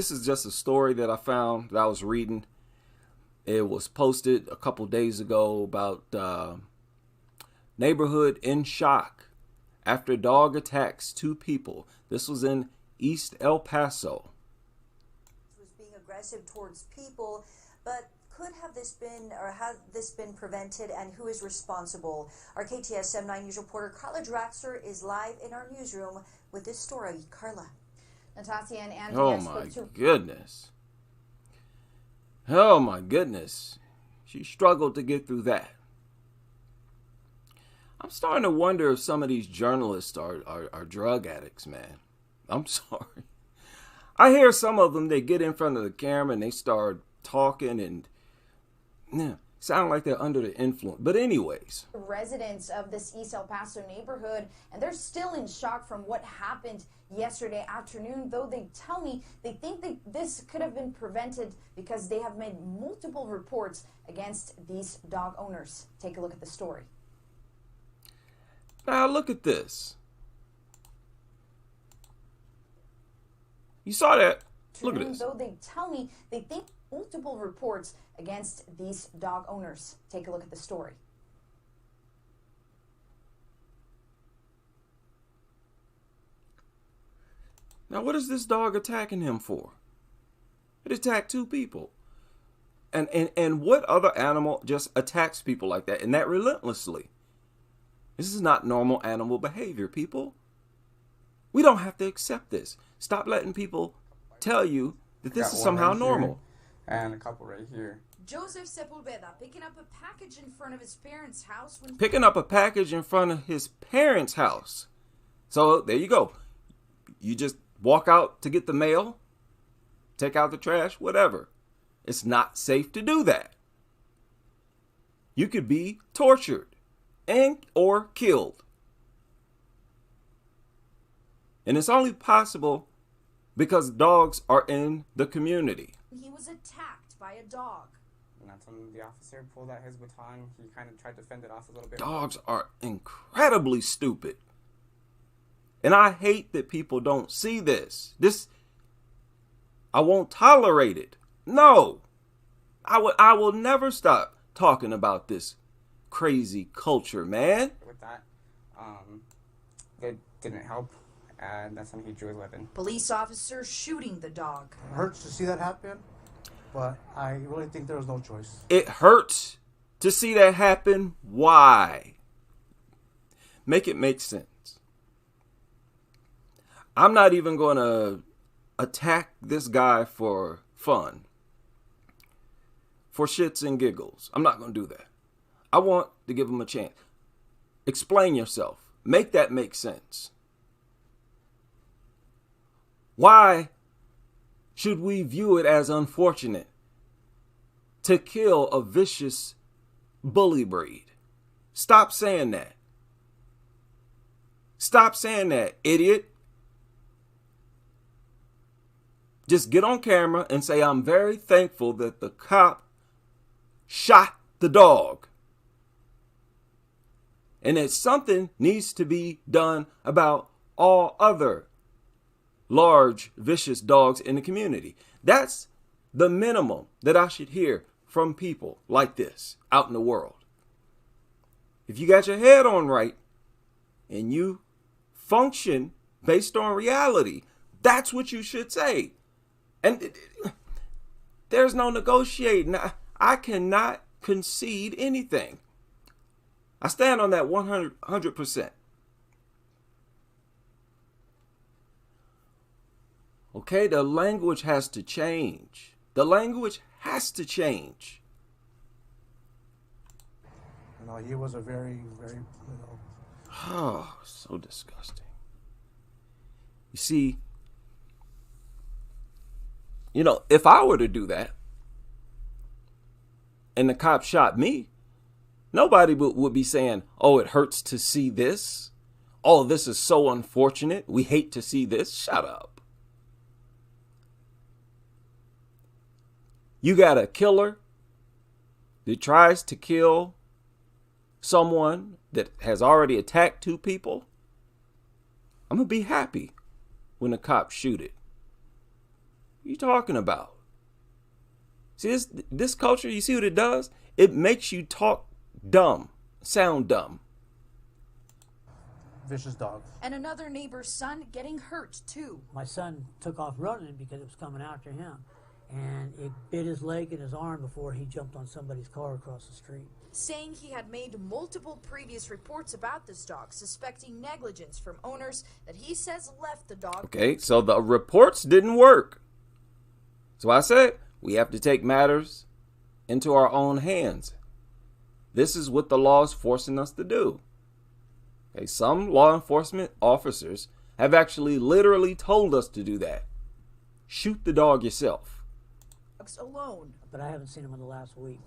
This is just a story that I found that I was reading. It was posted a couple days ago about neighborhood in shock after dog attacks two people. This was in East El Paso. Was being aggressive towards people, but could have this been, or have this been prevented, and who is responsible? Our KTSM 9 News reporter Carla Draxler is live in our newsroom with this story. Carla. Natasha and Angie. Oh my goodness. Oh my goodness. She struggled to get through that. I'm starting to wonder if some of these journalists are drug addicts, man. I'm sorry. I hear some of them, they get in front of the camera and they start talking and sound like they're under the influence. But anyways. Residents of this East El Paso neighborhood, and they're still in shock from what happened yesterday afternoon, though they tell me they think that this could have been prevented because they have made multiple reports against these dog owners. Take a look at the story. Now look at this. You saw that? Look at this. Though they tell me they think multiple reports against these dog owners. Take a look at the story. Now, what is this dog attacking him for? It attacked two people. And what other animal just attacks people like that and that relentlessly? This is not normal animal behavior, people. We don't have to accept this. Stop letting people tell you that this is somehow normal. And a couple right here. Joseph Sepulveda picking up a package in front of his parents' house. Picking up a package in front of his parents' house. So there you go. You just walk out to get the mail, take out the trash, whatever. It's not safe to do that. You could be tortured and or killed. And it's only possible because dogs are in the community. He was attacked by a dog. And that's when the officer pulled out his baton. He kind of tried to fend it off a little bit. Dogs are incredibly stupid. And I hate that people don't see this. I won't tolerate it. No. I will never stop talking about this crazy culture, man. With that, it didn't help. And that's when he drew his weapon. Police officer shooting the dog. It hurts to see that happen, but I really think there was no choice. It hurts to see that happen. Why? Make it make sense. I'm not even going to attack this guy for fun, for shits and giggles. I'm not going to do that. I want to give him a chance. Explain yourself. Make that make sense. Why should we view it as unfortunate to kill a vicious bully breed? Stop saying that. Stop saying that, idiot. Just get on camera and say, I'm very thankful that the cop shot the dog. And that something needs to be done about all other large, vicious dogs in the community. That's the minimum that I should hear from people like this out in the world. If you got your head on right and you function based on reality, that's what you should say. And there's no negotiating. I cannot concede anything. I stand on that 100%. Okay, the language has to change. The language has to change. You know, he was a very, Oh, so disgusting. You see, if I were to do that and the cop shot me, nobody would be saying, oh, it hurts to see this. Oh, this is so unfortunate. We hate to see this. Shut up. You got a killer that tries to kill someone that has already attacked two people. I'm going to be happy when the cops shoot it. What are you talking about? See, this culture, you see what it does? It makes you talk dumb, sound dumb. Vicious dogs. And another neighbor's son getting hurt, too. My son took off running because it was coming after him, and it bit his leg and his arm before he jumped on somebody's car across the street. Saying he had made multiple previous reports about this dog, suspecting negligence from owners that he says left the dog. Okay, so the reports didn't work. So I said we have to take matters into our own hands. This is what the law is forcing us to do. Okay, some law enforcement officers have actually literally told us to do that. Shoot the dog yourself. Alone. But I haven't seen him in the last week.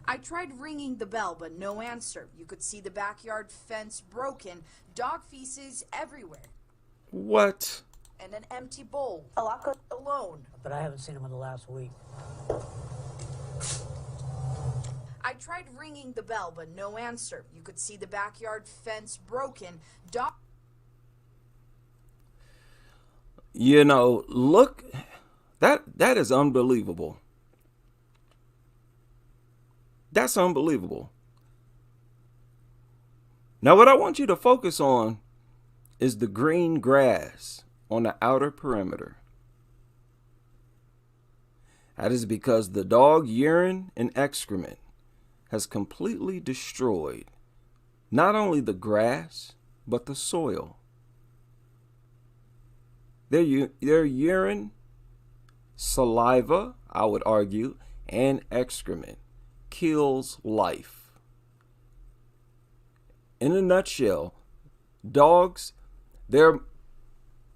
I tried ringing the bell, but no answer. You could see the backyard fence broken, dog feces everywhere, What? and an empty bowl. Alone. But I haven't seen him in the last week. I tried ringing the bell, but no answer. You could see the backyard fence broken, dog. You know, look, that is unbelievable. That's unbelievable. Now, what I want you to focus on is the green grass on the outer perimeter. That is because the dog urine and excrement has completely destroyed not only the grass, but the soil. Their urine, saliva, I would argue, and excrement kills life. In a nutshell, dogs, their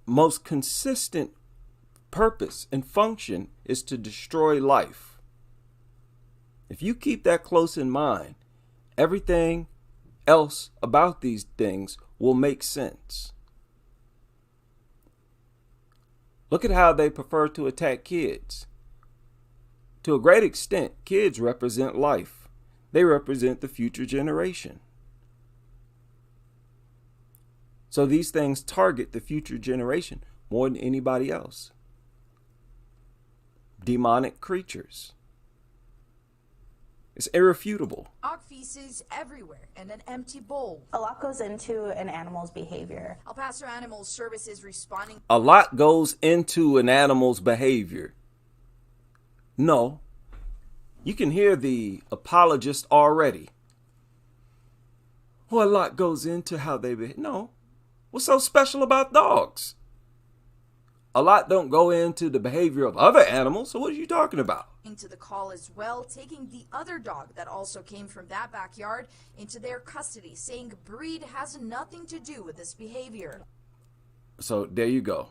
most consistent purpose and function is to destroy life. If you keep that close in mind, everything else about these things will make sense. Look at how they prefer to attack kids. To a great extent, kids represent life. They represent the future generation. So these things target the future generation more than anybody else. Demonic creatures. It's irrefutable. Dog feces everywhere and an empty bowl. A lot goes into an animal's behavior. El Paso Animal Services responding. A lot goes into an animal's behavior. No. You can hear the apologist already. Well, a lot goes into how they behave. No. What's so special about dogs? A lot don't go into the behavior of other animals, so what are you talking about? To the call as well, taking the other dog that also came from that backyard into their custody, saying breed has nothing to do with this behavior. So there you go.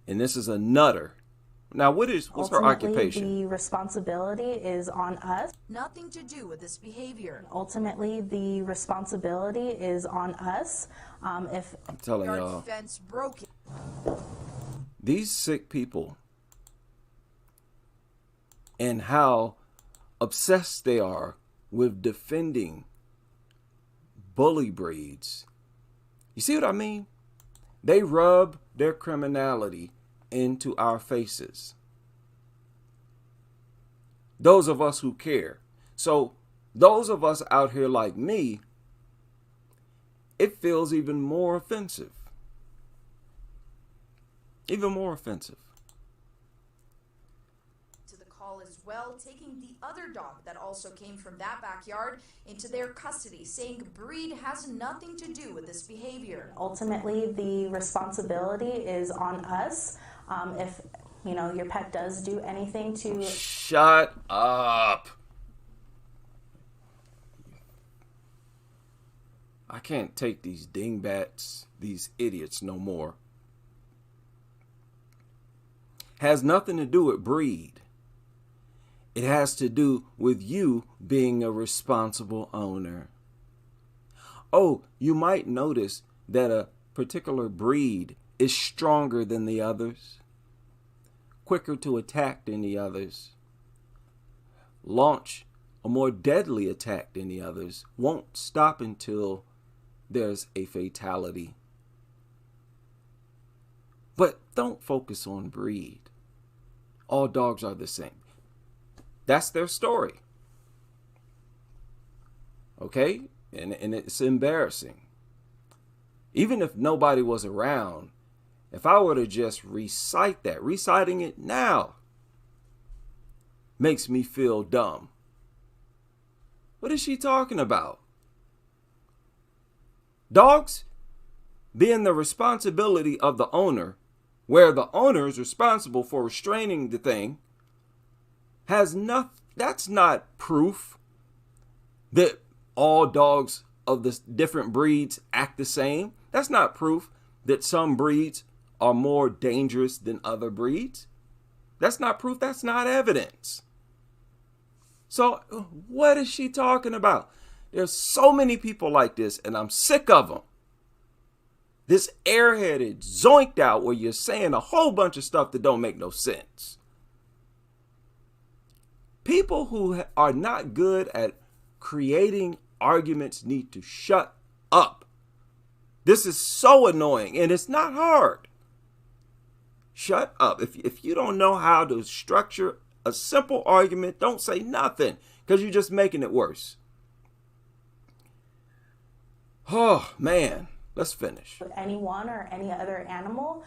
And this is a nutter. Now, what's her occupation? The responsibility is on us. Nothing to do with this behavior. Ultimately, the responsibility is on us. If I'm telling y'all, fence broken. These sick people and how obsessed they are with defending bully breeds. You see what I mean? They rub their criminality into our faces. Those of us who care. So those of us out here like me, it feels even more offensive. Even more offensive. To the call as well, taking the other dog that also came from that backyard into their custody, saying breed has nothing to do with this behavior. ultimately, the responsibility is on us. If your pet does do anything to... Shut up. I can't take these dingbats, these idiots no more. Has nothing to do with breed. It has to do with you being a responsible owner. Oh, you might notice that a particular breed is stronger than the others, quicker to attack than the others, launch a more deadly attack than the others, won't stop until there's a fatality. don't focus on breed. All dogs are the same. That's their story. Okay? And it's embarrassing. Even if nobody was around, if I were to just recite that, reciting it now makes me feel dumb. What is she talking about? Dogs being the responsibility of the owner, where the owner is responsible for restraining the thing, that's not proof that all dogs of the different breeds act the same. That's not proof that some breeds are more dangerous than other breeds. That's not proof. That's not evidence. So what is she talking about? There's so many people like this, and I'm sick of them. This airheaded, zoinked out where you're saying a whole bunch of stuff that don't make no sense. People who are not good at creating arguments need to shut up. This is so annoying, and it's not hard. Shut up. If you don't know how to structure a simple argument, don't say nothing, because you're just making it worse. Oh, man. Let's finish. With anyone or any other animal,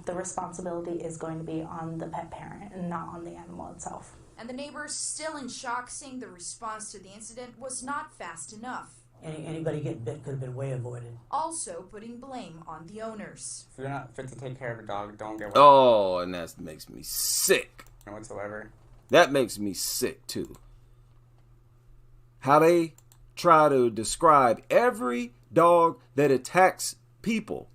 the responsibility is going to be on the pet parent and not on the animal itself. And the neighbors still in shock, saying the response to the incident was not fast enough. Anybody getting bit could have been way avoided. Also putting blame on the owners. If you're not fit to take care of a dog, don't get one. Oh, and that makes me sick. No whatsoever. That makes me sick too. How they try to describe every dog that attacks people.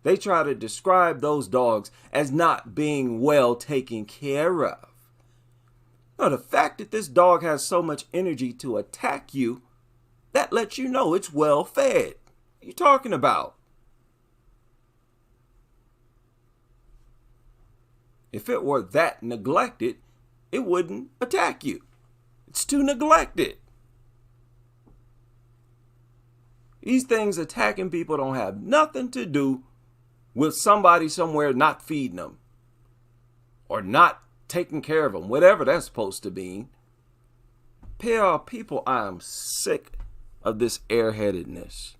They try to describe those dogs as not being well taken care of. Now, the fact that this dog has so much energy to attack you, that lets you know it's well fed. What are you talking about? If it were that neglected, it wouldn't attack you. It's too neglected. These things attacking people don't have nothing to do with somebody somewhere not feeding them or not taking care of them, whatever that's supposed to mean. People, I am sick of this airheadedness,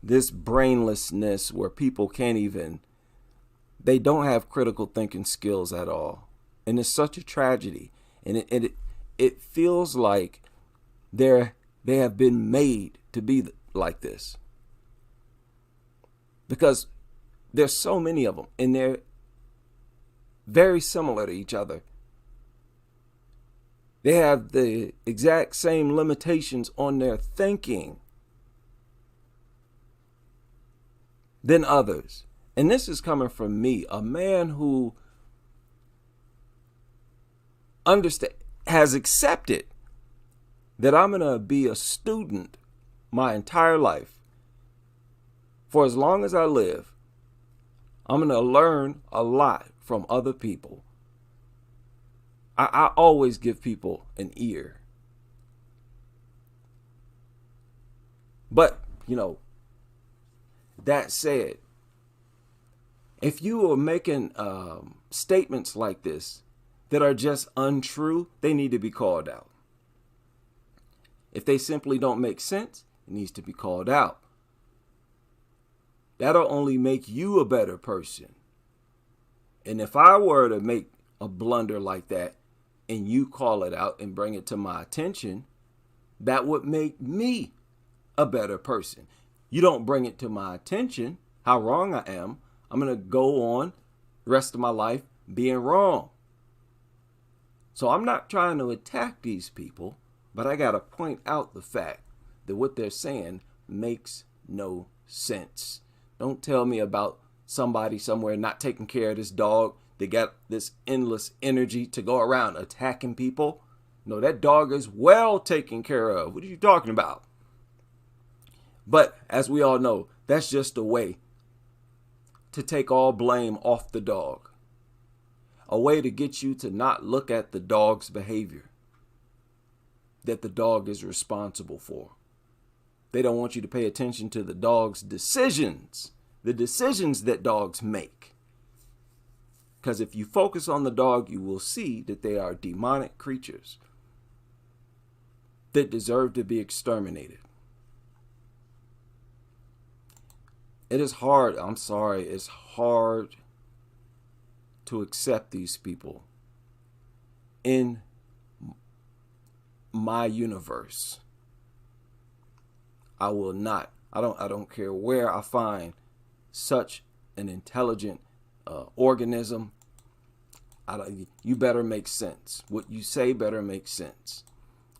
this brainlessness where people can't even, they don't have critical thinking skills at all. And it's such a tragedy. And it feels like they have been made to be like this, because there's so many of them and they're very similar to each other. They have the exact same limitations on their thinking than others. And this is coming from me, a man who has accepted that I'm going to be a student my entire life. For as long as I live, I'm going to learn a lot from other people. I always give people an ear. But, that said, if you are making statements like this that are just untrue, they need to be called out. If they simply don't make sense, it needs to be called out. That'll only make you a better person. And if I were to make a blunder like that and you call it out and bring it to my attention, that would make me a better person. You don't bring it to my attention, how wrong I am, I'm going to go on the rest of my life being wrong. So I'm not trying to attack these people, but I got to point out the fact that what they're saying makes no sense. Don't tell me about somebody somewhere not taking care of this dog. They got this endless energy to go around attacking people. No, that dog is well taken care of. What are you talking about? But as we all know, that's just a way to take all blame off the dog. A way to get you to not look at the dog's behavior that the dog is responsible for. They don't want you to pay attention to the dog's decisions, the decisions that dogs make. Because if you focus on the dog, you will see that they are demonic creatures that deserve to be exterminated. It is hard. I'm sorry. It's hard to accept these people in my universe. I will not. I don't care where I find such an intelligent organism. You better make sense. What you say better make sense.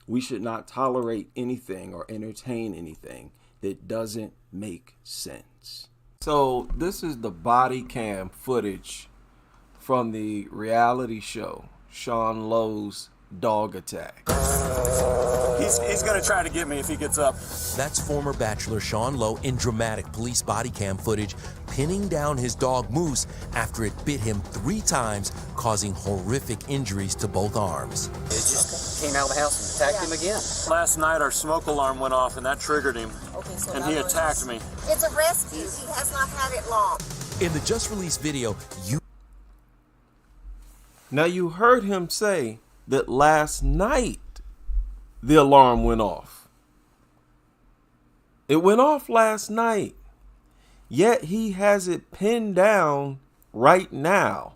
We should not tolerate anything or entertain anything that doesn't make sense. So this is the body cam footage from the reality show Sean Lowe's dog attack. He's going to try to get me if he gets up. That's former Bachelor Sean Lowe in dramatic police body cam footage pinning down his dog Moose after it bit him 3 times, causing horrific injuries to both arms. It just came out of the house and attacked him again. Last night our smoke alarm went off and that triggered him. Okay, so and he attacked me. It's a rescue. He has not had it long. In the just released video, Now you heard him say that last night the alarm went off. It went off last night. Yet he has it pinned down right now.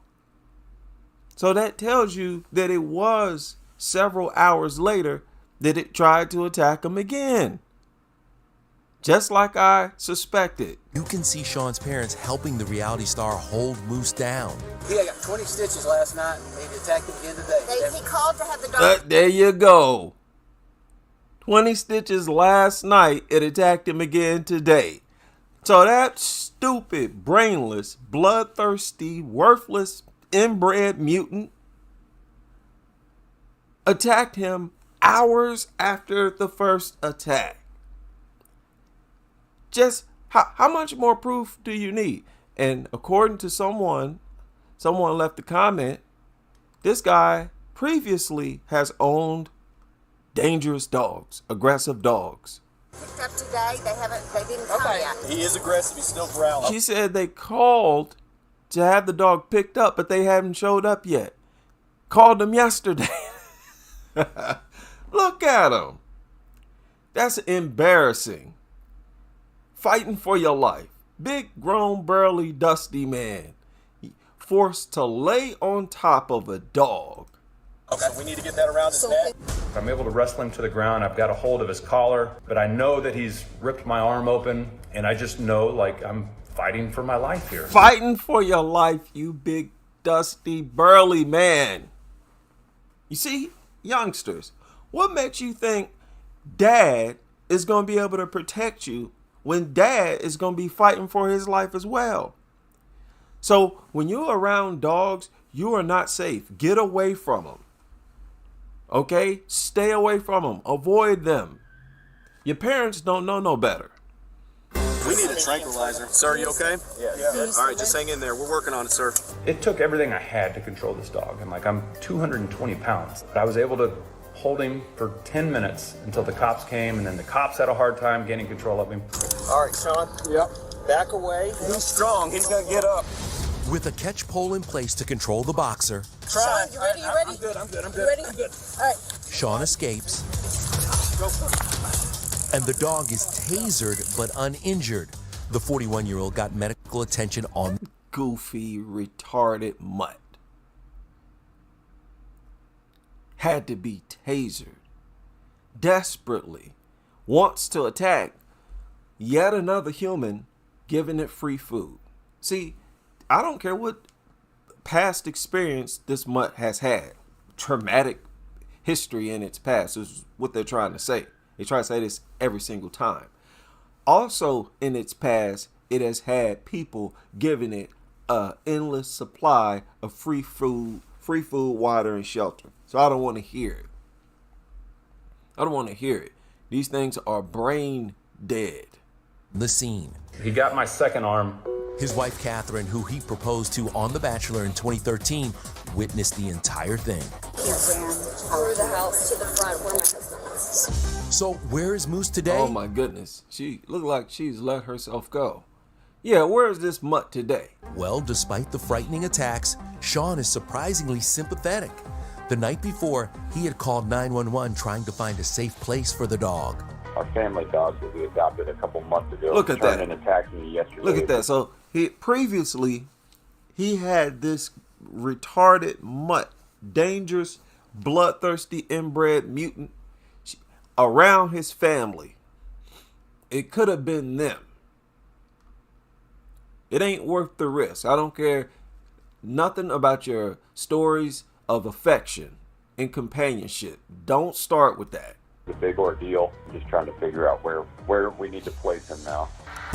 So that tells you that it was several hours later that it tried to attack him again. Just like I suspected. You can see Sean's parents helping the reality star hold Moose down. He got 20 stitches last night and they attacked him again today. He called to have the dog. There you go. 20 stitches last night. It attacked him again today. So that stupid, brainless, bloodthirsty, worthless, inbred mutant attacked him hours after the first attack. Just how much more proof do you need? And according to someone left a comment, this guy previously has owned dangerous dogs, aggressive dogs. Picked up today. They didn't come yet. He is aggressive. He's still growling. She said they called to have the dog picked up, but they haven't showed up yet. Called them yesterday. Look at him. That's embarrassing. Fighting for your life. Big, grown, burly, dusty man. Forced to lay on top of a dog. Okay, we need to get that around his neck. I'm able to wrestle him to the ground. I've got a hold of his collar, but I know that he's ripped my arm open, and I just know, like, I'm fighting for my life here. Fighting for your life, you big, dusty, burly man. You see, youngsters, what makes you think dad is going to be able to protect you when dad is going to be fighting for his life as well? So when you're around dogs, you are not safe. Get away from them. Okay? Stay away from them. Avoid them. Your parents don't know no better. We need a tranquilizer. Sir, you okay? Yeah. All right, just hang in there. We're working on it, sir. It took everything I had to control this dog, and like I'm 220 pounds. But I was able to hold him for 10 minutes until the cops came, and then the cops had a hard time gaining control of him. All right, Sean. Yep. Back away. He's strong. He's going to get up. With a catch pole in place to control the boxer, Try. Sean, you ready? You ready? I'm good. You ready? I'm good. All right. Sean escapes, Go for it. and the dog is tasered but uninjured. The 41-year-old got medical attention on Goofy, retarded mutt. Had to be tasered. Desperately. Wants to attack yet another human, giving it free food. See, I don't care what past experience this mutt has had. Traumatic history in its past is what they're trying to say. They try to say this every single time. Also in its past, it has had people giving it an endless supply of free food, water, and shelter. So I don't want to hear it. I don't want to hear it. These things are brain dead. the scene. He got my second arm. His wife, Catherine, who he proposed to on The Bachelor in 2013, witnessed the entire thing. He ran through the house to the front where my husband was. So where is Moose today? Oh my goodness. She looked like she's let herself go. Yeah, where is this mutt today? Well, despite the frightening attacks, Sean is surprisingly sympathetic. The night before, he had called 911 trying to find a safe place for the dog. Our family dog that we adopted a couple months ago Look at turned that. and attacked me yesterday. Look at that. So previously he had this retarded mutt, dangerous, bloodthirsty, inbred mutant around his family. It could have been them. It ain't worth the risk. I don't care nothing about your stories of affection and companionship. Don't start with that. The big ordeal. Just trying to figure out where we need to place him now.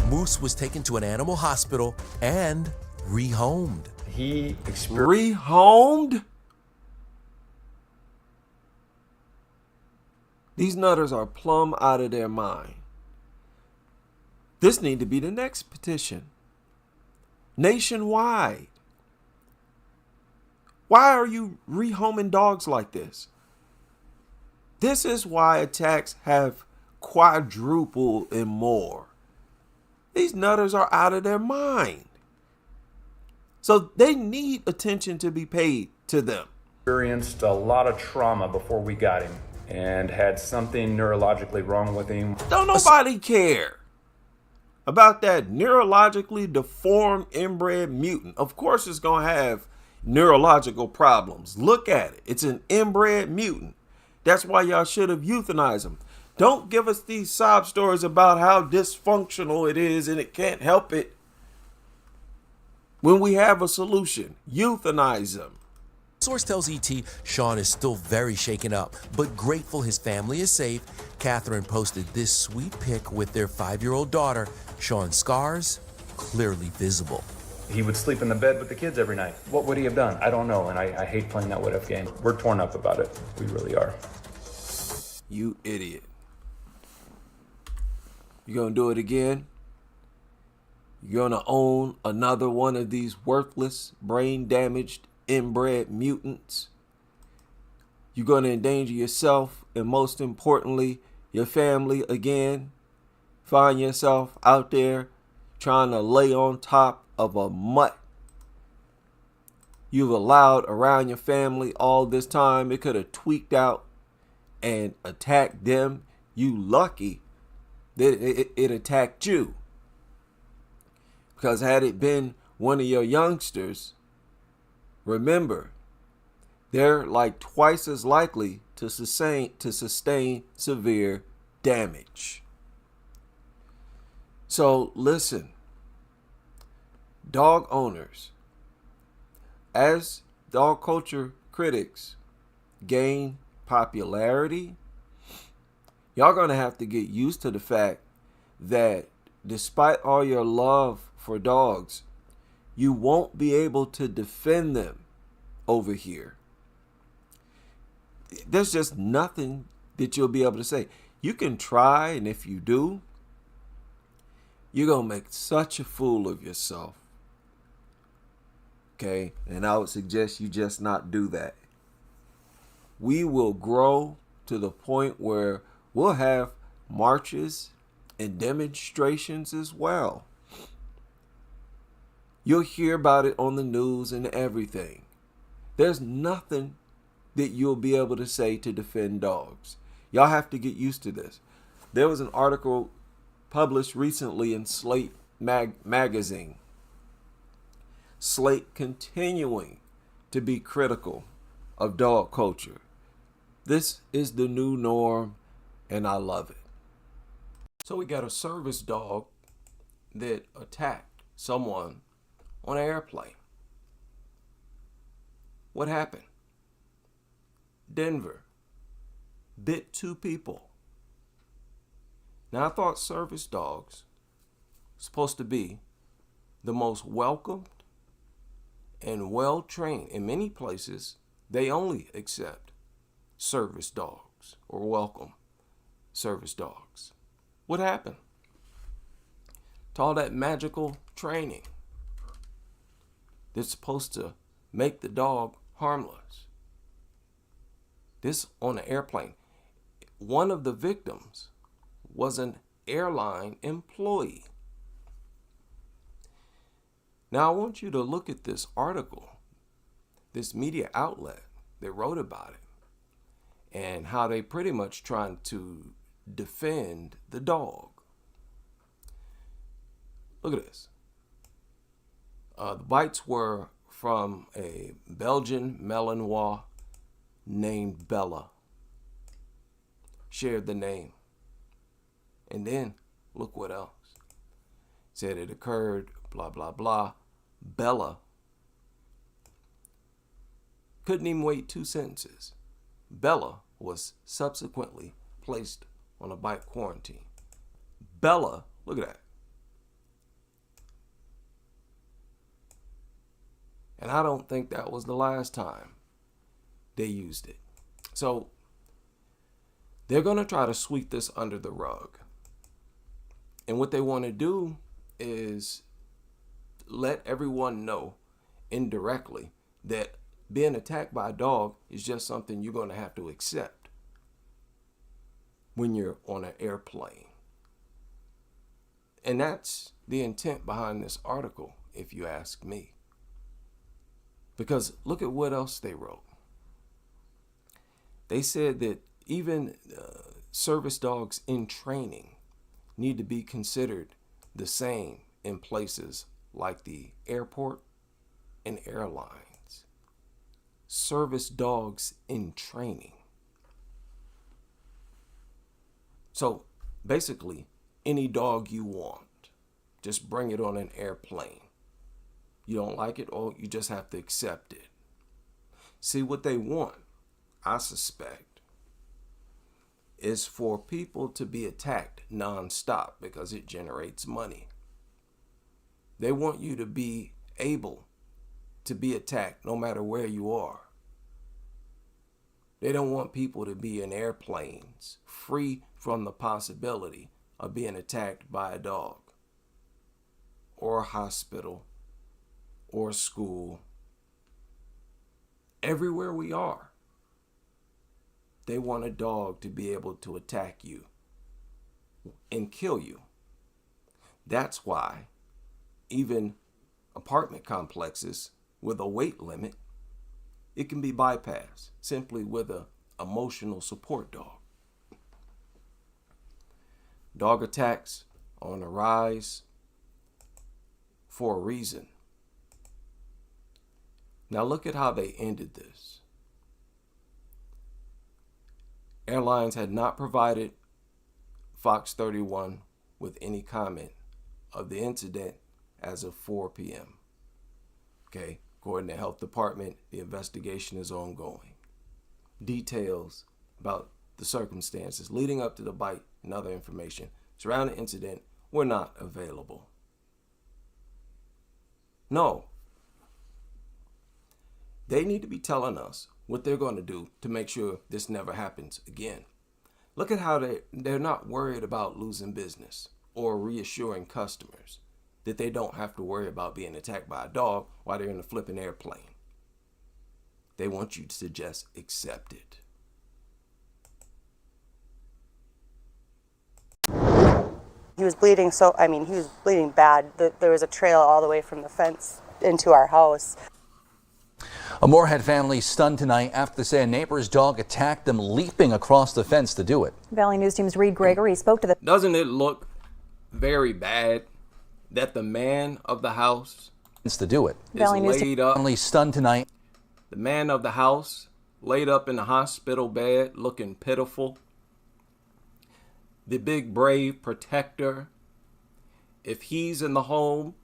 Moose was taken to an animal hospital and rehomed. He Rehomed? These nutters are plumb out of their mind. This need to be the next petition. Nationwide. Why are you rehoming dogs like this? This is why attacks have quadrupled and more. These nutters are out of their mind. So they need attention to be paid to them. Experienced a lot of trauma before we got him and had something neurologically wrong with him. Don't nobody care about that neurologically deformed inbred mutant. Of course it's going to have neurological problems. Look at it. It's an inbred mutant. That's why y'all should have euthanized him. Don't give us these sob stories about how dysfunctional it is and it can't help it. When we have a solution, euthanize him. Source tells ET Sean is still very shaken up, but grateful his family is safe. Catherine posted this sweet pic with their 5-year-old daughter, Sean's scars clearly visible. He would sleep in the bed with the kids every night. What would he have done? I don't know, and I hate playing that what-if game. We're torn up about it. We really are. You idiot. You gonna do it again? You're gonna own another one of these worthless, brain-damaged, inbred mutants? You're gonna endanger yourself and, most importantly, your family again? Find yourself out there trying to lay on top of a mutt you've allowed around your family all this time. It could have tweaked out and attacked them. You lucky that it attacked you. Because had it been one of your youngsters, remember, they're like twice as likely to sustain severe damage. So listen, dog owners, as dog culture critics gain popularity, y'all gonna have to get used to the fact that despite all your love for dogs, you won't be able to defend them over here. There's just nothing that you'll be able to say. You can try, and if you do, you're going to make such a fool of yourself. Okay? And I would suggest you just not do that. We will grow to the point where we'll have marches and demonstrations as well. You'll hear about it on the news and everything. There's nothing that you'll be able to say to defend dogs. Y'all have to get used to this. There was an article published recently in Slate magazine. Slate continuing to be critical of dog culture. This is the new norm, and I love it. So we got a service dog that attacked someone on an airplane. What happened? Denver bit 2 people. Now, I thought service dogs were supposed to be the most welcomed and well-trained. In many places, they only accept service dogs or welcome service dogs. What happened to all that magical training that's supposed to make the dog harmless? This on an airplane. One of the victims was an airline employee. Now I want you to look at this article, this media outlet that wrote about it, and how they pretty much trying to defend the dog. Look at this. The bites were from a Belgian Malinois named Bella. Shared the name. And then, look what else. Said it occurred, blah, blah, blah. Bella couldn't even wait 2 sentences. Bella was subsequently placed on a bite quarantine. Bella, look at that. And I don't think that was the last time they used it. So they're going to try to sweep this under the rug. And what they want to do is let everyone know indirectly that being attacked by a dog is just something you're going to have to accept when you're on an airplane. And that's the intent behind this article, if you ask me. Because look at what else they wrote. They said that even service dogs in training need to be considered the same in places like the airport and airlines. Service dogs in training. So basically, any dog you want, just bring it on an airplane. You don't like it, or you just have to accept it. See, what they want, I suspect, is for people to be attacked nonstop because it generates money. They want you to be able to be attacked no matter where you are. They don't want people to be in airplanes free from the possibility of being attacked by a dog, or a hospital, or school. Everywhere we are, they want a dog to be able to attack you and kill you. That's why even apartment complexes with a weight limit, it can be bypassed simply with an emotional support dog. Dog attacks are on the rise for a reason. Now look at how they ended this. Airlines had not provided Fox 31 with any comment of the incident as of 4 p.m. Okay, according to the health department, the investigation is ongoing. Details about the circumstances leading up to the bite and other information surrounding the incident were not available. No. They need to be telling us what they're going to do to make sure this never happens again. Look at how they're not worried about losing business or reassuring customers that they don't have to worry about being attacked by a dog while they're in a flipping airplane. They want you to just accept it. He was bleeding he was bleeding bad. There was a trail all the way from the fence into our house. A Moorhead family stunned tonight after they say a neighbor's dog attacked them, leaping across the fence to do it. Valley News Team's Reed Gregory spoke to the... Doesn't it look very bad that the man of the house to do it is laid up? Family stunned tonight. The man of the house laid up in the hospital bed looking pitiful. The big brave protector. If he's in the home,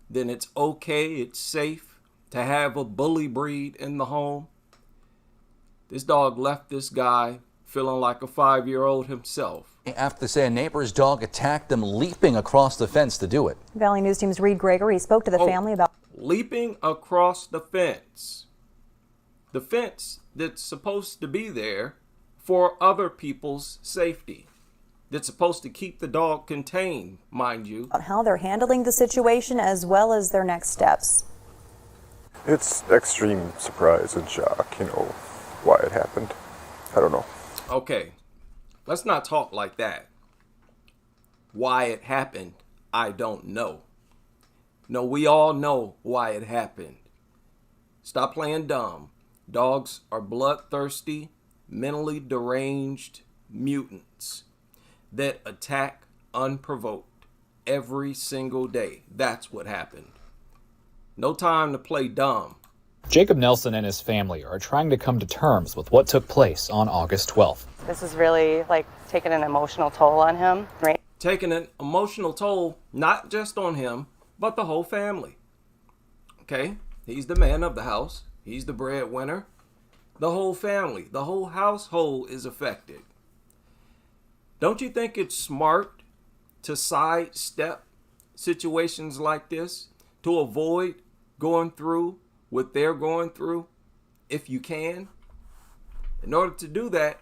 then it's okay, it's safe to have a bully breed in the home. This dog left this guy feeling like a 5-year-old himself. After they say a neighbor's dog attacked them, leaping across the fence to do it. Valley News Team's Reed Gregory spoke to the family about... Leaping across the fence. The fence that's supposed to be there for other people's safety. That's supposed to keep the dog contained, mind you. How they're handling the situation as well as their next steps. It's extreme surprise and shock, why it happened. I don't know. Okay, let's not talk like that. Why it happened, I don't know. No, we all know why it happened. Stop playing dumb. Dogs are bloodthirsty, mentally deranged mutants that attack unprovoked every single day. That's what happened. No time to play dumb. Jacob Nelson and his family are trying to come to terms with what took place on August 12th. This is really taking an emotional toll on him, right? Taking an emotional toll, not just on him, but the whole family. Okay? He's the man of the house. He's the breadwinner. The whole family, the whole household is affected. Don't you think it's smart to sidestep situations like this, to avoid going through what they're going through if you can? In order to do that,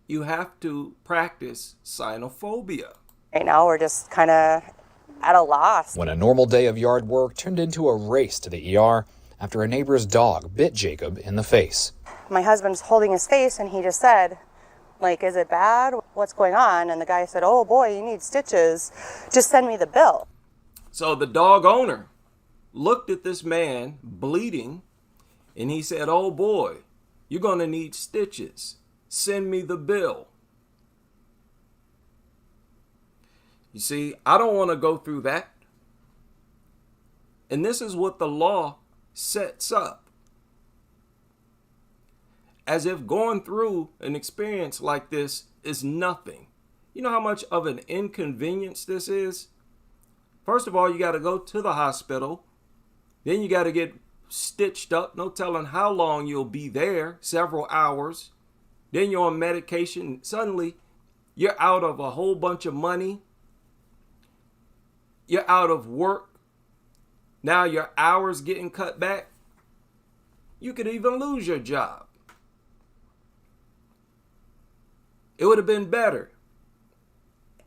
you have to practice cynophobia. Right now, we're just kind of at a loss. When a normal day of yard work turned into a race to the ER after a neighbor's dog bit Jacob in the face. My husband's holding his face and he just said, is it bad? What's going on? And the guy said, oh boy, you need stitches. Just send me the bill. So the dog owner looked at this man bleeding and he said, oh boy, you're going to need stitches. Send me the bill. You see, I don't want to go through that. And this is what the law sets up. As if going through an experience like this is nothing. You know how much of an inconvenience this is? First of all, you got to go to the hospital. Then you got to get stitched up. No telling how long you'll be there, several hours. Then you're on medication. Suddenly, you're out of a whole bunch of money. You're out of work. Now your hours getting cut back. You could even lose your job. It would have been better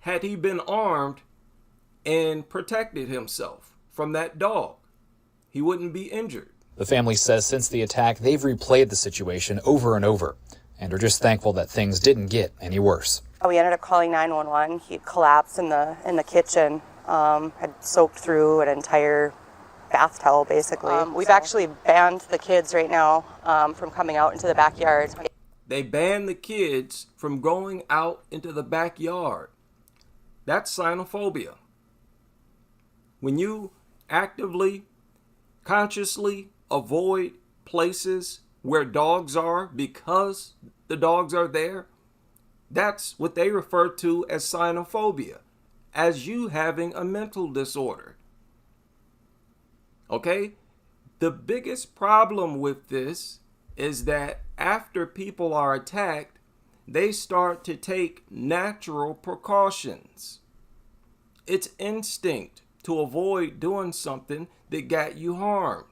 had he been armed and protected himself from that dog. He wouldn't be injured. The family says since the attack, they've replayed the situation over and over and are just thankful that things didn't get any worse. We ended up calling 911. He collapsed in the kitchen, had soaked through an entire bath towel, basically. We've actually banned the kids right now from coming out into the backyard. They banned the kids from going out into the backyard. That's cynophobia. When you actively, consciously avoid places where dogs are because the dogs are there, that's what they refer to as cynophobia, as you having a mental disorder. Okay? The biggest problem with this is that after people are attacked, they start to take natural precautions. It's instinct to avoid doing something that got you harmed.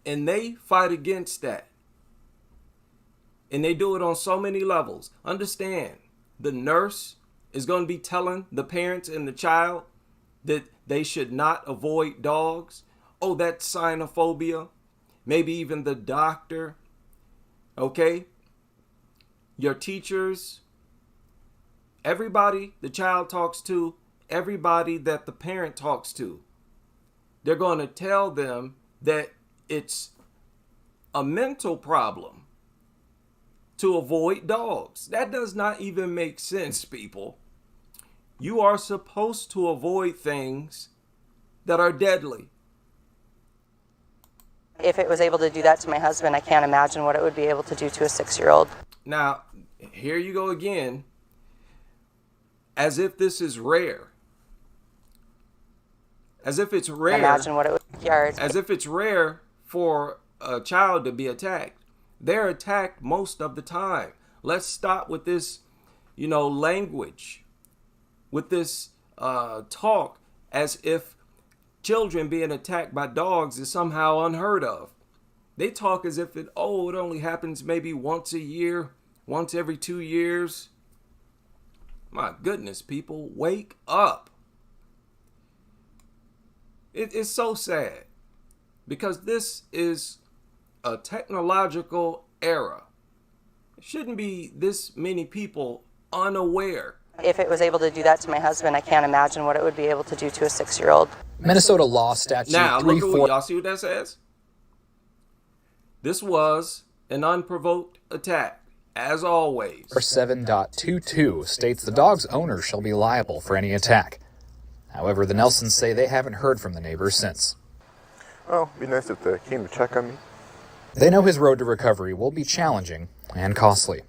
And they fight against that. And they do it on so many levels. Understand, the nurse is going to be telling the parents and the child that they should not avoid dogs. Oh, that's cynophobia. Maybe even the doctor. Okay? Your teachers. Everybody the child talks to. Everybody that the parent talks to. They're going to tell them that it's a mental problem to avoid dogs. That does not even make sense, people. You are supposed to avoid things that are deadly. If it was able to do that to my husband, I can't imagine what it would be able to do to a 6-year-old. Now, here you go again. As if this is rare. As if it's rare. Imagine what it would be. As if it's rare for a child to be attacked. They're attacked most of the time. Let's stop with this, language. With this talk as if children being attacked by dogs is somehow unheard of. They talk as if it only happens maybe once a year, once every 2 years. My goodness, people, wake up. It's so sad because this is a technological era. It shouldn't be this many people unaware If it was able to do that to my husband, I can't imagine what it would be able to do to a 6-year-old. Minnesota law statute Now, look at 34. what, y'all see what that says? This was an unprovoked attack, as always. 7.22 states the dog's owner shall be liable for any attack. However, the Nelsons say they haven't heard from the neighbors since. Oh, it'd be nice if they came to check on me. They know his road to recovery will be challenging and costly.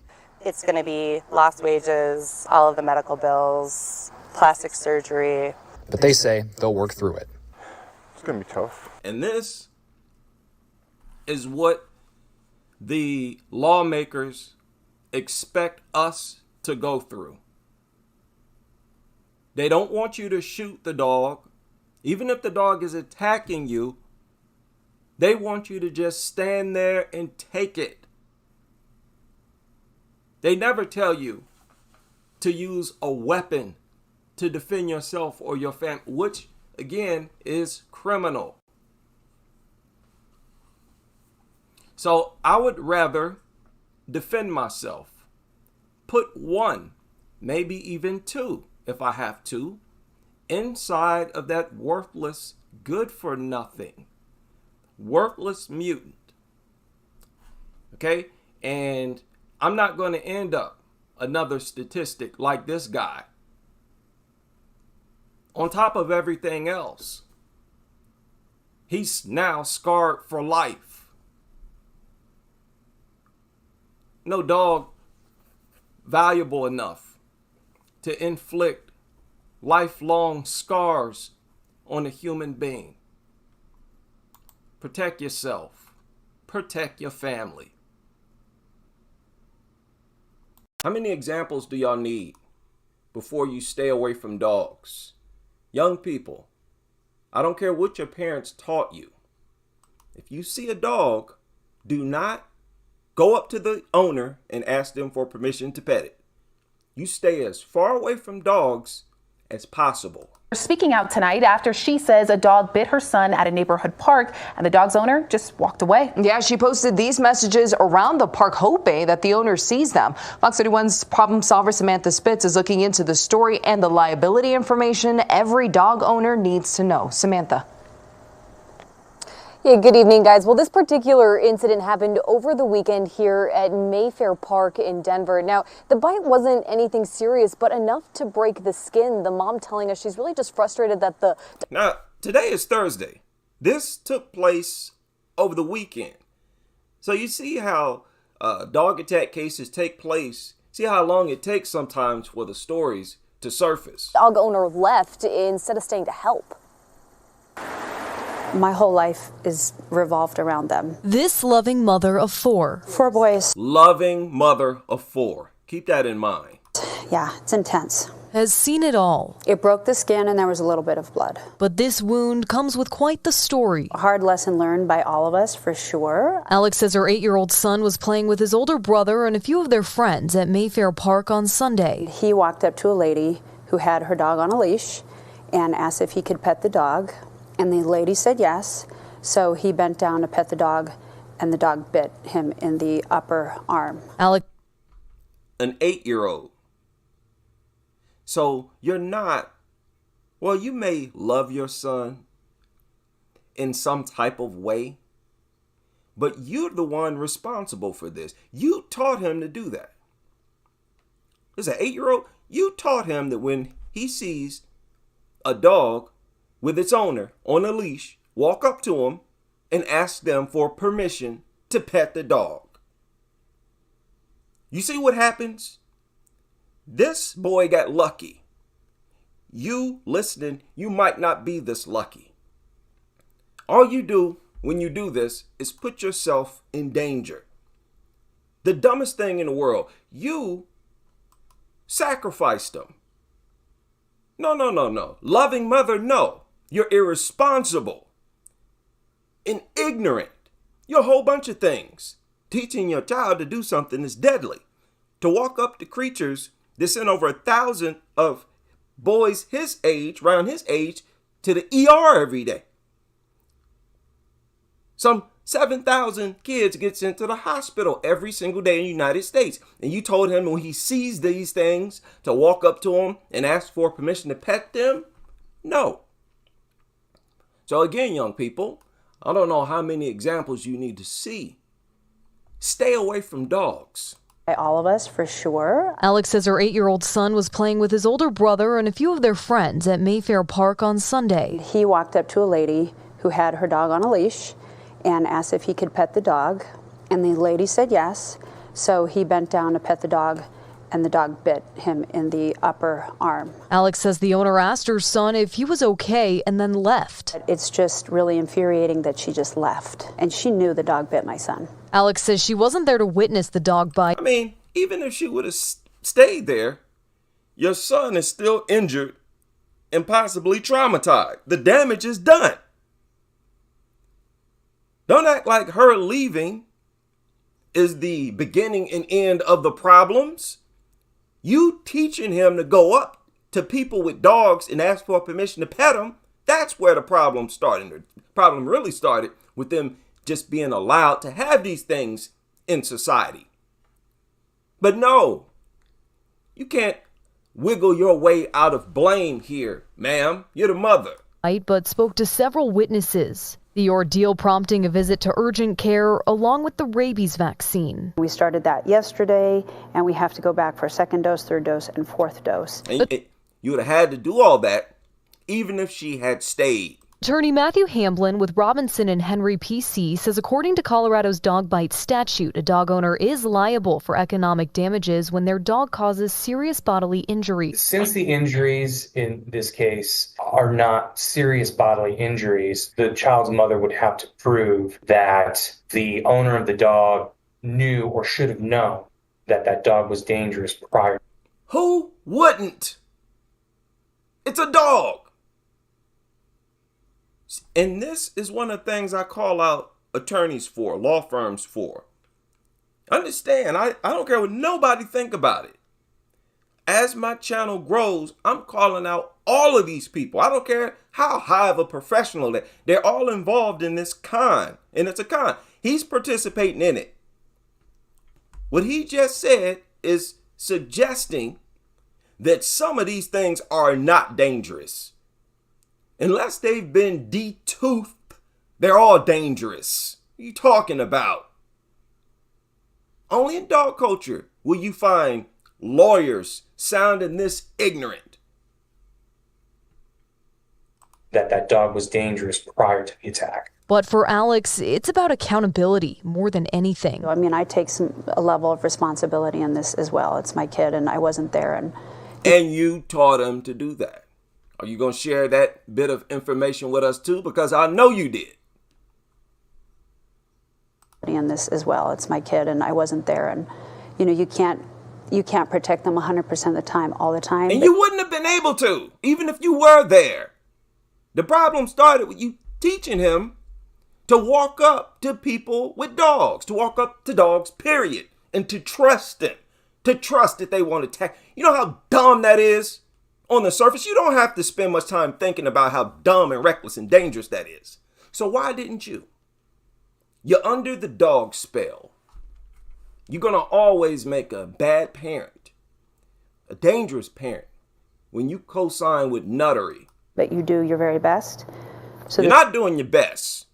It's going to be lost wages, all of the medical bills, plastic surgery. But they say they'll work through it. It's going to be tough. And this is what the lawmakers expect us to go through. They don't want you to shoot the dog. Even if the dog is attacking you, they want you to just stand there and take it. They never tell you to use a weapon to defend yourself or your family, which, again, is criminal. So I would rather defend myself. Put one, maybe even two, if I have to, inside of that worthless, good-for-nothing, worthless mutant. Okay? And I'm not going to end up another statistic like this guy. On top of everything else, he's now scarred for life. No dog valuable enough to inflict lifelong scars on a human being. Protect yourself. Protect your family. How many examples do y'all need before you stay away from dogs? Young people, I don't care what your parents taught you. If you see a dog, do not go up to the owner and ask them for permission to pet it. You stay as far away from dogs as possible. Speaking out tonight after she says a dog bit her son at a neighborhood park and the dog's owner just walked away. Yeah, she posted these messages around the park hoping that the owner sees them. Fox 31's problem solver Samantha Spitz is looking into the story and the liability information every dog owner needs to know. Samantha. Yeah, good evening, guys. Well, this particular incident happened over the weekend here at Mayfair Park in Denver. Now, the bite wasn't anything serious, but enough to break the skin. The mom telling us she's really just frustrated that the... Now, today is Thursday. This took place over the weekend. So you see how dog attack cases take place. See how long it takes sometimes for the stories to surface. Dog owner left instead of staying to help. My whole life is revolved around them. This loving mother of 4. 4 boys. Loving mother of 4. Keep that in mind. Yeah, it's intense. Has seen it all. It broke the skin and there was a little bit of blood. But this wound comes with quite the story. A hard lesson learned by all of us, for sure. Alex says her 8-year-old son was playing with his older brother and a few of their friends at Mayfair Park on Sunday. He walked up to a lady who had her dog on a leash and asked if he could pet the dog. And the lady said yes, so he bent down to pet the dog, and the dog bit him in the upper arm. Alex, an 8-year-old. So you're not, well, you may love your son in some type of way, but you're the one responsible for this. You taught him to do that. As an 8-year-old, you taught him that when he sees a dog with its owner on a leash, walk up to him and ask them for permission to pet the dog. You see what happens? This boy got lucky. You listening, you might not be this lucky. All you do when you do this is put yourself in danger. The dumbest thing in the world, you sacrificed him. No. Loving mother, no. You're irresponsible and ignorant. You're a whole bunch of things. Teaching your child to do something is deadly. To walk up to creatures that send over 1,000 of boys his age, around his age, to the ER every day. Some 7,000 kids get sent to the hospital every single day in the United States. And you told him when he sees these things to walk up to them and ask for permission to pet them? No. So again, young people, I don't know how many examples you need to see. Stay away from dogs. All of us, for sure. Alex says her 8-year-old son was playing with his older brother and a few of their friends at Mayfair Park on Sunday. He walked up to a lady who had her dog on a leash and asked if he could pet the dog, and the lady said yes. So he bent down to pet the dog, and the dog bit him in the upper arm. Alex says the owner asked her son if he was okay and then left. It's just really infuriating that she just left, and she knew the dog bit my son. Alex says she wasn't there to witness the dog bite. I mean, even if she would have stayed there, your son is still injured and possibly traumatized. The damage is done. Don't act like her leaving is the beginning and end of the problems. You teaching him to go up to people with dogs and ask for permission to pet them, that's where the problem started. The problem really started with them just being allowed to have these things in society. But no, you can't wiggle your way out of blame here, ma'am. You're the mother. But spoke to several witnesses. The ordeal prompting a visit to urgent care along with the rabies vaccine. We started that yesterday, and we have to go back for a second dose, third dose, and fourth dose. And you would have had to do all that even if she had stayed. Attorney Matthew Hamblin with Robinson and Henry PC says according to Colorado's dog bite statute, a dog owner is liable for economic damages when their dog causes serious bodily injury. Since the injuries in this case are not serious bodily injuries, the child's mother would have to prove that the owner of the dog knew or should have known that that dog was dangerous prior. Who wouldn't? It's a dog. And this is one of the things I call out attorneys for, law firms for. Understand, I don't care what nobody think about it. As my channel grows, I'm calling out all of these people. I don't care how high of a professional they're all involved in this con. And it's a con. He's participating in it. What he just said is suggesting that some of these things are not dangerous. Unless they've been de-toothed, they're all dangerous. What are you talking about? Only in dog culture will you find lawyers sounding this ignorant. That dog was dangerous prior to the attack. But for Alex, it's about accountability more than anything. I mean, I take a level of responsibility in this as well. It's my kid, and I wasn't there. And you taught him to do that. Are you going to share that bit of information with us too? Because I know you did. In this as well, it's my kid, and I wasn't there. And you know, you can't protect them 100% of the time, all the time. And you wouldn't have been able to, even if you were there. The problem started with you teaching him to walk up to people with dogs, to walk up to dogs, period, and to trust them, to trust that they won't attack. You know how dumb that is? On the surface, you don't have to spend much time thinking about how dumb and reckless and dangerous that is. So why didn't you? You're under the dog spell. You're going to always make a bad parent, a dangerous parent, when you co-sign with nuttery. But you do your very best. So you're not doing your best.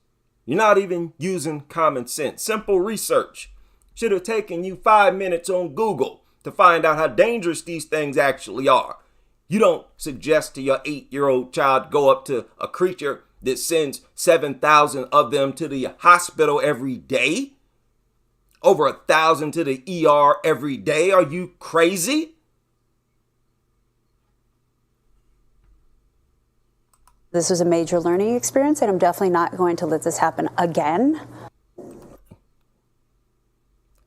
You're not even using common sense. Simple research should have taken you 5 minutes on Google to find out how dangerous these things actually are. You don't suggest to your 8-year-old child go up to a creature that sends 7,000 of them to the hospital every day. Over 1,000 to the ER every day. Are you crazy? This was a major learning experience, and I'm definitely not going to let this happen again.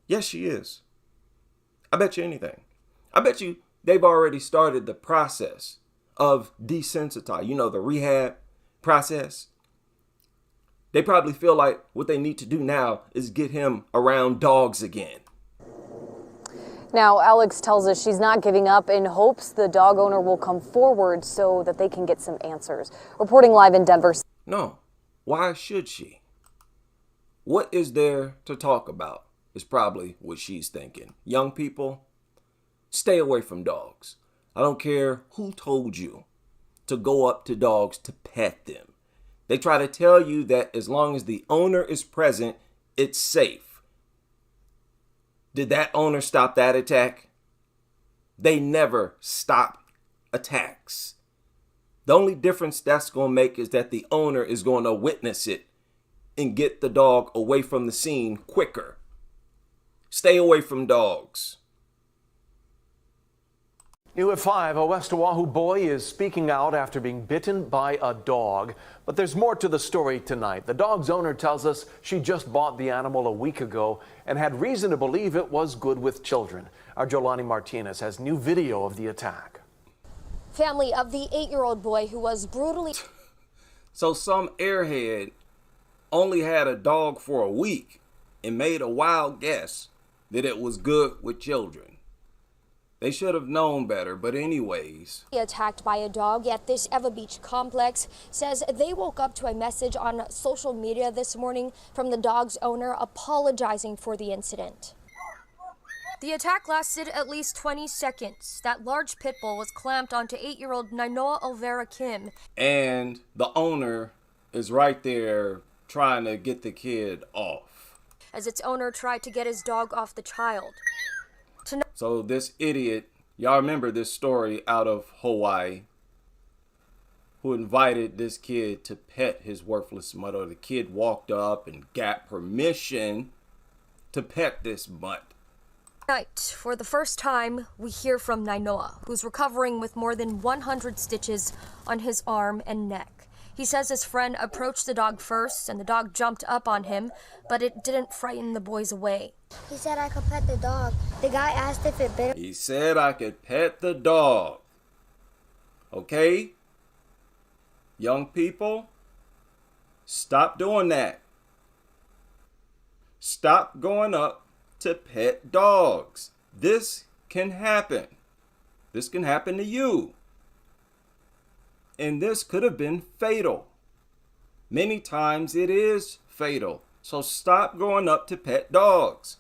Yes, she is. I bet you anything. I bet you they've already started the process of desensitizing, the rehab process. They probably feel like what they need to do now is get him around dogs again. Now, Alex tells us she's not giving up in hopes the dog owner will come forward so that they can get some answers. Reporting live in Denver. No. Why should she? What is there to talk about is probably what she's thinking. Young people, stay away from dogs. I don't care who told you to go up to dogs to pet them. They try to tell you that as long as the owner is present, it's safe. Did that owner stop that attack? They never stop attacks. The only difference that's going to make is that the owner is going to witness it and get the dog away from the scene quicker. Stay away from dogs. New at 5, a West Oahu boy is speaking out after being bitten by a dog. But there's more to the story tonight. The dog's owner tells us she just bought the animal a week ago and had reason to believe it was good with children. Our Jolani Martinez has new video of the attack. Family of the 8-year-old boy who was brutally... So some airhead only had a dog for a week and made a wild guess that it was good with children. They should have known better, but anyways. Attacked by a dog at this Eva Beach complex, says they woke up to a message on social media this morning from the dog's owner apologizing for the incident. The attack lasted at least 20 seconds. That large pit bull was clamped onto 8-year-old Nainoa Olvera Kim. And the owner is right there trying to get the kid off. As its owner tried to get his dog off the child. So this idiot, y'all remember this story out of Hawaii, who invited this kid to pet his worthless mother. The kid walked up and got permission to pet this mutt. Tonight, for the first time, we hear from Nainoa, who's recovering with more than 100 stitches on his arm and neck. He says his friend approached the dog first, and the dog jumped up on him, but it didn't frighten the boys away. He said I could pet the dog. The guy asked if it bit him. He said I could pet the dog. Okay? Young people, stop doing that. Stop going up to pet dogs. This can happen. This can happen to you. And this could have been fatal. Many times it is fatal. So stop going up to pet dogs.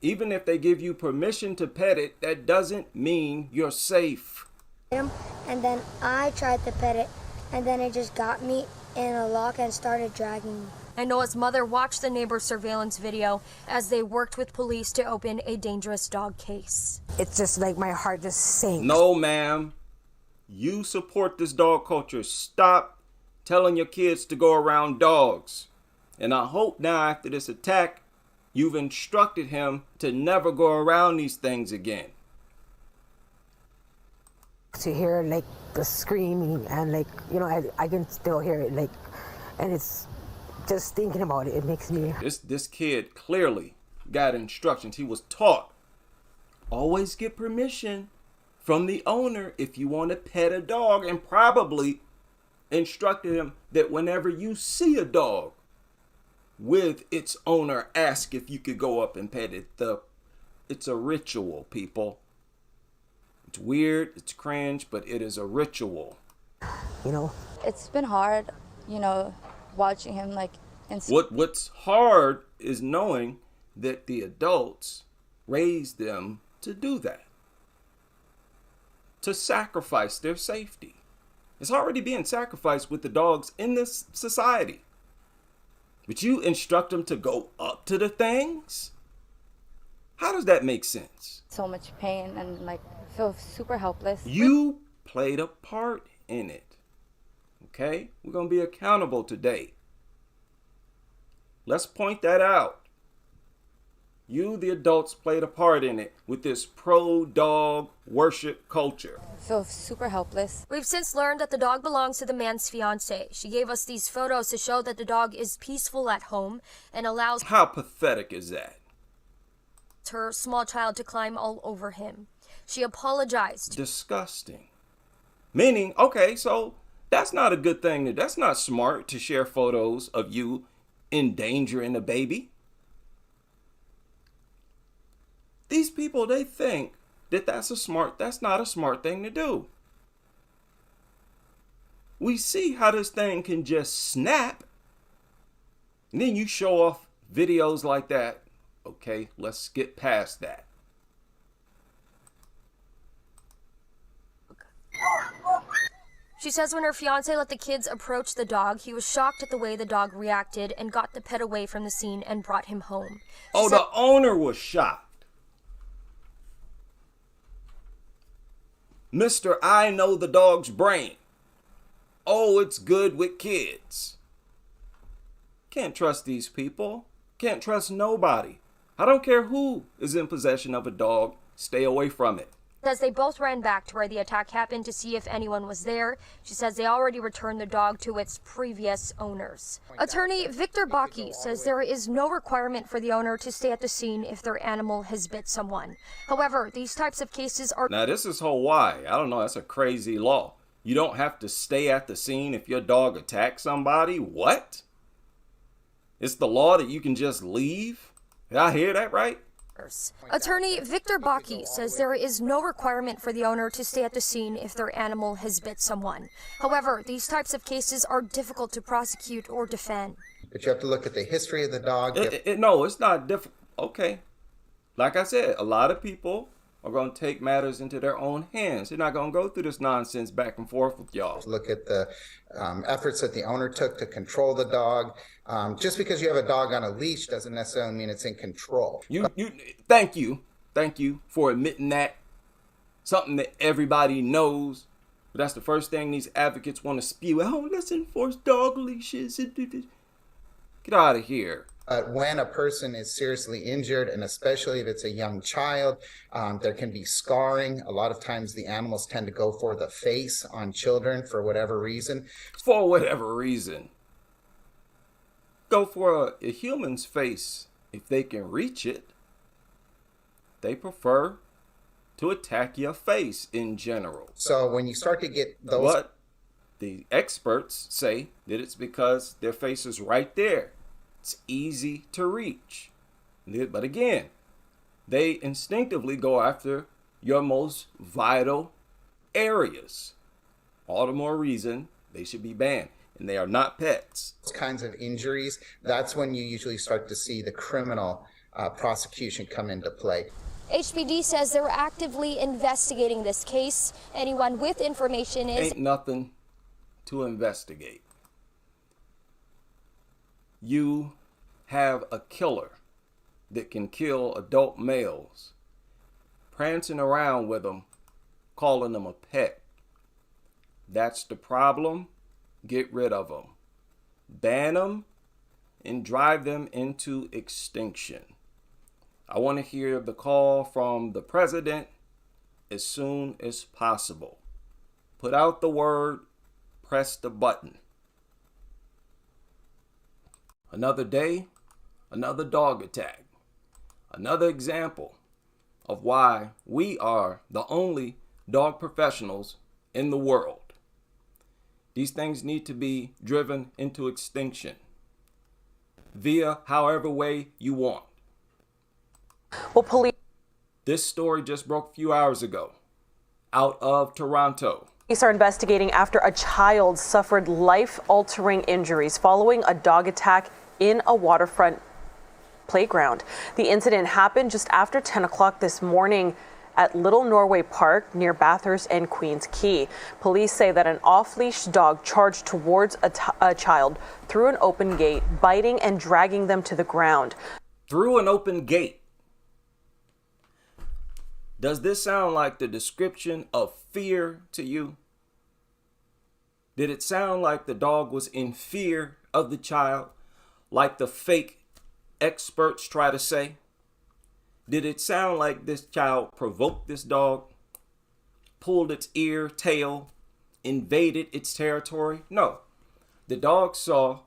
Even if they give you permission to pet it, that doesn't mean you're safe. And then I tried to pet it, and then it just got me in a lock and started dragging me. Nainoa's mother watched the neighbor's surveillance video as they worked with police to open a dangerous dog case. It's just like my heart just sinks. No, ma'am. You support this dog culture. Stop telling your kids to go around dogs. And I hope now after this attack, you've instructed him to never go around these things again. To hear like the screaming and like, you know, I can still hear it like, and it's just thinking about it, it makes me. This kid clearly got instructions. He was taught. Always get permission from the owner if you want to pet a dog, and probably instructed him that whenever you see a dog with its owner, ask if you could go up and pet it. It's a ritual, people. It's weird, it's cringe, but it is a ritual. You know? It's been hard, you know, watching him like... What's hard is knowing that the adults raised them to do that. To sacrifice their safety. It's already being sacrificed with the dogs in this society. But you instruct them to go up to the things? How does that make sense? So much pain and like feel super helpless. You played a part in it. Okay? We're going to be accountable today. Let's point that out. You, the adults, played a part in it with this pro-dog worship culture. I feel super helpless. We've since learned that the dog belongs to the man's fiance. She gave us these photos to show that the dog is peaceful at home and allows... How pathetic is that? ...her small child to climb all over him. She apologized. Disgusting. Meaning, okay, so that's not a good thing. That's not smart to share photos of you endangering a baby. These people, they think that that's not a smart thing to do. We see how this thing can just snap, and then you show off videos like that, okay, let's get past that. She says when her fiance let the kids approach the dog, he was shocked at the way the dog reacted and got the pet away from the scene and brought him home. The owner was shocked. Mr. I know the dog's brain. Oh, it's good with kids. Can't trust these people. Can't trust nobody. I don't care who is in possession of a dog. Stay away from it. Says they both ran back to where the attack happened to see if anyone was there. She says they already returned the dog to its previous owners. Attorney Victor Baki says there is no requirement for the owner to stay at the scene if their animal has bit someone. However, these types of cases are... Now, this is Hawaii. I don't know. That's a crazy law. You don't have to stay at the scene if your dog attacks somebody? What? It's the law that you can just leave? Did I hear that right? Attorney Victor Baki says there is no requirement for the owner to stay at the scene if their animal has bit someone. However, these types of cases are difficult to prosecute or defend. But you have to look at the history of the dog. No, it's not difficult. Okay. Like I said, a lot of people are going to take matters into their own hands. They're not going to go through this nonsense back and forth with y'all. Look at the efforts that the owner took to control the dog. Just because you have a dog on a leash doesn't necessarily mean it's in control. Thank you for admitting that. Something that everybody knows. But that's the first thing these advocates want to spew. Oh, let's enforce dog leashes. Get out of here. When a person is seriously injured, and especially if it's a young child, there can be scarring. A lot of times the animals tend to go for the face on children for whatever reason. For whatever reason. Go for a human's face if they can reach it. They prefer to attack your face in general. So when you start to get those... But the experts say that it's because their face is right there. It's easy to reach. But again, they instinctively go after your most vital areas. All the more reason they should be banned. And they are not pets. Those kinds of injuries, that's when you usually start to see the criminal prosecution come into play. HPD says they're actively investigating this case. Anyone with information is... Ain't nothing to investigate. You have a killer that can kill adult males, prancing around with them, calling them a pet. That's the problem. Get rid of them. Ban them and drive them into extinction. I want to hear the call from the president as soon as possible. Put out the word, press the button. Another day, another dog attack. Another example of why we are the only dog professionals in the world. These things need to be driven into extinction via however way you want. Well, This story just broke a few hours ago out of Toronto. Police are investigating after a child suffered life-altering injuries following a dog attack in a waterfront playground. The incident happened just after 10 o'clock this morning at Little Norway Park near Bathurst and Queens Quay. Police say that an off-leash dog charged towards a child through an open gate, biting and dragging them to the ground. Through an open gate. Does this sound like the description of fear to you? Did it sound like the dog was in fear of the child, like the fake experts try to say? Did it sound like this child provoked this dog, pulled its ear, tail, invaded its territory? No. The dog saw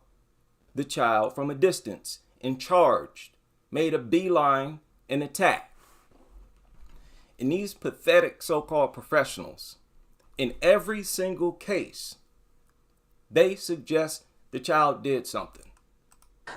the child from a distance and charged, made a beeline and attacked. And these pathetic so-called professionals, in every single case, they suggest the child did something.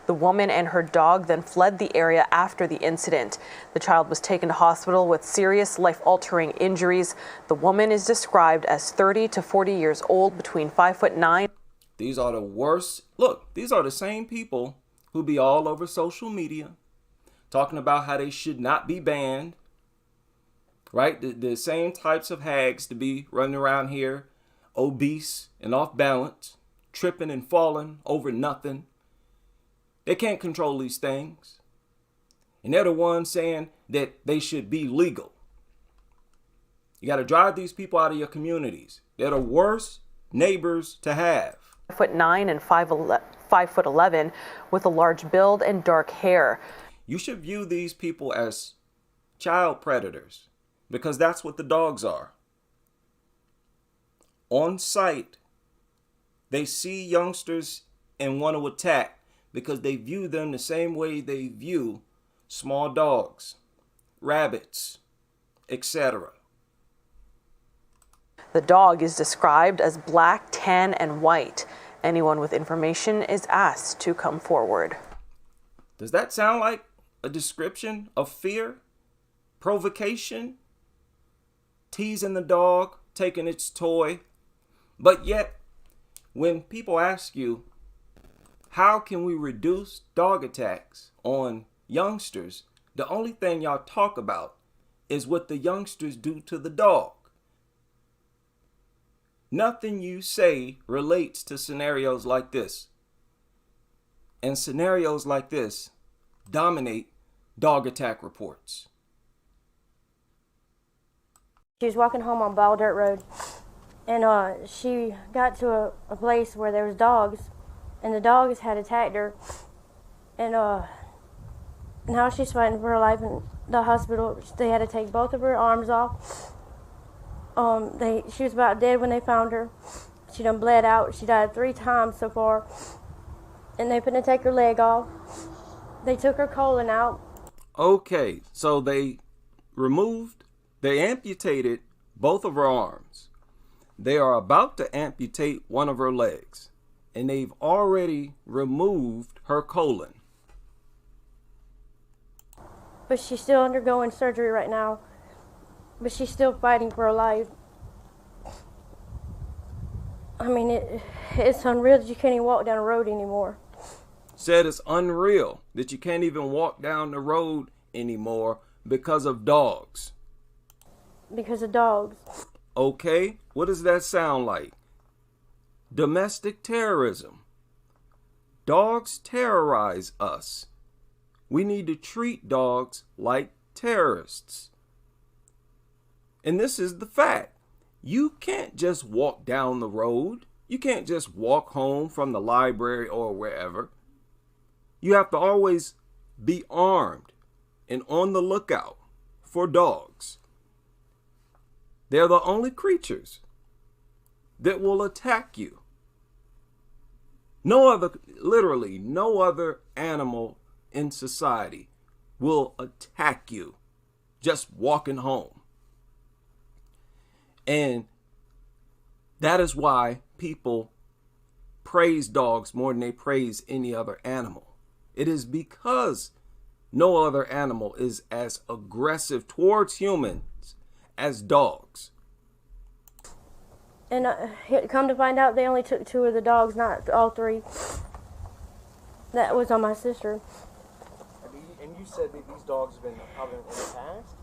The woman and her dog then fled the area after the incident. The child was taken to hospital with serious life-altering injuries. The woman is described as 30 to 40 years old, between 5'9". These are the worst. Look, these are the same people who be all over social media talking about how they should not be banned, right? The same types of hags to be running around here, obese and off balance, tripping and falling over nothing. They can't control these things. And they're the ones saying that they should be legal. You got to drive these people out of your communities. They're the worst neighbors to have. 5'9" and 5'11" with a large build and dark hair. You should view these people as child predators because that's what the dogs are. On sight, they see youngsters and want to attack because they view them the same way they view small dogs, rabbits, etc. The dog is described as black, tan, and white. Anyone with information is asked to come forward. Does that sound like a description of fear, provocation, teasing the dog, taking its toy? But yet, when people ask you, how can we reduce dog attacks on youngsters, the only thing y'all talk about is what the youngsters do to the dog. Nothing you say relates to scenarios like this. And scenarios like this dominate dog attack reports. She was walking home on Ball Dirt Road, and she got to a place where there was dogs, and the dogs had attacked her, and now she's fighting for her life in the hospital. They had to take both of her arms off. She was about dead when they found her. She done bled out. She died 3 times so far, and they couldn't take her leg off. They took her colon out. Okay, so they amputated both of her arms. They are about to amputate one of her legs, and they've already removed her colon. But she's still undergoing surgery right now. But she's still fighting for her life. I mean, it's unreal that you can't even walk down the road anymore. Said it's unreal that you can't even walk down the road anymore because of dogs. Because of dogs. Okay, what does that sound like? Domestic terrorism. Dogs terrorize us. We need to treat dogs like terrorists. And this is the fact. You can't just walk down the road. You can't just walk home from the library or wherever. You have to always be armed and on the lookout for dogs. They're the only creatures that will attack you. Literally no other animal in society will attack you just walking home. And that is why people praise dogs more than they praise any other animal. It is because no other animal is as aggressive towards humans as dogs. And come to find out, they only took 2 of the dogs, not all 3. That was on my sister. And you said that these dogs have been out in the past?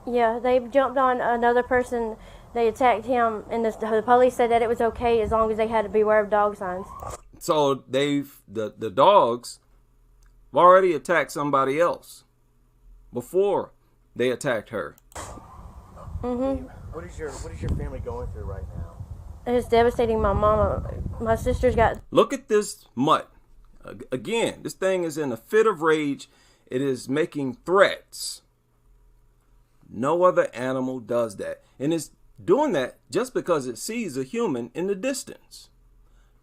Yeah, they jumped on another person. They attacked him, and the police said that it was okay as long as they had to beware of dog signs. So the dogs have already attacked somebody else before they attacked her. Mhm. What is your family going through right now? It's devastating. My mama, my sister's got. Look at this mutt. Again, this thing is in a fit of rage. It is making threats. No other animal does that, and it's doing that just because it sees a human in the distance.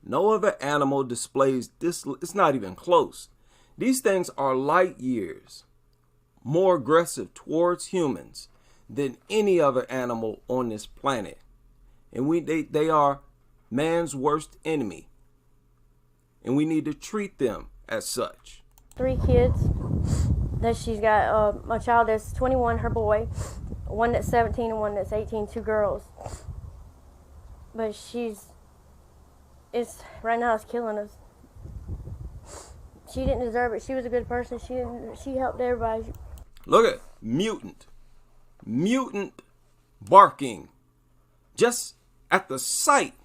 No other animal displays this. It's not even close. These things are light years more aggressive towards humans than any other animal on this planet. And they are man's worst enemy. And we need to treat them as such. 3 kids that she's got. A child that's 21, her boy. One that's 17 and one that's 18, 2 girls. But right now it's killing us. She didn't deserve it. She was a good person. She helped everybody. Look at mutant barking just at the sight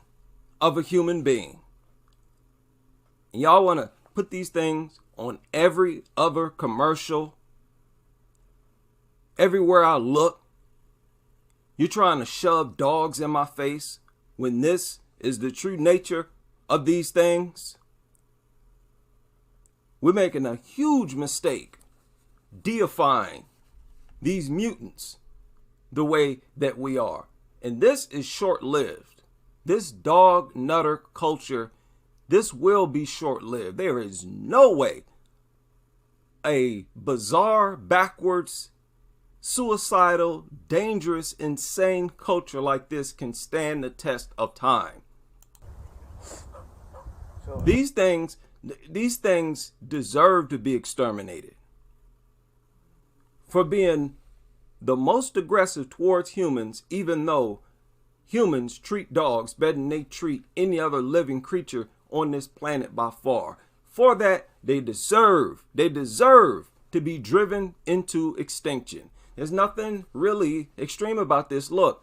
of a human being. And y'all want to put these things on every other commercial. Everywhere I look, you're trying to shove dogs in my face when this is the true nature of these things. We're making a huge mistake deifying these mutants the way that we are. And this is short-lived. This dog nutter culture, this will be short-lived. There is no way a bizarre, backwards, suicidal, dangerous, insane culture like this can stand the test of time. These things deserve to be exterminated for being the most aggressive towards humans, even though humans treat dogs better than they treat any other living creature on this planet by far. For that, they deserve to be driven into extinction. There's nothing really extreme about this. Look,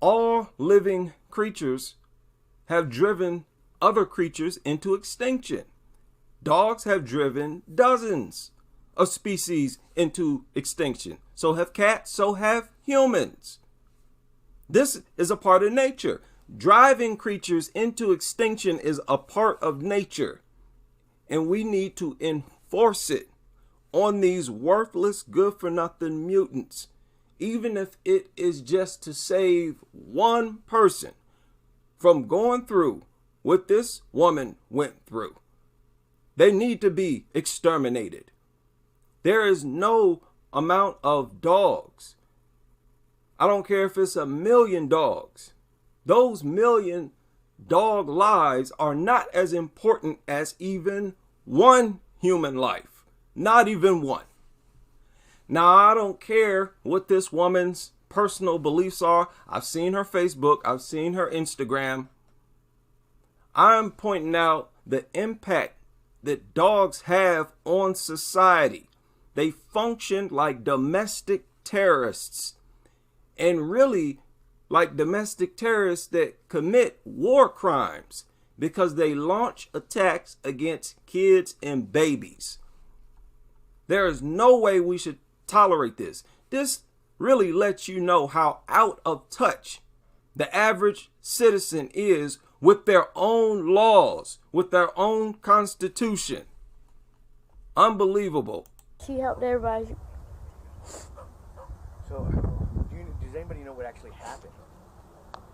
all living creatures have driven other creatures into extinction. Dogs have driven dozens of species into extinction. So have cats, so have humans. This is a part of nature. Driving creatures into extinction is a part of nature. And we need to enforce it on these worthless, good-for-nothing mutants, even if it is just to save one person from going through what this woman went through. They need to be exterminated. There is no amount of dogs. I don't care if it's 1 million dogs. Those 1 million dog lives are not as important as even one human life. Not even one. Now, I don't care what this woman's personal beliefs are. I've seen her Facebook. I've seen her Instagram. I'm pointing out the impact that dogs have on society. They function like domestic terrorists, and really like domestic terrorists that commit war crimes because they launch attacks against kids and babies. There is no way we should tolerate this. This really lets you know how out of touch the average citizen is with their own laws, with their own constitution. Unbelievable. She helped everybody. So, does anybody know what actually happened?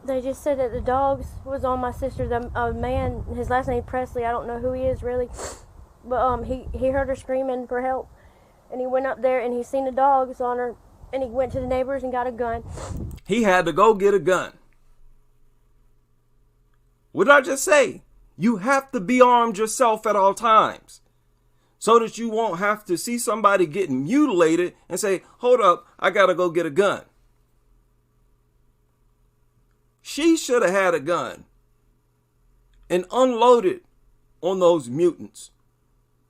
They just said that the dogs was on my sister. The man, his last name Presley. I don't know who he is really, but he heard her screaming for help, and he went up there and he seen the dogs on her, and he went to the neighbors and got a gun. He had to go get a gun. What did I just say? You have to be armed yourself at all times so that you won't have to see somebody getting mutilated and say, hold up, I gotta go get a gun. She should have had a gun and unloaded on those mutants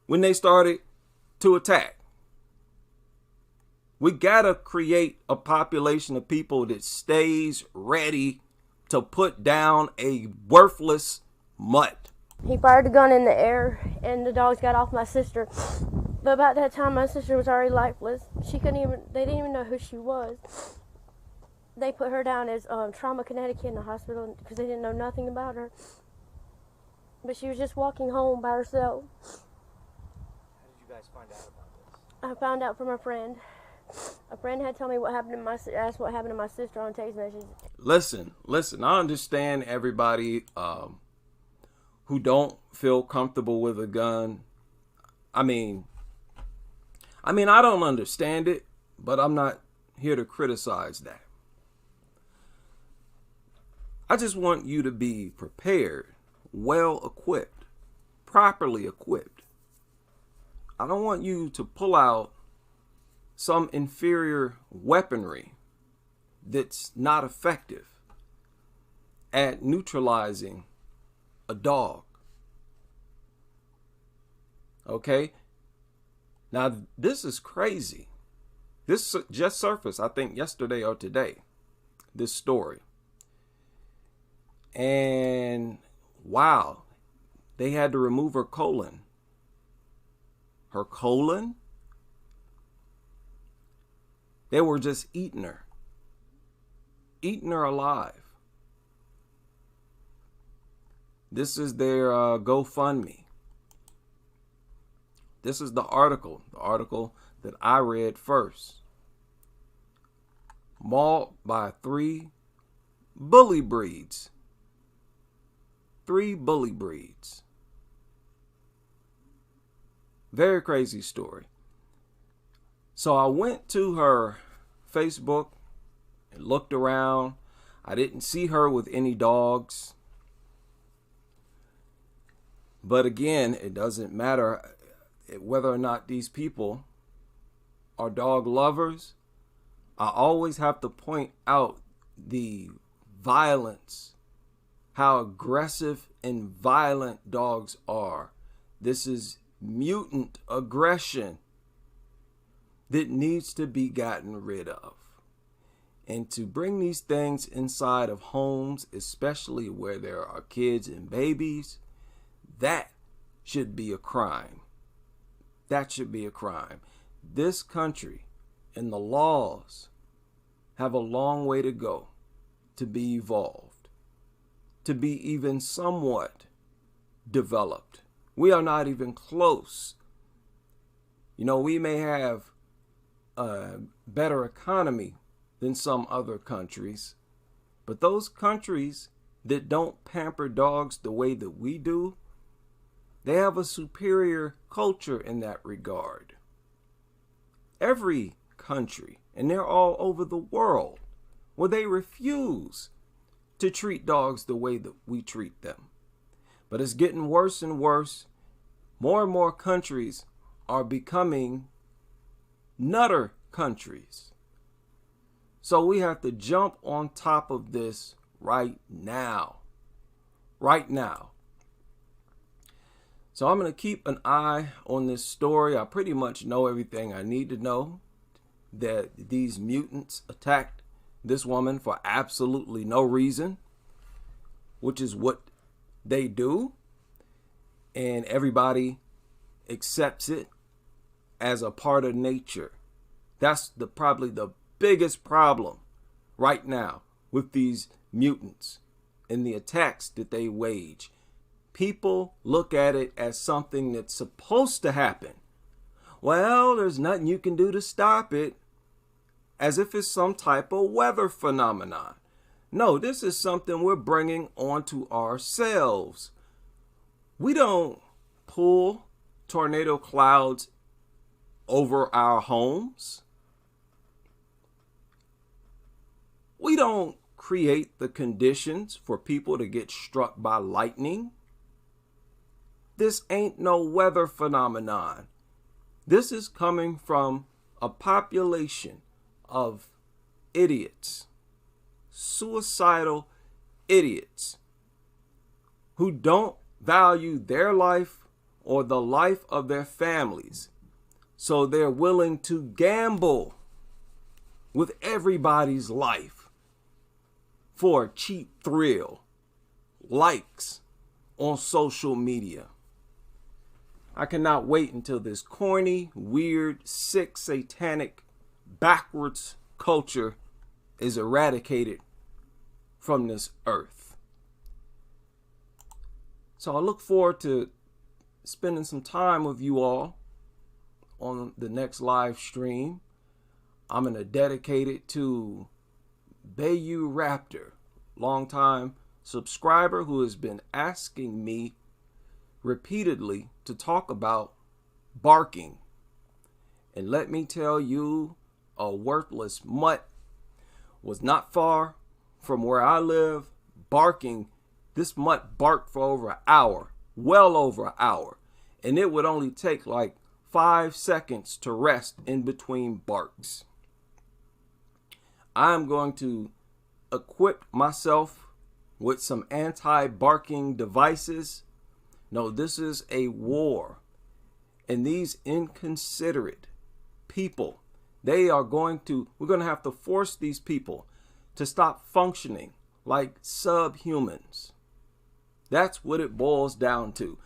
when they started to attack. We gotta create a population of people that stays ready to put down a worthless mutt. He fired the gun in the air, and the dogs got off my sister. But about that time, my sister was already lifeless. They didn't even know who she was. They put her down as Trauma Connecticut in the hospital because they didn't know nothing about her. But she was just walking home by herself. How did you guys find out about this? I found out from a friend. A friend had told me what happened to my sister on text messages. Listen. I understand everybody who don't feel comfortable with a gun. I mean, I don't understand it, but I'm not here to criticize that. I just want you to be prepared, well equipped, properly equipped. I don't want you to pull out some inferior weaponry that's not effective at neutralizing a dog. Okay. Now, this is crazy. This just surfaced, I think, yesterday or today, this story. And wow, they had to remove her colon. Her colon? They were just eating her alive. This is their GoFundMe. This is the article that I read first. Mauled by 3 bully breeds. 3 bully breeds. Very crazy story. So I went to her Facebook and looked around. I didn't see her with any dogs. But again, it doesn't matter whether or not these people are dog lovers. I always have to point out the violence, how aggressive and violent dogs are. This is mutant aggression that needs to be gotten rid of. And to bring these things inside of homes, especially where there are kids and babies, that should be a crime. That should be a crime. This country and the laws have a long way to go to be evolved, to be even somewhat developed. We are not even close. You know, we may have a better economy than some other countries, but those countries that don't pamper dogs the way that we do, they have a superior culture in that regard. Every country, and they're all over the world, where they refuse to treat dogs the way that we treat them. But it's getting worse and worse. More and more countries are becoming nutter countries. So we have to jump on top of this right now. Right now. So I'm going to keep an eye on this story. I pretty much know everything I need to know. That these mutants attacked this woman for absolutely no reason, which is what they do. And everybody accepts it as a part of nature. That's probably the biggest problem right now with these mutants and the attacks that they wage. People look at it as something that's supposed to happen. Well, there's nothing you can do to stop it, as if it's some type of weather phenomenon. No, this is something we're bringing onto ourselves. We don't pull tornado clouds over our homes. We don't create the conditions for people to get struck by lightning. This ain't no weather phenomenon. This is coming from a population of idiots, suicidal idiots, who don't value their life or the life of their families. So they're willing to gamble with everybody's life for a cheap thrill, likes on social media. I cannot wait until this corny, weird, sick, satanic, backwards culture is eradicated from this earth. So I look forward to spending some time with you all on the next live stream. I'm going to dedicate it to Bayou Raptor, longtime subscriber who has been asking me repeatedly to talk about barking. And let me tell you, a worthless mutt was not far from where I live barking. This mutt barked for over an hour, well over an hour. And it would only take like 5 seconds to rest in between barks. I'm going to equip myself with some anti-barking devices. No, this is a war. And these inconsiderate people, we're going to have to force these people to stop functioning like subhumans. That's what it boils down to.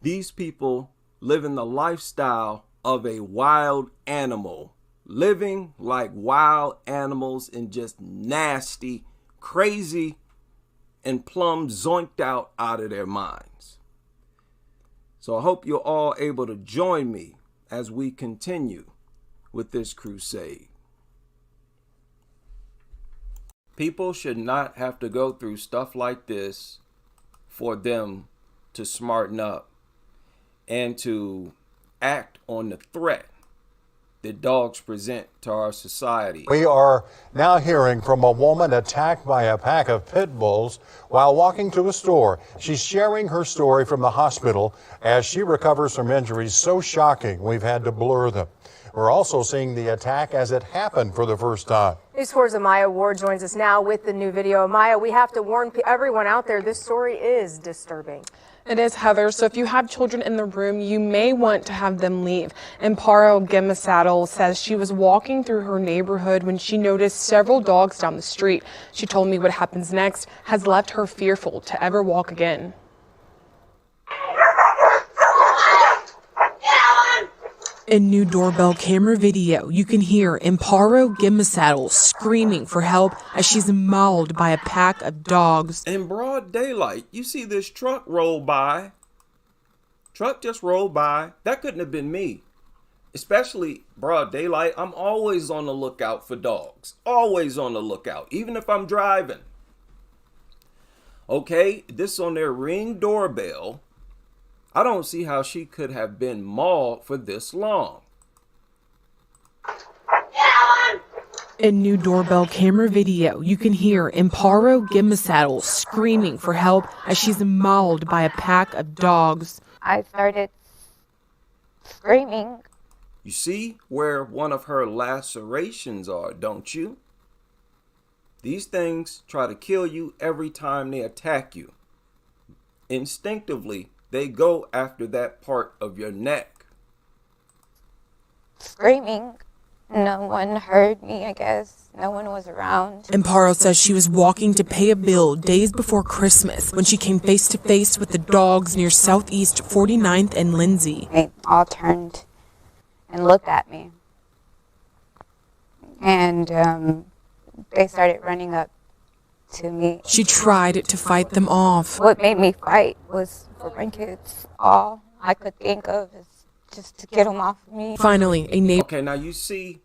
These people live in the lifestyle of a wild animal, living like wild animals and just nasty, crazy, and plumb zoinked out of their minds. So I hope you're all able to join me as we continue with this crusade. People should not have to go through stuff like this for them to smarten up and to act on the threat that dogs present to our society. We are now hearing from a woman attacked by a pack of pit bulls while walking to a store. She's sharing her story from the hospital as she recovers from injuries so shocking we've had to blur them. We're also seeing the attack as it happened for the first time. News 4's Amaya Ward joins us now with the new video. Amaya, we have to warn everyone out there, this story is disturbing. It is, Heather. So if you have children in the room, you may want to have them leave. Amparo Gimasaddle says she was walking through her neighborhood when she noticed several dogs down the street. She told me what happens next has left her fearful to ever walk again. In new doorbell camera video, you can hear Amparo Gimasaddle screaming for help as she's mauled by a pack of dogs. In broad daylight, you see this truck roll by. Truck just rolled by. That couldn't have been me. Especially broad daylight, I'm always on the lookout for dogs. Always on the lookout, even if I'm driving. Okay, this on their Ring doorbell. I don't see how she could have been mauled for this long. In new doorbell camera video, you can hear Amparo Gimasaddle screaming for help as she's mauled by a pack of dogs. I started screaming. You see where one of her lacerations are, don't you? These things try to kill you every time they attack you. Instinctively, they go after that part of your neck. Screaming. No one heard me, I guess. No one was around. Amparo says she was walking to pay a bill days before Christmas when she came face to face with the dogs near Southeast 49th and Lindsay. They all turned and looked at me. And they started running up to me. She tried to fight them off. What made me fight was for my kids. All I could think of is just to get them off of me. Finally, a neighbor. Okay, now you see,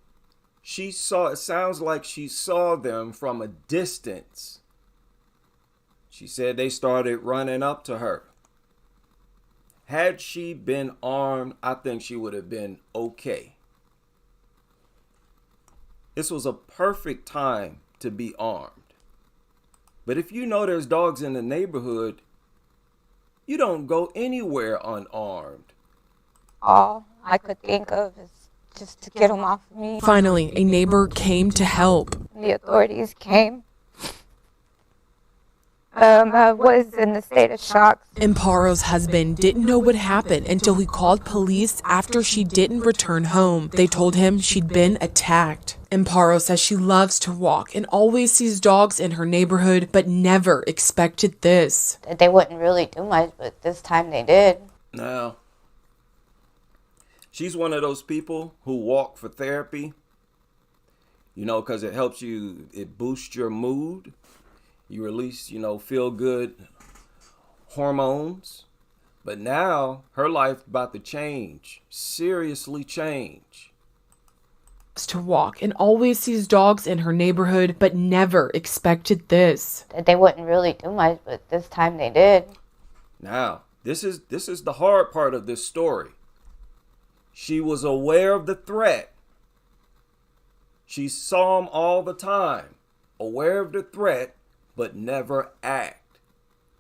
it sounds like she saw them from a distance. She said they started running up to her. Had she been armed, I think she would have been okay. This was a perfect time to be armed. But if you know there's dogs in the neighborhood, you don't go anywhere unarmed. All I could think of is just to get them off of me. Finally, a neighbor came to help. The authorities came. I was in a state of shock. Amparo's husband didn't know what happened until he called police after she didn't return home. They told him she'd been attacked. Amparo says she loves to walk and always sees dogs in her neighborhood, but never expected this. They wouldn't really do much, but this time they did. No. She's one of those people who walk for therapy, because it helps you, it boosts your mood. You release, feel good hormones. But now her life about to change, seriously change. To walk and always sees dogs in her neighborhood, but never expected this. They wouldn't really do much, but this time they did. Now, this is the hard part of this story. She was aware of the threat. She saw him all the time, aware of the threat, but never act.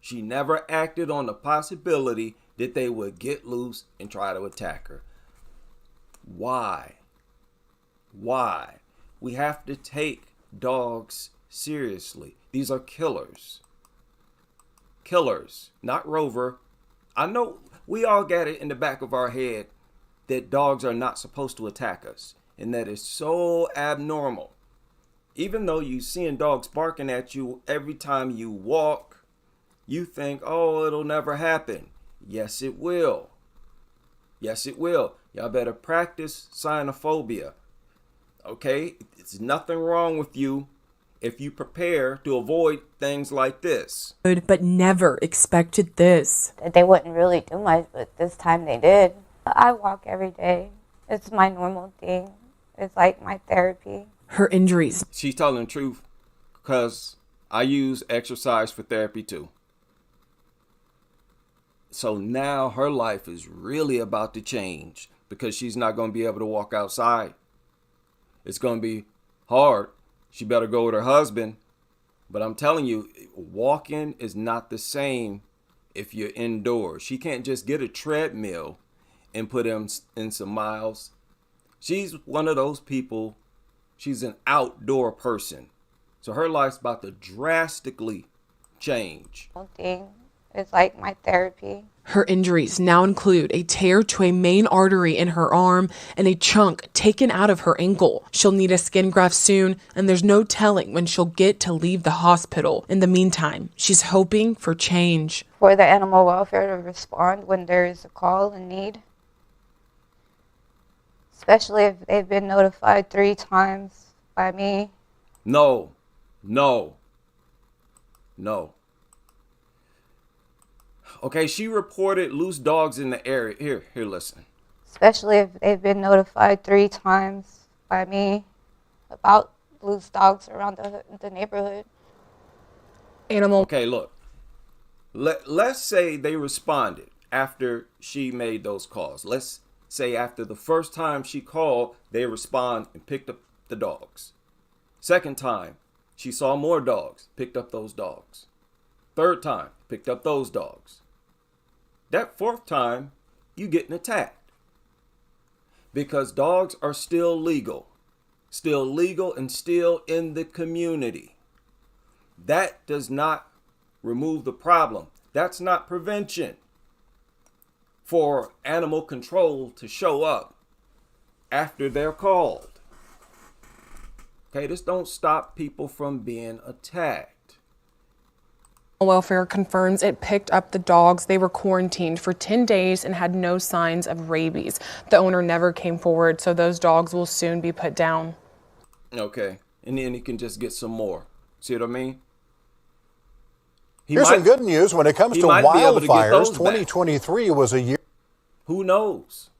She never acted on the possibility that they would get loose and try to attack her. Why? Why? We have to take dogs seriously. These are killers. Killers, not Rover. I know we all got it in the back of our head that dogs are not supposed to attack us. And that is so abnormal. Even though you're seeing dogs barking at you every time you walk, you think, oh, it'll never happen. Yes, it will. Yes, it will. Y'all better practice cynophobia. Okay? It's nothing wrong with you if you prepare to avoid things like this. But never expected this. They wouldn't really do much, but this time they did. I walk every day. It's my normal thing. It's like my therapy. Her injuries. She's telling the truth because I use exercise for therapy too. So now her life is really about to change because she's not going to be able to walk outside. It's going to be hard. She better go with her husband. But I'm telling you, walking is not the same if you're indoors. She can't just get a treadmill and put in some miles. She's one of those people. She's an outdoor person. So her life's about to drastically change. It's like my therapy. Her injuries now include a tear to a main artery in her arm and a chunk taken out of her ankle. She'll need a skin graft soon, and there's no telling when she'll get to leave the hospital. In the meantime, she's hoping for change. For the animal welfare to respond when there is a call and need. Especially if they've been notified 3 times by me. No. Okay, she reported loose dogs in the area. Here, listen. Especially if they've been notified 3 times by me about loose dogs around the neighborhood. Okay, look. Let's say they responded after she made those calls. Let's say after the first time she called, they respond and picked up the dogs. Second time, she saw more dogs, picked up those dogs. Third time, picked up those dogs. That fourth time, you getting attacked. Because dogs are still legal and still in the community. That does not remove the problem. That's not prevention for animal control to show up after they're called. Okay, this don't stop people from being attacked. Welfare confirms it picked up the dogs. They were quarantined for 10 days and had no signs of rabies. The owner never came forward, so those dogs will soon be put down. Okay, and then he can just get some more. See what I mean? Here's some good news when it comes to wildfires. 2023 was a year. Who knows?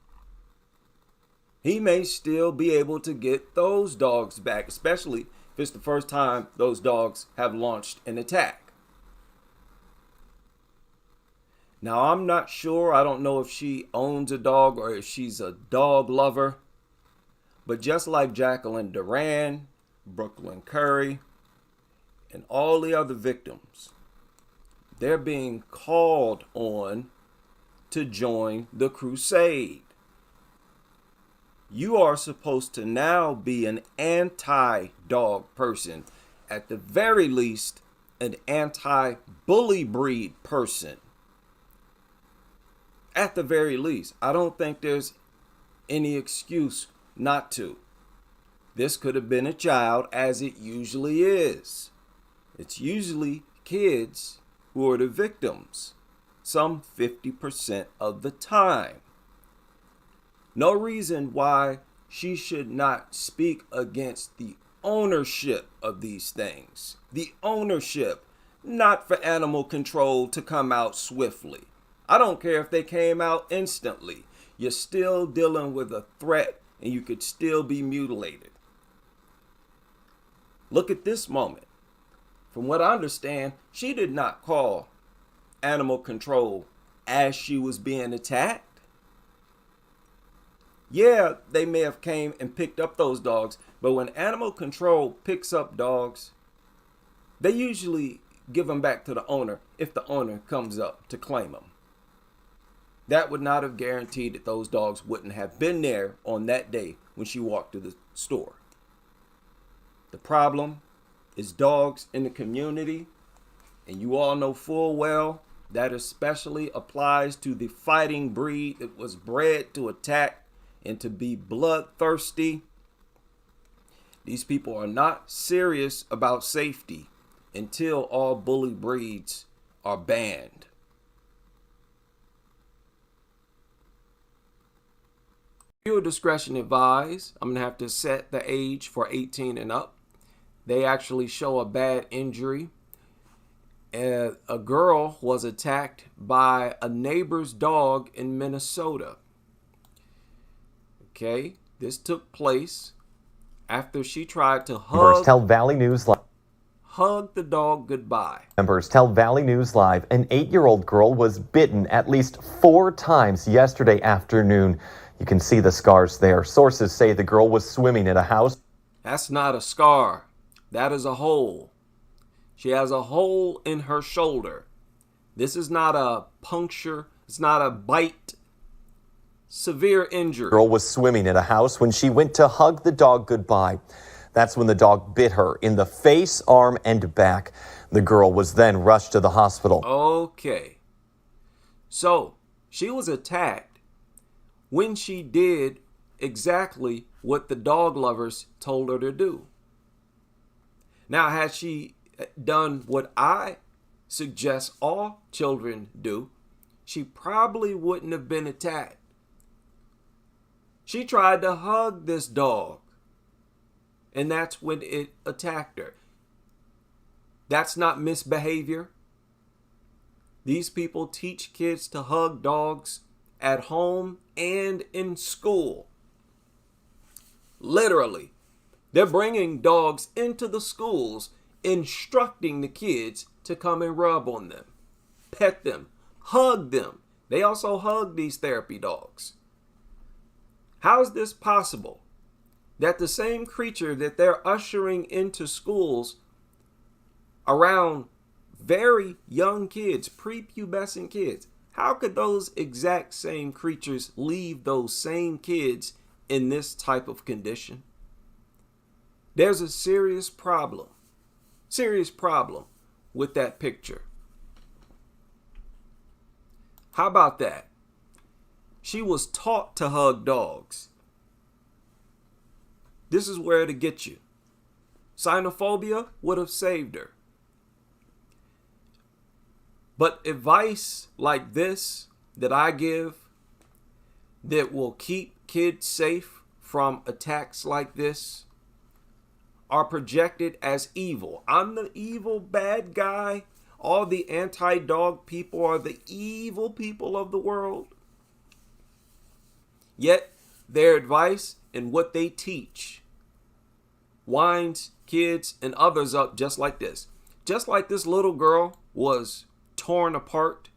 He may still be able to get those dogs back, especially if it's the first time those dogs have launched an attack. Now, I'm not sure. I don't know if she owns a dog or if she's a dog lover. But just like Jacqueline Duran, Brooklyn Curry, and all the other victims, they're being called on to join the crusade. You are supposed to now be an anti-dog person. At the very least, an anti-bully breed person. At the very least, I don't think there's any excuse not to. This could have been a child, as it usually is. It's usually kids who are the victims, some 50% of the time. No reason why she should not speak against the ownership of these things. The ownership, not for animal control to come out swiftly. I don't care if they came out instantly. You're still dealing with a threat and you could still be mutilated. Look at this moment. From what I understand, she did not call animal control as she was being attacked. Yeah, they may have came and picked up those dogs, but when animal control picks up dogs, they usually give them back to the owner if the owner comes up to claim them. That would not have guaranteed that those dogs wouldn't have been there on that day when she walked to the store. The problem is dogs in the community, and you all know full well that especially applies to the fighting breed that was bred to attack and to be bloodthirsty. These people are not serious about safety until all bully breeds are banned. Viewer discretion advised. I'm going to have to set the age for 18 and up. They actually show a bad injury. A girl was attacked by a neighbor's dog in Minnesota. Okay, this took place after she tried to Members tell Valley News Live. Hug the dog goodbye. Members tell Valley News Live an 8-year-old girl was bitten at least 4 times yesterday afternoon. You can see the scars there. Sources say the girl was swimming at a house. That's not a scar. That is a hole. She has a hole in her shoulder. This is not a puncture. It's not a bite. Severe injury. The girl was swimming at a house when she went to hug the dog goodbye. That's when the dog bit her in the face, arm, and back. The girl was then rushed to the hospital. Okay. So, she was attacked when she did exactly what the dog lovers told her to do. Now, had she done what I suggest all children do, she probably wouldn't have been attacked. She tried to hug this dog, and that's when it attacked her. That's not misbehavior. These people teach kids to hug dogs at home and in school. Literally, they're bringing dogs into the schools, instructing the kids to come and rub on them, pet them, hug them. They also hug these therapy dogs. How is this possible? That the same creature that they're ushering into schools around very young kids, prepubescent kids, how could those exact same creatures leave those same kids in this type of condition? There's a serious problem with that picture. How about that? She was taught to hug dogs. This is where to get you. Xenophobia would have saved her. But advice like this that I give that will keep kids safe from attacks like this are projected as evil. I'm the evil bad guy. All the anti-dog people are the evil people of the world. Yet their advice and what they teach winds kids and others up just like this. Just like this little girl was torn apart.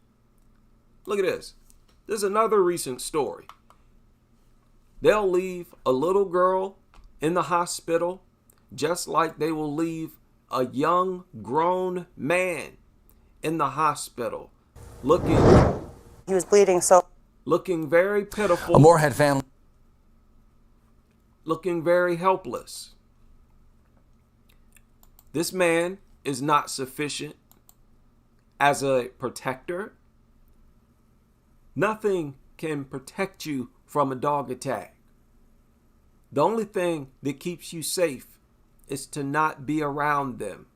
Look at this. This is another recent story. They'll leave a little girl in the hospital just like they will leave a young grown man in the hospital looking he was bleeding, so looking very pitiful. A Moorhead family looking very helpless. This man is not sufficient as a protector. Nothing can protect you from a dog attack. The only thing that keeps you safe is to not be around them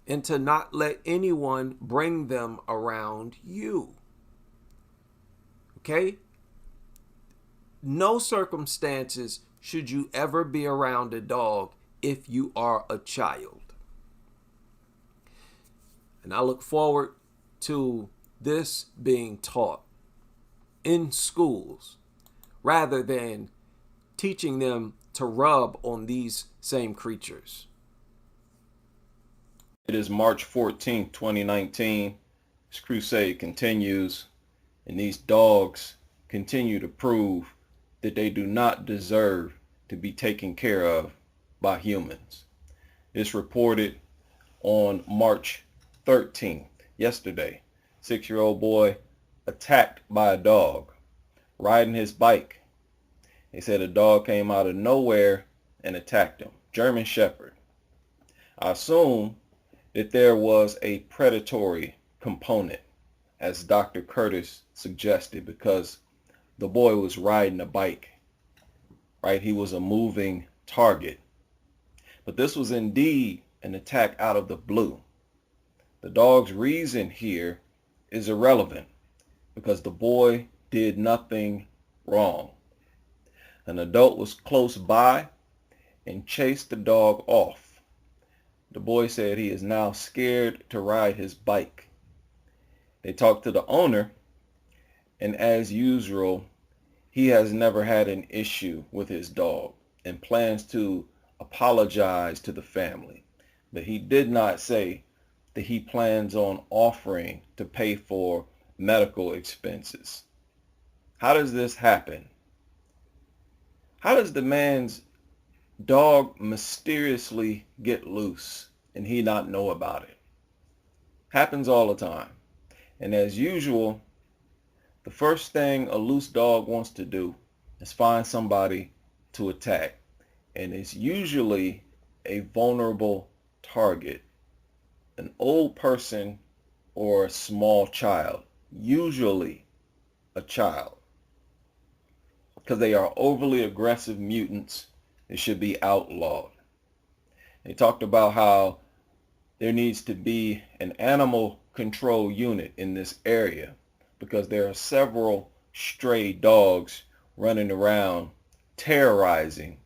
and to not let anyone bring them around you. Okay? No circumstances should you ever be around a dog if you are a child. And I look forward to this being taught in schools rather than teaching them to rub on these same creatures. It is March 14th, 2019. This crusade continues, and these dogs continue to prove that they do not deserve to be taken care of by humans. It's reported on March 13th, yesterday, 6-year-old boy attacked by a dog, riding his bike. They said a dog came out of nowhere and attacked him. German Shepherd. I assume that there was a predatory component, as Dr. Curtis suggested, because the boy was riding a bike, right? He was a moving target. But this was indeed an attack out of the blue. The dog's reason here is irrelevant because the boy did nothing wrong. An adult was close by and chased the dog off. The boy said he is now scared to ride his bike. They talked to the owner, and as usual, he has never had an issue with his dog and plans to apologize to the family. But he did not say that he plans on offering to pay for medical expenses. How does this happen? How does the man's dog mysteriously get loose and he not know about it? Happens all the time. And as usual, the first thing a loose dog wants to do is find somebody to attack. And it's usually a vulnerable target, an old person or a small child, usually a child, because they are overly aggressive mutants. It should be outlawed. They talked about how there needs to be an animal control unit in this area because there are several stray dogs running around terrorizing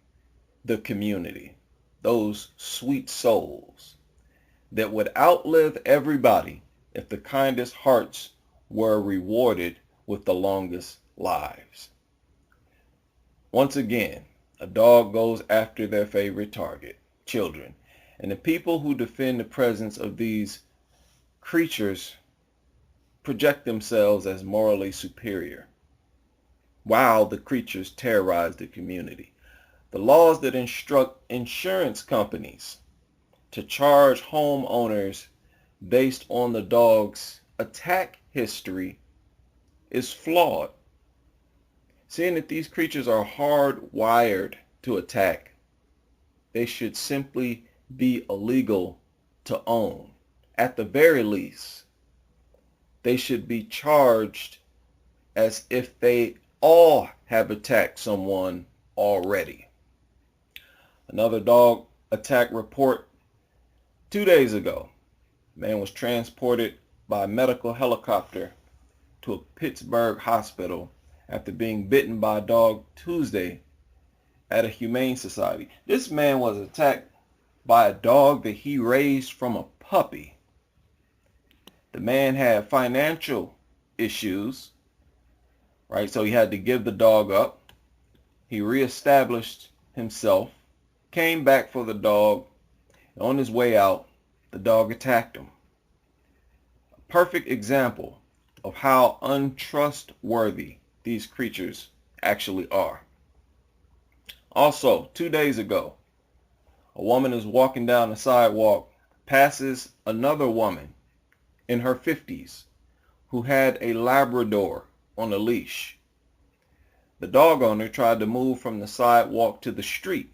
the community. Those sweet souls that would outlive everybody if the kindest hearts were rewarded with the longest lives. Once again, a dog goes after their favorite target, children. And the people who defend the presence of these creatures project themselves as morally superior, while the creatures terrorize the community. The laws that instruct insurance companies to charge homeowners based on the dog's attack history is flawed. Seeing that these creatures are hardwired to attack, they should simply be illegal to own. At the very least, they should be charged as if they all have attacked someone already. Another dog attack report 2 days ago. A man was transported by medical helicopter to a Pittsburgh hospital after being bitten by a dog Tuesday at a humane society. This man was attacked by a dog that he raised from a puppy. The man had financial issues, right? So he had to give the dog up. He reestablished himself, came back for the dog. On his way out, the dog attacked him. A perfect example of how untrustworthy these creatures actually are. Also, 2 days ago, a woman is walking down the sidewalk, passes another woman in her 50s who had a Labrador on a leash. The dog owner tried to move from the sidewalk to the street,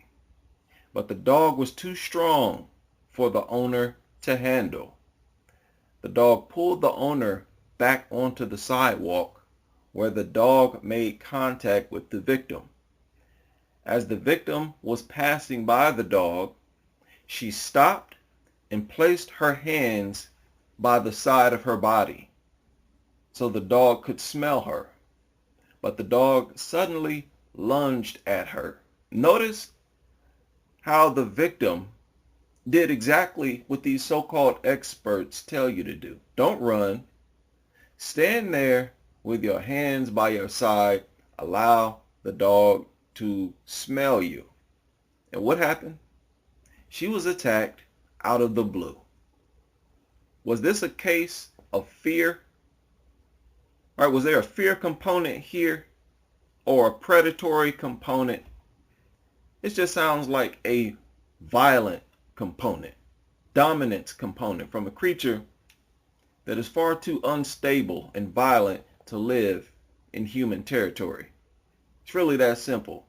but the dog was too strong for the owner to handle. The dog pulled the owner back onto the sidewalk where the dog made contact with the victim. As the victim was passing by the dog, she stopped and placed her hands by the side of her body so the dog could smell her. But the dog suddenly lunged at her. Notice how the victim did exactly what these so-called experts tell you to do. Don't run. Stand there with your hands by your side. Allow the dog to smell you. And what happened? She was attacked out of the blue. Was this a case of fear? All right, was there a fear component here or a predatory component? It just sounds like a violent component, dominance component from a creature that is far too unstable and violent to live in human territory. It's really that simple.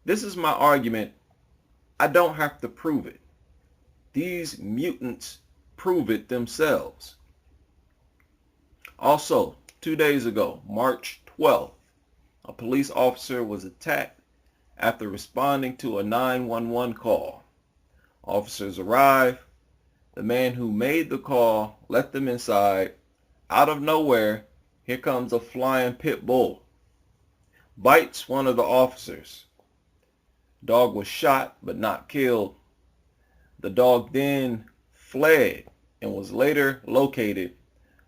This is my argument. I don't have to prove it. These mutants prove it themselves. Also, 2 days ago, March 12th, A police officer was attacked after responding to a 911 call. Officers arrived. The man who made the call let them inside. Out of nowhere, here comes a flying pit bull. Bites one of the officers. Dog was shot but not killed. The dog then fled and was later located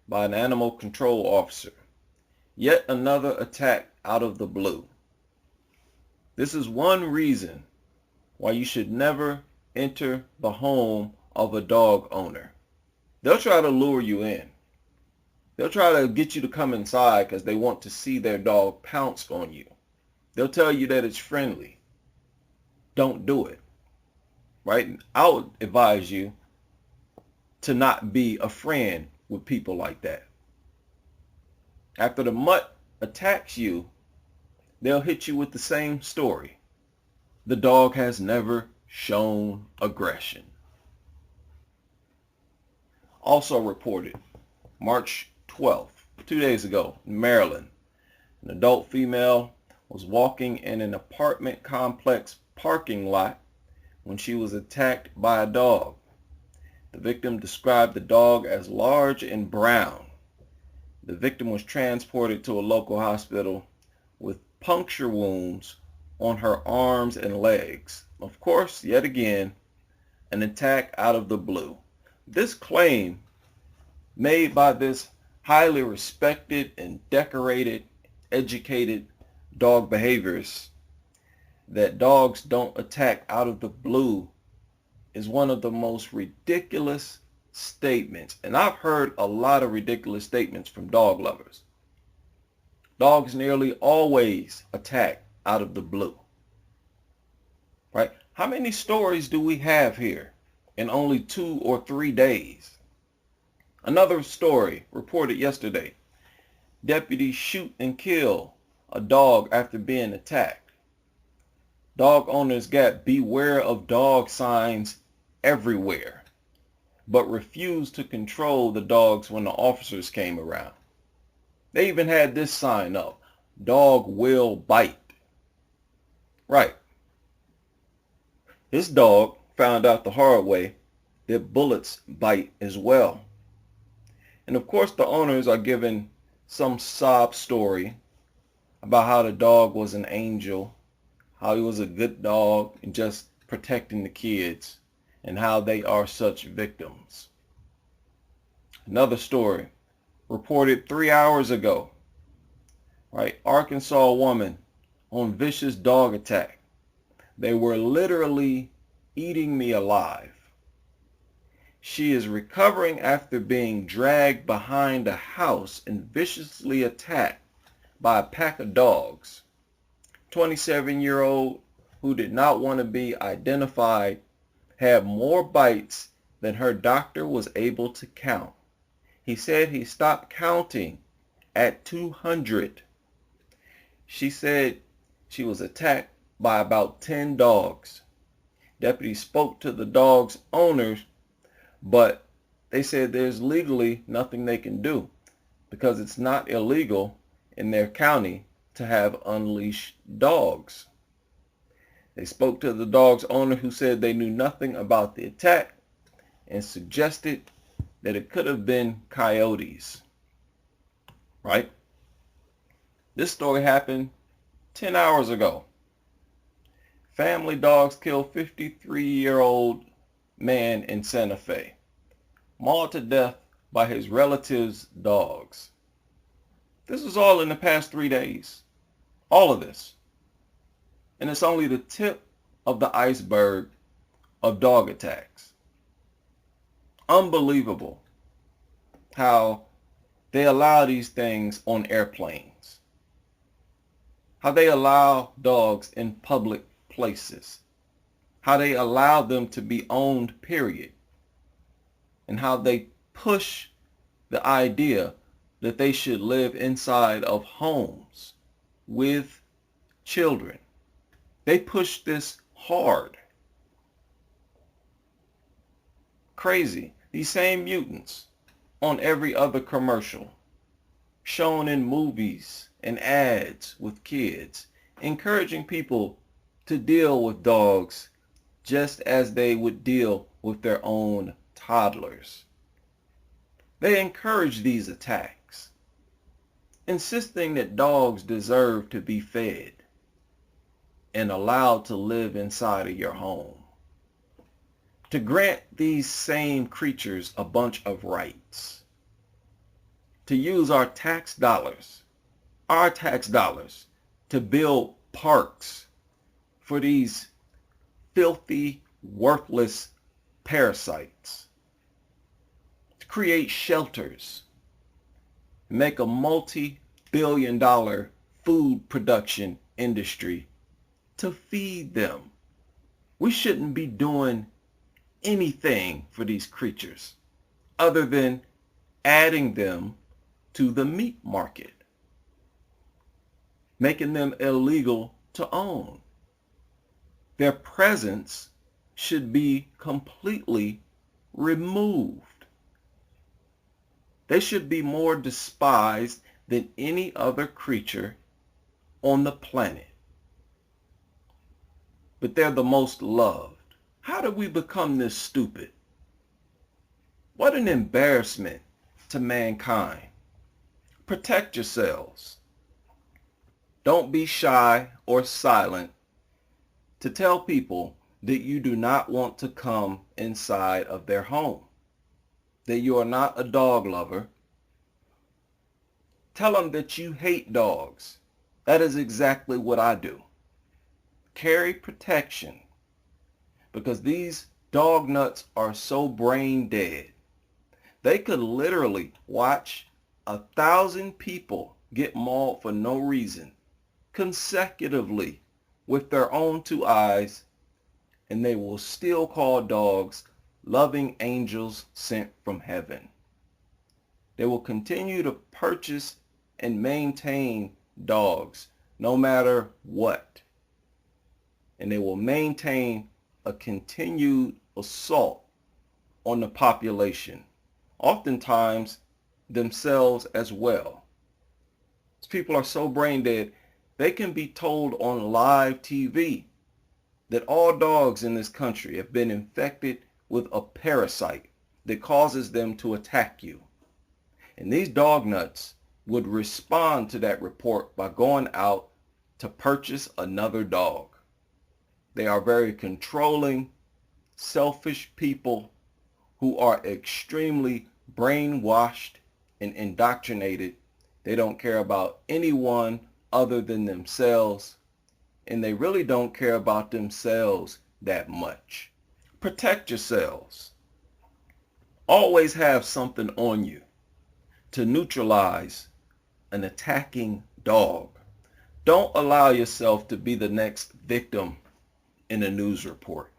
by an animal control officer. Yet another attack out of the blue. This is one reason why you should never enter the home of a dog owner. They'll try to lure you in. They'll try to get you to come inside because they want to see their dog pounce on you. They'll tell you that it's friendly. Don't do it. Right? I would advise you to not be a friend with people like that. After the mutt attacks you, they'll hit you with the same story. The dog has never shown aggression. Also reported March 12th, 2 days ago, in Maryland, an adult female was walking in an apartment complex parking lot when she was attacked by a dog. The victim described the dog as large and brown. The victim was transported to a local hospital with puncture wounds on her arms and legs. Of course, yet again, an attack out of the blue. This claim made by this highly respected and decorated, educated dog behaviorist that dogs don't attack out of the blue is one of the most ridiculous statements. And I've heard a lot of ridiculous statements from dog lovers. Dogs nearly always attack out of the blue. Right? How many stories do we have here in only 2 or 3 days? Another story reported yesterday. Deputies shoot and kill a dog after being attacked. Dog owners got beware of dog signs everywhere, but refused to control the dogs when the officers came around. They even had this sign up: dog will bite. Right. This dog found out the hard way that bullets bite as well. And of course the owners are given some sob story about how the dog was an angel, how he was a good dog and just protecting the kids, and how they are such victims. Another story reported 3 hours ago, right? Arkansas woman on vicious dog attack. They were literally eating me alive. She is recovering after being dragged behind a house and viciously attacked by a pack of dogs. 27-year-old who did not want to be identified had more bites than her doctor was able to count. He said he stopped counting at 200. She said she was attacked by about 10 dogs. Deputies spoke to the dog's owners, but they said there's legally nothing they can do because it's not illegal in their county to have unleashed dogs. They spoke to the dog's owner, who said they knew nothing about the attack and suggested that it could have been coyotes. Right? This story happened 10 hours ago. Family dogs kill 53-year-old man in Santa Fe, mauled to death by his relatives' dogs. This was all in the past 3 days. All of this. And it's only the tip of the iceberg of dog attacks. Unbelievable how they allow these things on airplanes. How they allow dogs in public places. How they allow them to be owned, period. And how they push the idea that they should live inside of homes with children. They push this hard. Crazy. These same mutants on every other commercial, shown in movies and ads with kids, encouraging people to deal with dogs just as they would deal with their own toddlers. They encourage these attacks, insisting that dogs deserve to be fed and allowed to live inside of your home. To grant these same creatures a bunch of rights. To use our tax dollars, to build parks for these filthy, worthless parasites. To create shelters, make a multi-billion-dollar food production industry to feed them. We shouldn't be doing anything for these creatures other than adding them to the meat market, making them illegal to own. Their presence should be completely removed. They should be more despised than any other creature on the planet. But they're the most loved. How did we become this stupid? What an embarrassment to mankind. Protect yourselves. Don't be shy or silent to tell people that you do not want to come inside of their home, that you are not a dog lover. Tell them that you hate dogs. That is exactly what I do. Carry protection, because these dog nuts are so brain dead. They could literally watch 1,000 people get mauled for no reason consecutively with their own two eyes, and they will still call dogs loving angels sent from heaven. They will continue to purchase and maintain dogs no matter what. And they will maintain a continued assault on the population, oftentimes themselves as well. These people are so brain dead, they can be told on live TV that all dogs in this country have been infected with a parasite that causes them to attack you. And these dog nuts would respond to that report by going out to purchase another dog. They are very controlling, selfish people who are extremely brainwashed and indoctrinated. They don't care about anyone other than themselves, and they really don't care about themselves that much. Protect yourselves. Always have something on you to neutralize an attacking dog. Don't allow yourself to be the next victim in a news report.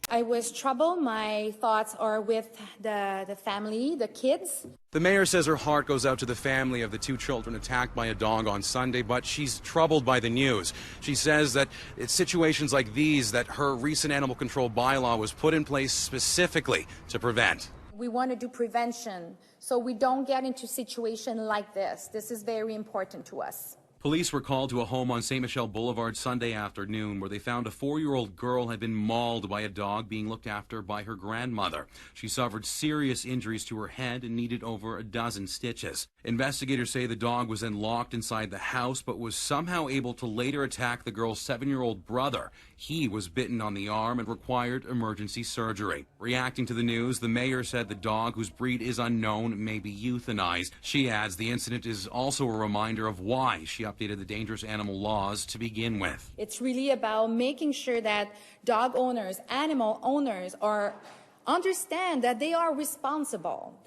I was troubled. My thoughts are with the family, the kids. The mayor says her heart goes out to the family of the two children attacked by a dog on Sunday, but she's troubled by the news. She says that it's situations like these that her recent animal control bylaw was put in place specifically to prevent. We want to do prevention so we don't get into a situation like this. This is very important to us. Police were called to a home on St. Michel Boulevard Sunday afternoon where they found a 4-year-old girl had been mauled by a dog being looked after by her grandmother. She suffered serious injuries to her head and needed over a dozen stitches. Investigators say the dog was then locked inside the house but was somehow able to later attack the girl's 7-year-old brother. He was bitten on the arm and required emergency surgery. Reacting to the news, the mayor said the dog, whose breed is unknown, may be euthanized. She adds the incident is also a reminder of why she updated the dangerous animal laws to begin with. It's really about making sure that dog owners, animal owners understand that they are responsible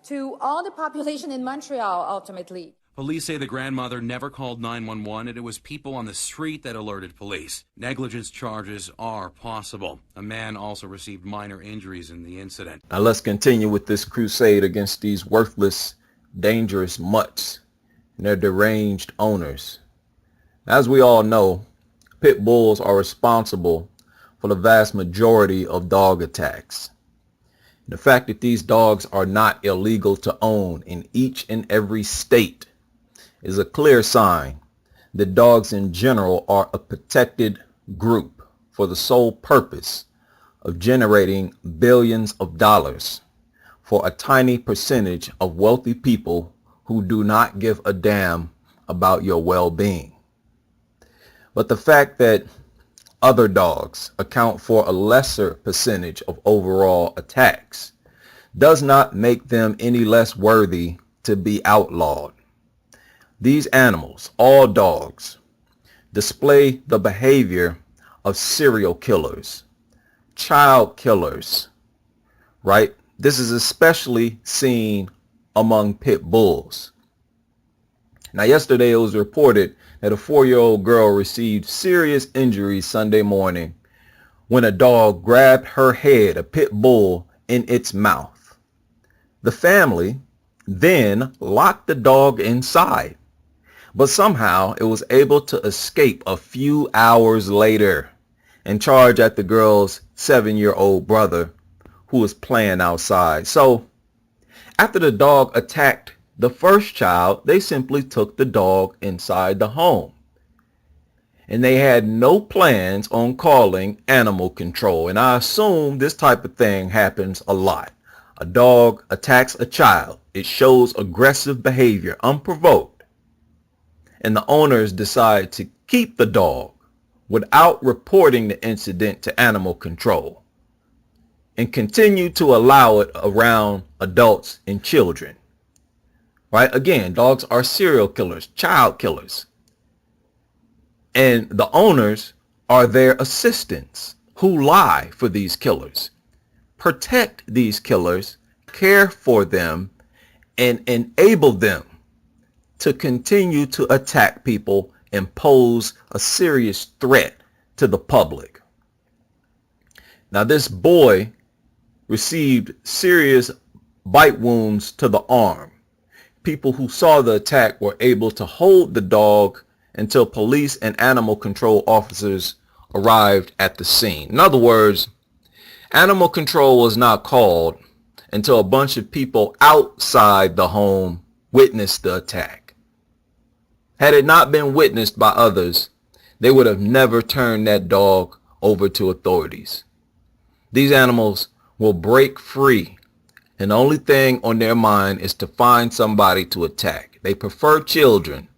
to all the population in Montreal ultimately. Police say the grandmother never called 911 and it was people on the street that alerted police. Negligence charges are possible. A man also received minor injuries in the incident. Now let's continue with this crusade against these worthless, dangerous mutts and their deranged owners. As we all know, pit bulls are responsible for the vast majority of dog attacks. The fact that these dogs are not illegal to own in each and every state is a clear sign that dogs in general are a protected group for the sole purpose of generating billions of dollars for a tiny percentage of wealthy people who do not give a damn about your well-being. But the fact that other dogs account for a lesser percentage of overall attacks does not make them any less worthy to be outlawed. These animals, all dogs, display the behavior of serial killers, child killers, right? This is especially seen among pit bulls. Now, yesterday it was reported that a 4-year-old girl received serious injuries Sunday morning when a dog grabbed her head, a pit bull, in its mouth. The family then locked the dog inside, but somehow it was able to escape a few hours later and charge at the girl's 7-year-old brother who was playing outside. So after the dog attacked the first child, they simply took the dog inside the home. And they had no plans on calling animal control. And I assume this type of thing happens a lot. A dog attacks a child. It shows aggressive behavior, unprovoked. And the owners decide to keep the dog without reporting the incident to animal control and continue to allow it around adults and children. Right? Again, dogs are serial killers, child killers. And the owners are their assistants who lie for these killers, protect these killers, care for them, and enable them to continue to attack people and pose a serious threat to the public. Now, this boy received serious bite wounds to the arm. People who saw the attack were able to hold the dog until police and animal control officers arrived at the scene. In other words, animal control was not called until a bunch of people outside the home witnessed the attack. Had it not been witnessed by others, they would have never turned that dog over to authorities. These animals will break free, and the only thing on their mind is to find somebody to attack. They prefer children.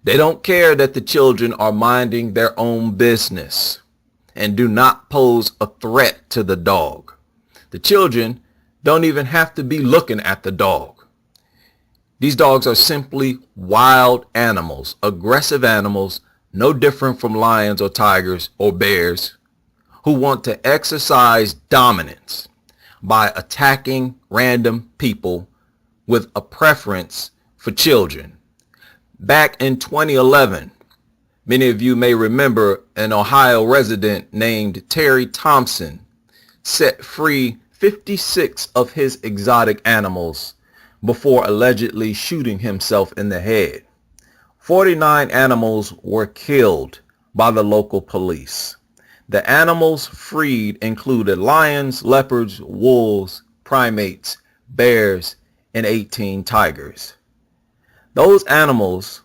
They don't care that the children are minding their own business and do not pose a threat to the dog. The children don't even have to be looking at the dog. These dogs are simply wild animals, aggressive animals, no different from lions or tigers or bears, who want to exercise dominance by attacking random people with a preference for children. Back in 2011, many of you may remember an Ohio resident named Terry Thompson set free 56 of his exotic animals before allegedly shooting himself in the head. 49 animals were killed by the local police. The animals freed included lions, leopards, wolves, primates, bears, and 18 tigers. Those animals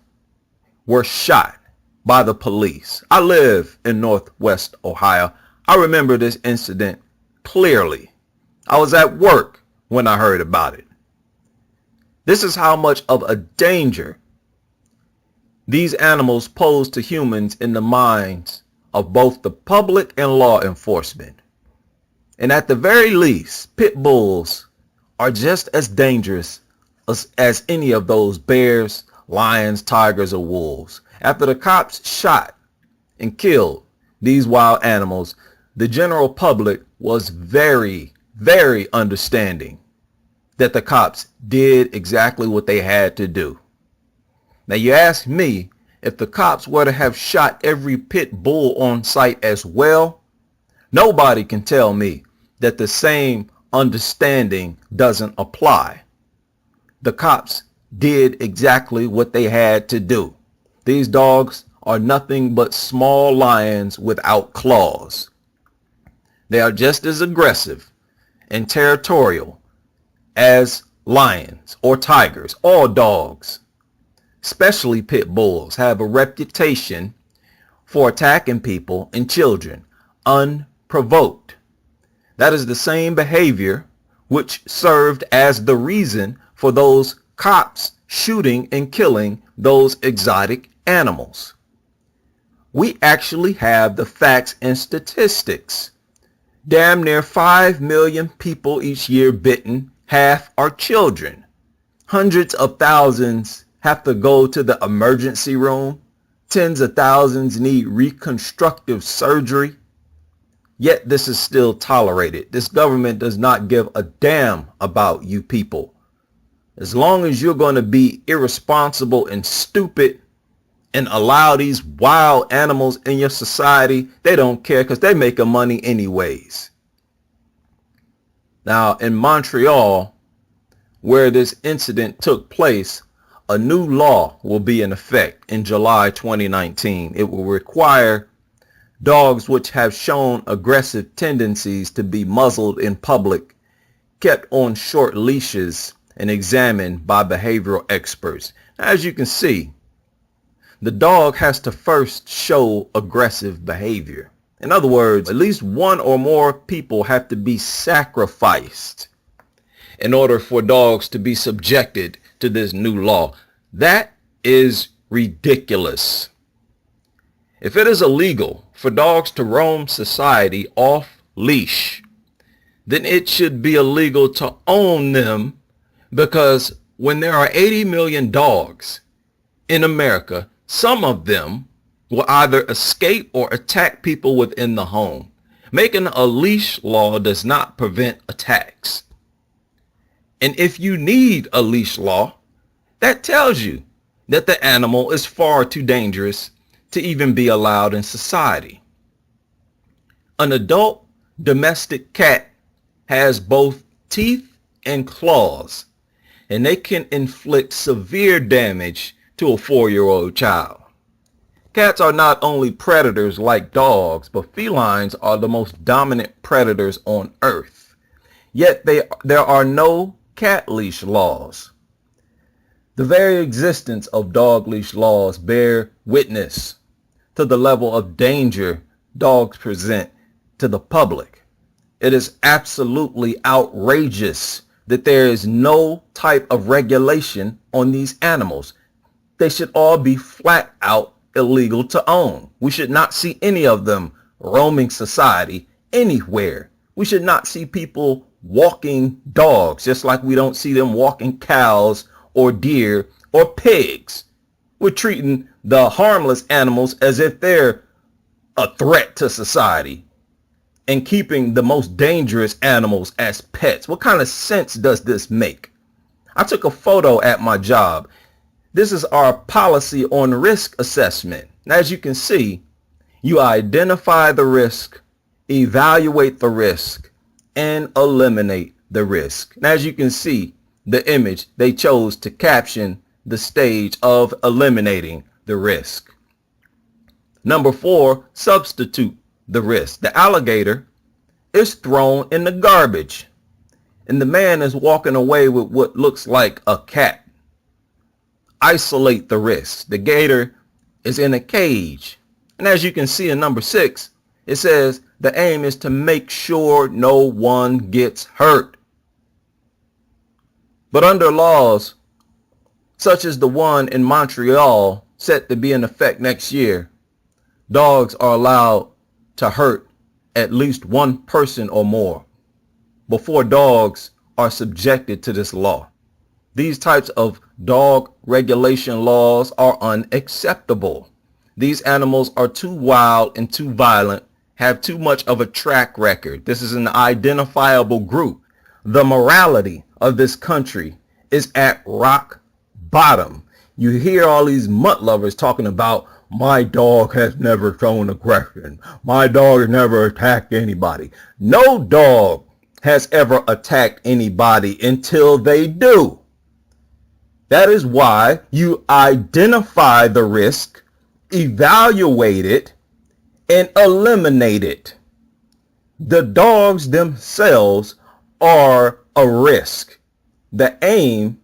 were shot by the police. I live in Northwest Ohio. I remember this incident clearly. I was at work when I heard about it. This is how much of a danger these animals pose to humans in the minds of both the public and law enforcement. And at the very least, pit bulls are just as dangerous as any of those bears, lions, tigers, or wolves. After the cops shot and killed these wild animals, the general public was very, very understanding that the cops did exactly what they had to do. Now, you ask me, if the cops were to have shot every pit bull on site as well, nobody can tell me that the same understanding doesn't apply. The cops did exactly what they had to do. These dogs are nothing but small lions without claws. They are just as aggressive and territorial as lions or tigers, all dogs. especially pit bulls, have a reputation for attacking people and children unprovoked. That is the same behavior which served as the reason for those cops shooting and killing those exotic animals. We actually have the facts and statistics. Damn near 5 million people each year bitten, half are children. Hundreds of thousands have to go to the emergency room. Tens of thousands need reconstructive surgery. Yet this is still tolerated. This government does not give a damn about you people. As long as you're going to be irresponsible and stupid and allow these wild animals in your society, they don't care because they're making money anyways. Now, in Montreal, where this incident took place, a new law will be in effect in July 2019. It will require dogs which have shown aggressive tendencies to be muzzled in public, kept on short leashes, and examined by behavioral experts. As you can see, the dog has to first show aggressive behavior. In other words, at least one or more people have to be sacrificed in order for dogs to be subjected to this new law. That is ridiculous. If it is illegal for dogs to roam society off leash, then it should be illegal to own them, because when there are 80 million dogs in America, some of them will either escape or attack people within the home. Making a leash law does not prevent attacks. And if you need a leash law, that tells you that the animal is far too dangerous to even be allowed in society. An adult domestic cat has both teeth and claws, and they can inflict severe damage to a 4-year-old child. Cats are not only predators like dogs, but felines are the most dominant predators on earth. Yet there are no cat leash laws. The very existence of dog leash laws bear witness to the level of danger dogs present to the public. It is absolutely outrageous that there is no type of regulation on these animals. They should all be flat out illegal to own. We should not see any of them roaming society anywhere. We should not see people walking dogs, just like we don't see them walking cows or deer or pigs. We're treating the harmless animals as if they're a threat to society and keeping the most dangerous animals as pets. What kind of sense does this make? I took a photo at my job. This is our policy on risk assessment. Now, as you can see, you identify the risk, evaluate the risk, and eliminate the risk. Now, as you can see, the image, they chose to caption the stage of eliminating the risk. Number 4, substitute the risk. The alligator is thrown in the garbage, and the man is walking away with what looks like a cat. Isolate the risk. The gator is in a cage. And as you can see in number 6, it says the aim is to make sure no one gets hurt. But under laws such as the one in Montreal set to be in effect next year, dogs are allowed to hurt at least one person or more before dogs are subjected to this law. These types of dog regulation laws are unacceptable. These animals are too wild and too violent, have too much of a track record. This is an identifiable group. The morality of this country is at rock bottom. You hear all these mutt lovers talking about, my dog has never shown aggression. My dog has never attacked anybody. No dog has ever attacked anybody until they do. That is why you identify the risk, evaluate it, and eliminate it. The dogs themselves are a risk. The aim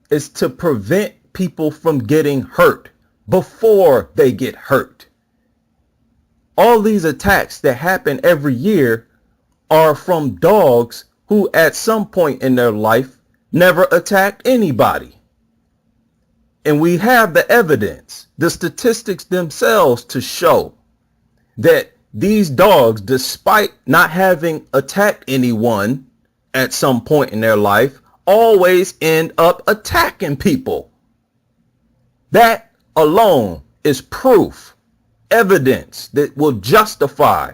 is to prevent people from getting hurt before they get hurt. All these attacks that happen every year are from dogs who at some point in their life never attacked anybody. And we have the evidence, the statistics themselves to show that these dogs, despite not having attacked anyone at some point in their life, always end up attacking people. That alone is proof, evidence that will justify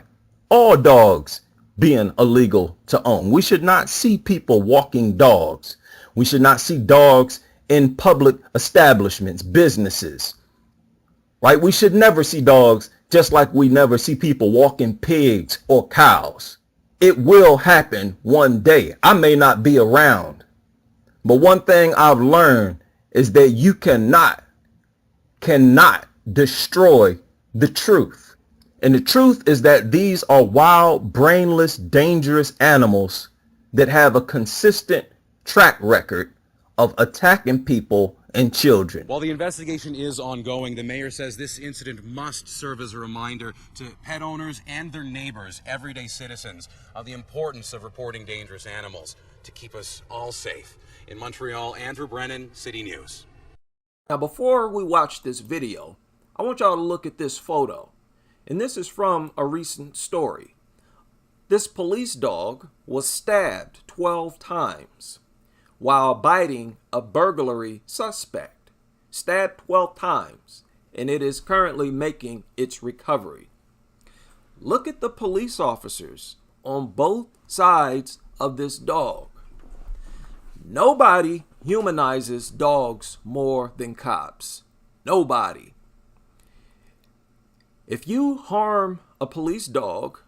all dogs being illegal to own. We should not see people walking dogs. We should not see dogs in public establishments, businesses, right? We should never see dogs, just like we never see people walking pigs or cows. It will happen one day. I may not be around, but one thing I've learned is that you cannot destroy the truth. And the truth is that these are wild, brainless, dangerous animals that have a consistent track record of attacking people and children. While the investigation is ongoing, the mayor says this incident must serve as a reminder to pet owners and their neighbors, everyday citizens, of the importance of reporting dangerous animals to keep us all safe. In Montreal, Andrew Brennan, City News. Now, before we watch this video, I want y'all to look at this photo. And this is from a recent story. This police dog was stabbed 12 times while biting a burglary suspect. Stabbed 12 times, and it is currently making its recovery. Look at the police officers on both sides of this dog. Nobody humanizes dogs more than cops. Nobody. If you harm a police dog,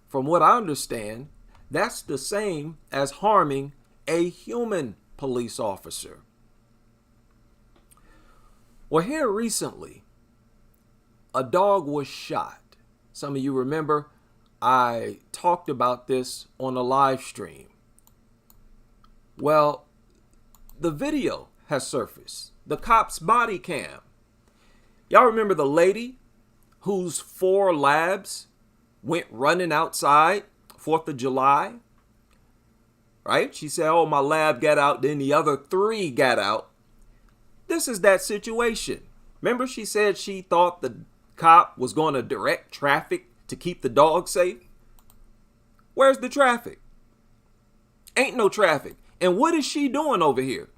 from what I understand, that's the same as harming a human police officer. Well, here recently, a dog was shot. Some of you remember I talked about this on a live stream. Well, the video has surfaced. The cop's body cam. Y'all remember the lady whose 4 labs went running outside 4th of July? Right? She said, oh, my lab got out, then the other 3 got out. This is that situation. Remember she said she thought the cop was going to direct traffic to keep the dog safe? Where's the traffic? Ain't no traffic. And what is she doing over here?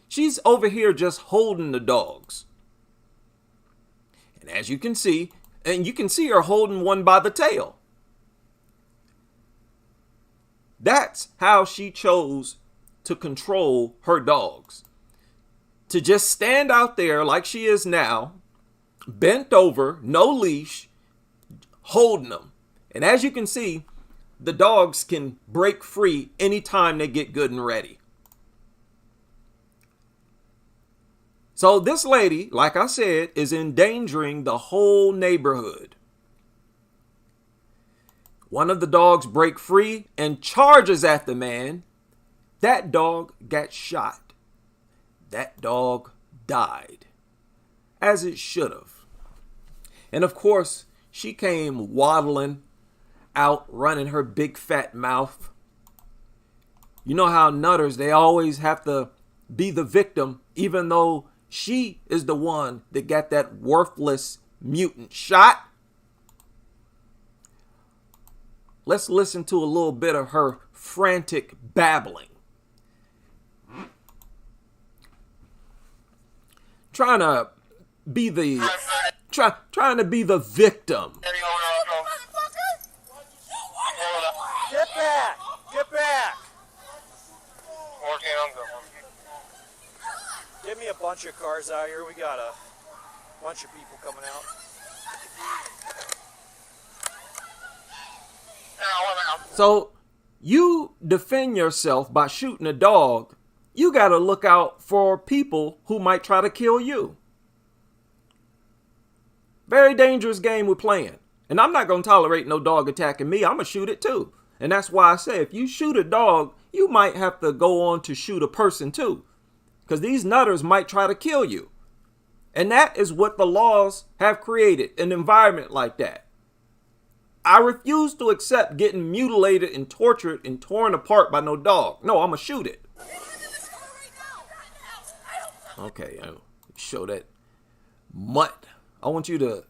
She's over here just holding the dogs. And as you can see, and you can see her holding one by the tail. That's how she chose to control her dogs. To just stand out there like she is now, bent over, no leash, holding them. And as you can see, the dogs can break free anytime they get good and ready. So this lady, like I said, is endangering the whole neighborhood. One of the dogs break free and charges at the man. That dog got shot. That dog died, as it should have. And of course, she came waddling out, running her big fat mouth. You know how nutters, they always have to be the victim, even though she is the one that got that worthless mutant shot. Let's listen to a little bit of her frantic babbling. Trying to be the victim. Get back! Get back! Get me a bunch of cars out here. We got a bunch of people coming out. So you defend yourself by shooting a dog. You got to look out for people who might try to kill you. Very dangerous game we're playing. And I'm not going to tolerate no dog attacking me. I'm going to shoot it too. And that's why I say if you shoot a dog, you might have to go on to shoot a person too. because these nutters might try to kill you. And that is what the laws have created, an environment like that. I refuse to accept getting mutilated and tortured and torn apart by no dog. No, I'm going to shoot it. Okay, I'll show that mutt. I want you to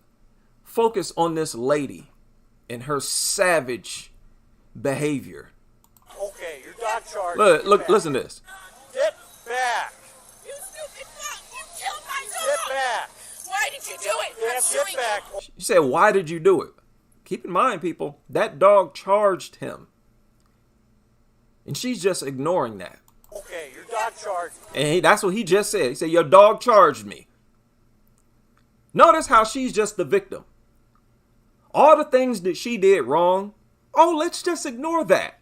focus on this lady and her savage behavior. Okay, your dog charged. Look, listen to this. Get back. You stupid fuck. You killed my dog. Get back. Why did you do it? Get back. She said, why did you do it? Keep in mind, people, that dog charged him. And she's just ignoring that. Okay, your dog charged. And that's what he just said. He said, your dog charged me. Notice how she's just the victim. All the things that she did wrong, oh, let's just ignore that.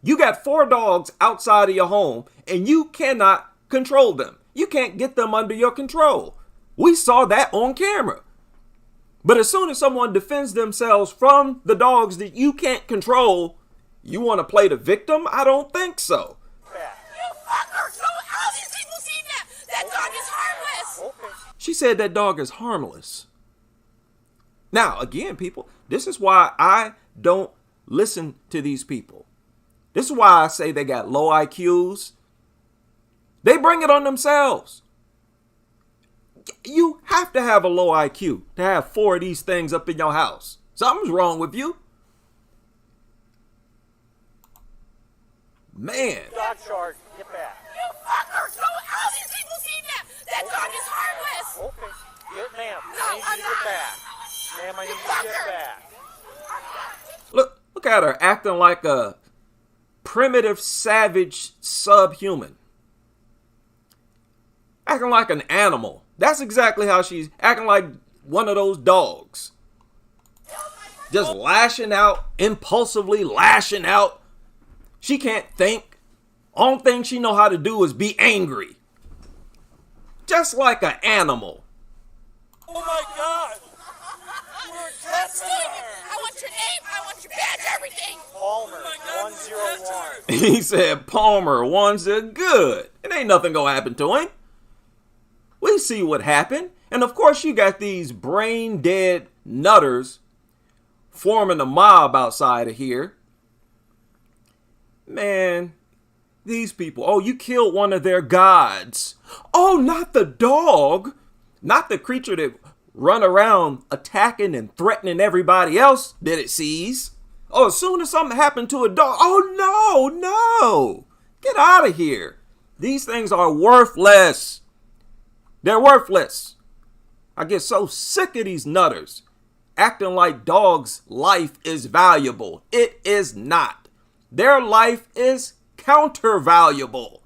You got 4 dogs outside of your home and you cannot control them. You can't get them under your control. We saw that on camera. But as soon as someone defends themselves from the dogs that you can't control, you want to play the victim? I don't think so. You fuckers! All these people see that! That dog is harmless! She said that dog is harmless. Now, again, people, this is why I don't listen to these people. This is why I say they got low IQs. They bring it on themselves. You have to have a low IQ to have 4 of these things up in your house. Something's wrong with you. Man. Dog charge. Get back. You fuckers! All these people see that! That dog is harmless! Okay. Ma'am, I need you to get back. Ma'am, I need you to get back. Look at her acting like a primitive, savage subhuman. Acting like an animal. That's exactly how she's acting, like one of those dogs. Just lashing out, impulsively lashing out. She can't think. Only thing she know how to do is be angry. Just like an animal. Oh my God! Let's do it! I want your name, I want your badge, everything! Palmer, 101. He said Palmer, one's a good. It ain't nothing gonna happen to him. We see what happened. And of course you got these brain dead nutters forming a mob outside of here. Man, these people, oh, you killed one of their gods. Oh, not the dog. Not the creature that run around attacking and threatening everybody else that it sees. Oh, as soon as something happened to a dog, oh no. Get out of here. These things are worthless. They're worthless. I get so sick of these nutters acting like dogs' life is valuable. It is not. Their life is counter-valuable.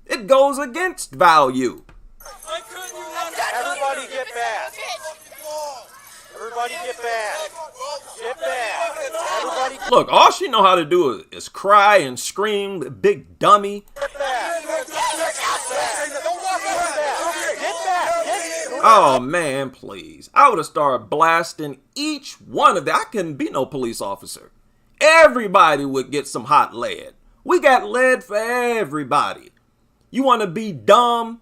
It goes against value. Everybody get back. Everybody get back. Get back. Everybody. Look, all she know how to do is cry and scream, big dummy. Get back. Oh, man, please. I would have started blasting each one of them. I couldn't be no police officer. Everybody would get some hot lead. We got lead for everybody. You want to be dumb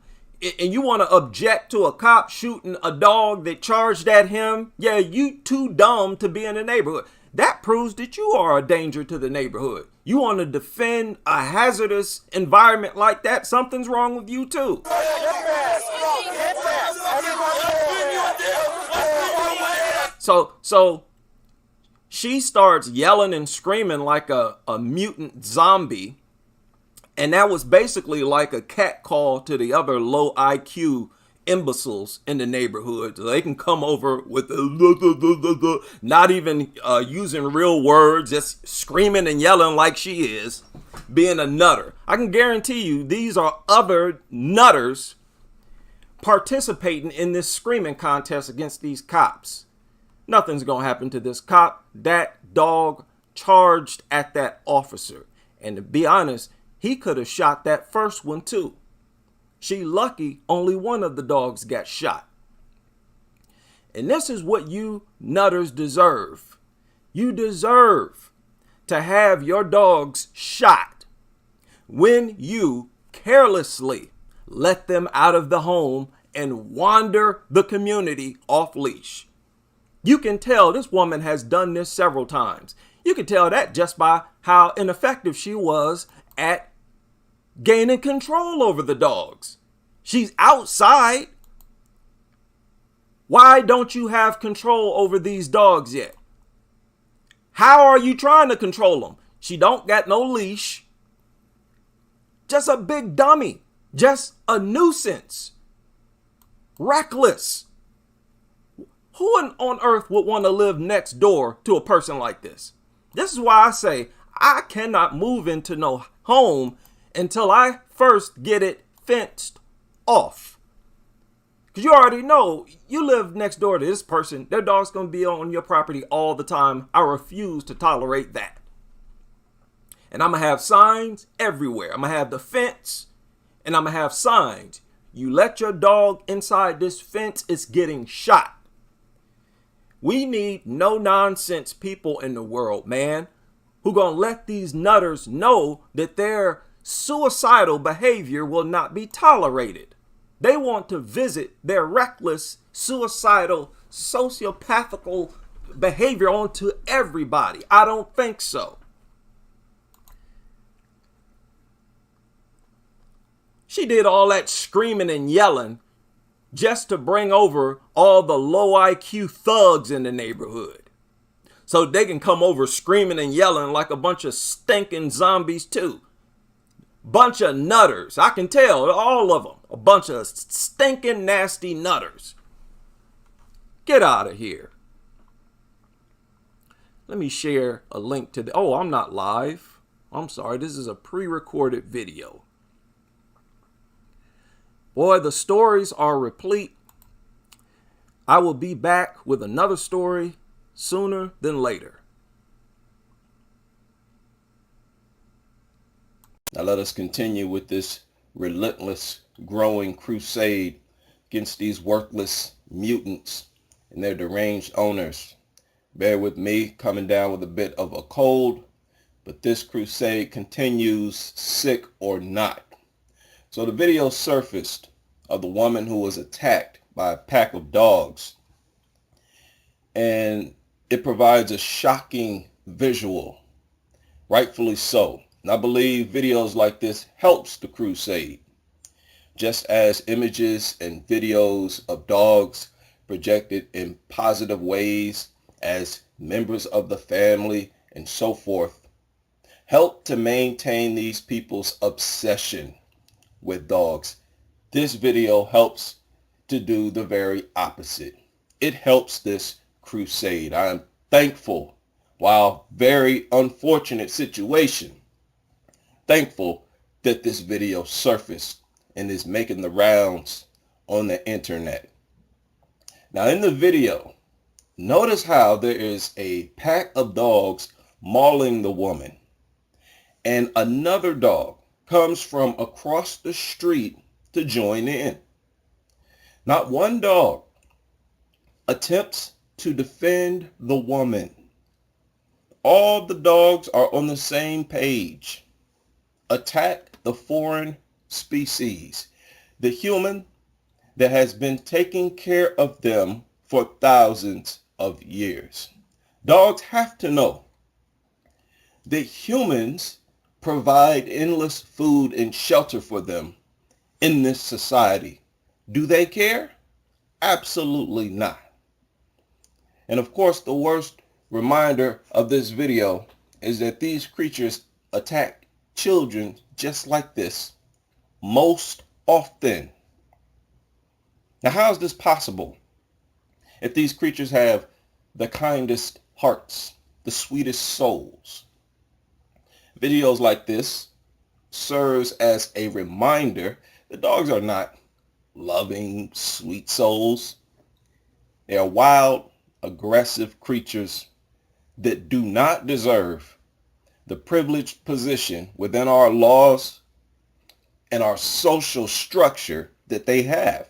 and you want to object to a cop shooting a dog that charged at him? Yeah, you too dumb to be in the neighborhood. That proves that you are a danger to the neighborhood. You want to defend a hazardous environment like that? Something's wrong with you too. So she starts yelling and screaming like a mutant zombie. And that was basically like a cat call to the other low IQ imbeciles in the neighborhood. So they can come over with not even using real words, just screaming and yelling like she is, being a nutter. I can guarantee you these are other nutters participating in this screaming contest against these cops. Nothing's going to happen to this cop. That dog charged at that officer. And to be honest, he could have shot that first one too. She lucky only one of the dogs got shot. And this is what you nutters deserve. You deserve to have your dogs shot when you carelessly let them out of the home and wander the community off leash. You can tell this woman has done this several times. You can tell that just by how ineffective she was at gaining control over the dogs. She's outside. Why don't you have control over these dogs yet? How are you trying to control them? She don't got no leash. Just a big dummy. Just a nuisance. Reckless. Who on earth would want to live next door to a person like this? This is why I say I cannot move into no home until I first get it fenced off. Because you already know, you live next door to this person, their dog's going to be on your property all the time. I refuse to tolerate that. And I'm going to have signs everywhere. I'm going to have the fence and I'm going to have signs. You let your dog inside this fence, it's getting shot. We need no nonsense people in the world, man, who gonna let these nutters know that their suicidal behavior will not be tolerated. They want to visit their reckless, suicidal, sociopathical behavior onto everybody. I don't think so. She did all that screaming and yelling just to bring over all the low IQ thugs in the neighborhood. So they can come over screaming and yelling like a bunch of stinking zombies too. Bunch of nutters. I can tell, all of them. A bunch of stinking nasty nutters. Get out of here. Let me share a link to the... Oh, I'm not live. I'm sorry. This is a pre-recorded video. Boy, the stories are replete. I will be back with another story sooner than later. Now let us continue with this relentless, growing crusade against these worthless mutants and their deranged owners. Bear with me, coming down with a bit of a cold, but this crusade continues, sick or not. So the video surfaced of the woman who was attacked by a pack of dogs, and it provides a shocking visual, rightfully so. And I believe videos like this helps the crusade, just as images and videos of dogs projected in positive ways as members of the family and so forth help to maintain these people's obsession with dogs. This video helps to do the very opposite. It helps this crusade. I am thankful, while very unfortunate situation, thankful that this video surfaced and is making the rounds on the internet. Now in the video, notice how there is a pack of dogs mauling the woman, and another dog comes from across the street to join in. Not one dog attempts to defend the woman. All the dogs are on the same page. Attack the foreign species, the human that has been taking care of them for thousands of years. Dogs have to know that humans provide endless food and shelter for them in this society. Do they care? Absolutely not. And of course, the worst reminder of this video is that these creatures attack children just like this most often. Now, how is this possible? If these creatures have the kindest hearts, the sweetest souls. Videos like this serves as a reminder that dogs are not loving, sweet souls. They are wild, aggressive creatures that do not deserve the privileged position within our laws and our social structure that they have.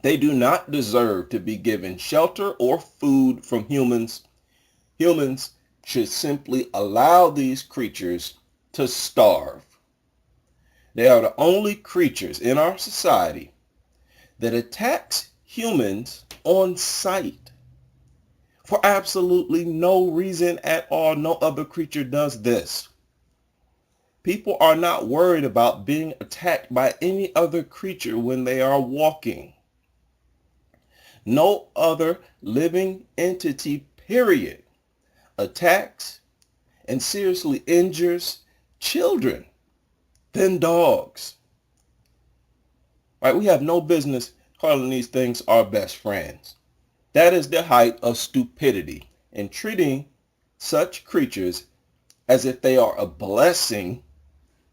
They do not deserve to be given shelter or food from humans. Humans should simply allow these creatures to starve. They are the only creatures in our society that attacks humans on sight for absolutely no reason at all. No other creature does this. People are not worried about being attacked by any other creature when they are walking. No other living entity, period, attacks and seriously injures children than dogs. Right? We have no business calling these things our best friends. That is the height of stupidity in treating such creatures as if they are a blessing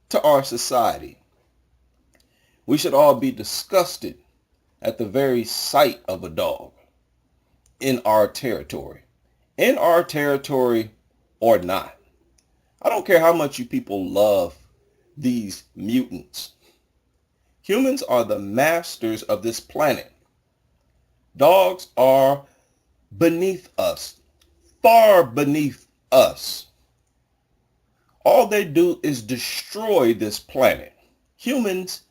to our society. We should all be disgusted at the very sight of a dog in our territory. In our territory or not. I don't care how much you people love these mutants. Humans are the masters of this planet. Dogs are beneath us, far beneath us. All they do is destroy this planet. Humans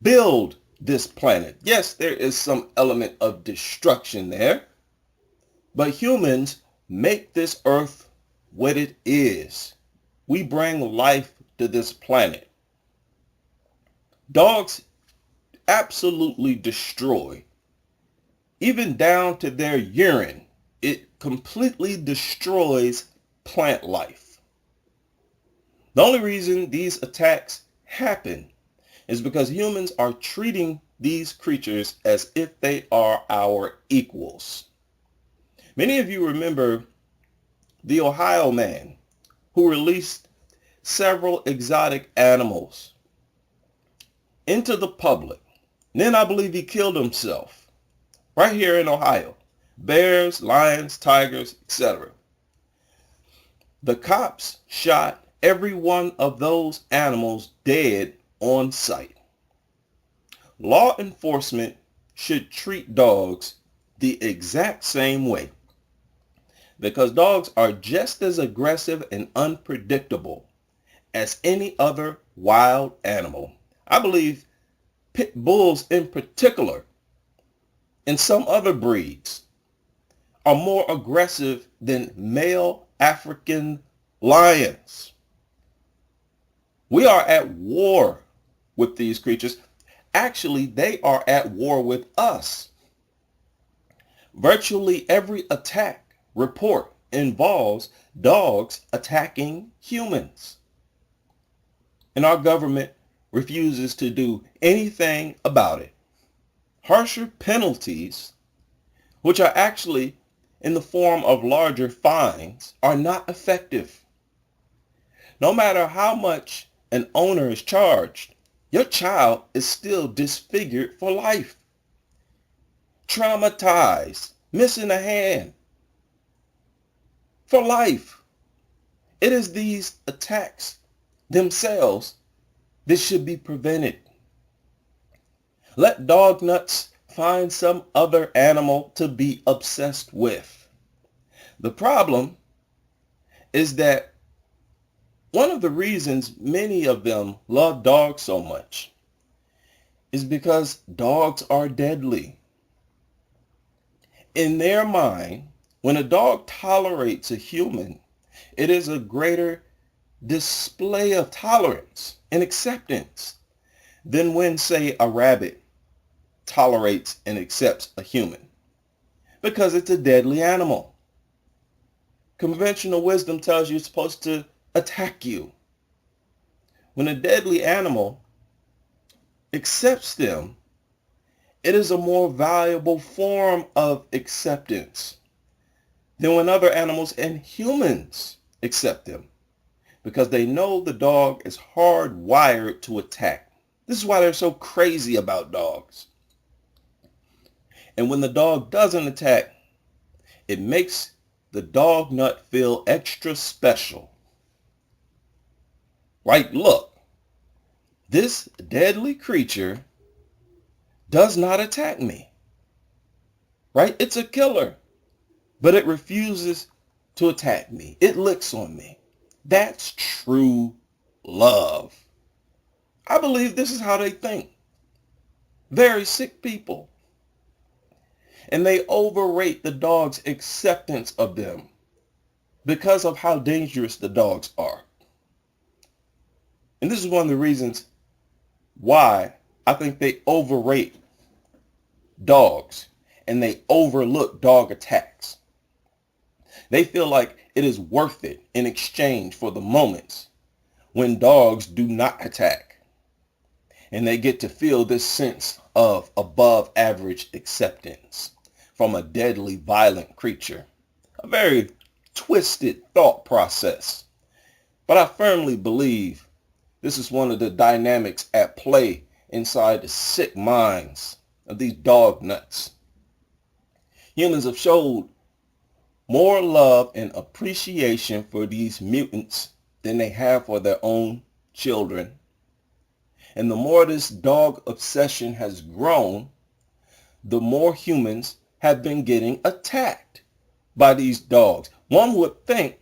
build this planet. Yes, there is some element of destruction there, but humans make this earth what it is. We bring life to this planet. Dogs absolutely destroy, even down to their urine. It completely destroys plant life. The only reason these attacks happen is because humans are treating these creatures as if they are our equals. Many of you remember the Ohio man who released several exotic animals into the public. And then I believe he killed himself right here in Ohio. Bears, lions, tigers, etc. The cops shot every one of those animals dead on sight. Law enforcement should treat dogs the exact same way, because dogs are just as aggressive and unpredictable as any other wild animal. I believe pit bulls in particular and some other breeds are more aggressive than male African lions. We are at war with these creatures. Actually, they are at war with us. Virtually every attack report involves dogs attacking humans. And our government refuses to do anything about it. Harsher penalties, which are actually in the form of larger fines, are not effective. No matter how much an owner is charged, your child is still disfigured for life, traumatized, missing a hand for life. It is these attacks themselves that should be prevented. Let dog nuts find some other animal to be obsessed with. The problem is that one of the reasons many of them love dogs so much is because dogs are deadly. In their mind, when a dog tolerates a human, it is a greater display of tolerance and acceptance than when, say, a rabbit tolerates and accepts a human, because it's a deadly animal. Conventional wisdom tells you it's supposed to attack you. When a deadly animal accepts them, it is a more valuable form of acceptance than when other animals and humans accept them, because they know the dog is hardwired to attack. This is why they're so crazy about dogs. And when the dog doesn't attack, it makes the dog nut feel extra special. Right? Look, this deadly creature does not attack me. Right? It's a killer, but it refuses to attack me. It licks on me. That's true love. I believe this is how they think. Very sick people. And they overrate the dog's acceptance of them because of how dangerous the dogs are. And this is one of the reasons why I think they overrate dogs and they overlook dog attacks. They feel like it is worth it in exchange for the moments when dogs do not attack. And they get to feel this sense of above average acceptance from a deadly violent creature. A very twisted thought process. But I firmly believe this is one of the dynamics at play inside the sick minds of these dog nuts. Humans have showed more love and appreciation for these mutants than they have for their own children. And the more this dog obsession has grown, the more humans have been getting attacked by these dogs. One would think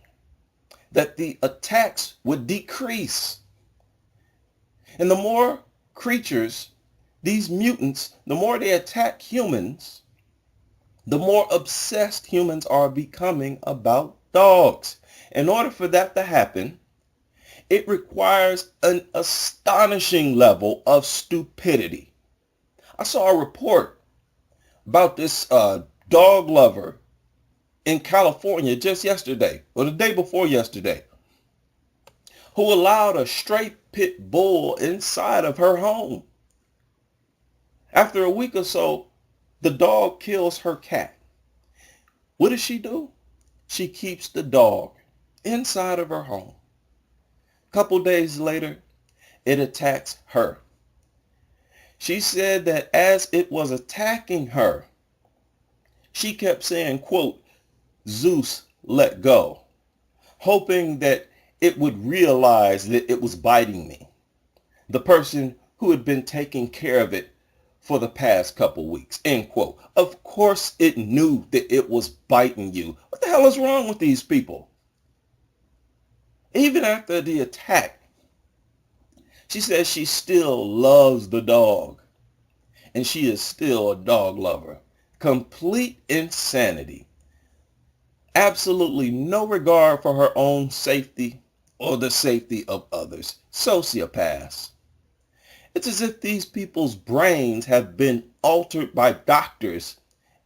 that the attacks would decrease. And the more creatures, these mutants, the more they attack humans, the more obsessed humans are becoming about dogs. In order for that to happen, it requires an astonishing level of stupidity. I saw a report about this dog lover in California just yesterday, or the day before yesterday, who allowed a stray pit bull inside of her home. After a week or so, the dog kills her cat. What does she do? She keeps the dog inside of her home. A couple days later, it attacks her. She said that as it was attacking her, she kept saying, quote, "Zeus, let go," hoping that it would realize that it was biting me, the person who had been taking care of it for the past couple weeks, end quote. Of course it knew that it was biting you. What the hell is wrong with these people? Even after the attack, she says she still loves the dog and she is still a dog lover. Complete insanity. Absolutely no regard for her own safety or the safety of others. Sociopaths. It's as if these people's brains have been altered by doctors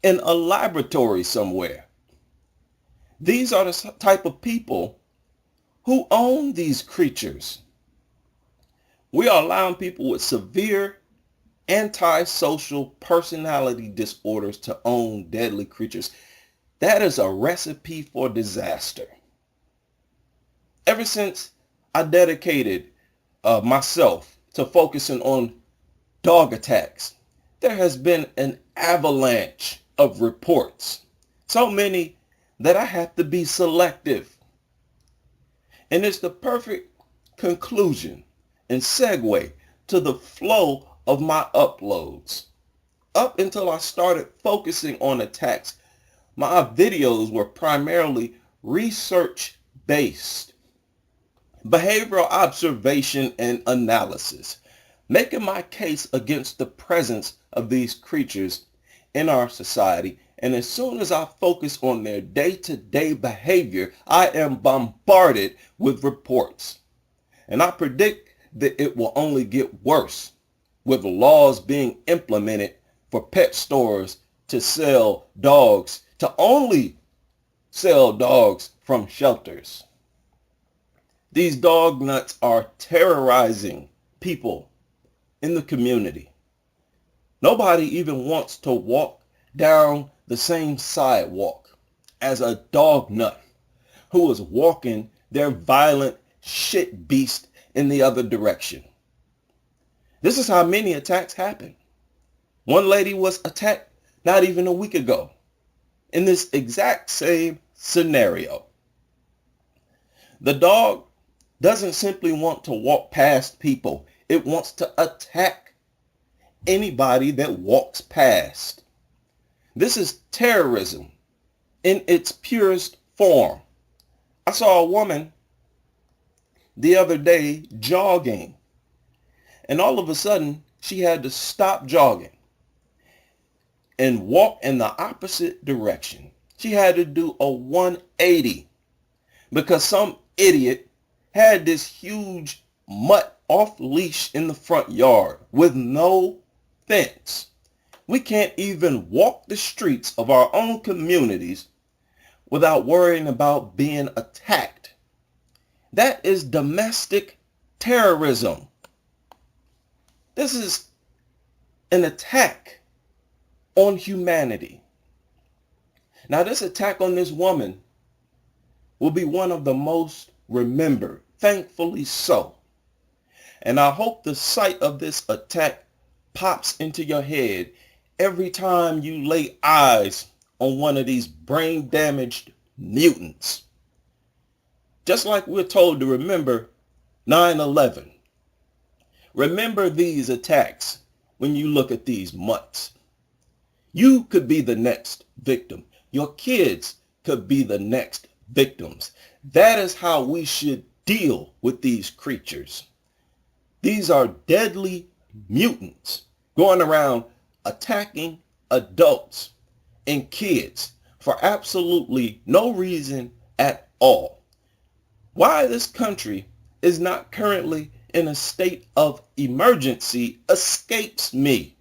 in a laboratory somewhere. These are the type of people who own these creatures. We are allowing people with severe antisocial personality disorders to own deadly creatures. That is a recipe for disaster. Ever since I dedicated myself to focusing on dog attacks, there has been an avalanche of reports. So many that I have to be selective. And it's the perfect conclusion and segue to the flow of my uploads. Up until I started focusing on attacks, my videos were primarily research-based, behavioral observation and analysis, making my case against the presence of these creatures in our society. And as soon as I focus on their day-to-day behavior, I am bombarded with reports. And I predict that it will only get worse with laws being implemented for pet stores to sell dogs, to only sell dogs from shelters. These dog nuts are terrorizing people in the community. Nobody even wants to walk down the same sidewalk as a dog nut who is walking their violent shit beast in the other direction. This is how many attacks happen. One lady was attacked not even a week ago in this exact same scenario. The dog doesn't simply want to walk past people. It wants to attack anybody that walks past. This is terrorism in its purest form. I saw a woman the other day jogging, And all of a sudden, she had to stop jogging and walk in the opposite direction. She had to do a 180 because some idiot had this huge mutt off leash in the front yard with no fence. We can't even walk the streets of our own communities without worrying about being attacked. That is domestic terrorism. This is an attack on humanity. Now, this attack on this woman will be one of the most remembered, thankfully so. And I hope the sight of this attack pops into your head every time you lay eyes on one of these brain-damaged mutants. Just like we're told to remember 9/11. Remember these attacks when you look at these mutts. You could be the next victim. Your kids could be the next victims. That is how we should deal with these creatures. These are deadly mutants going around attacking adults and kids for absolutely no reason at all. Why this country is not currently in a state of emergency escapes me.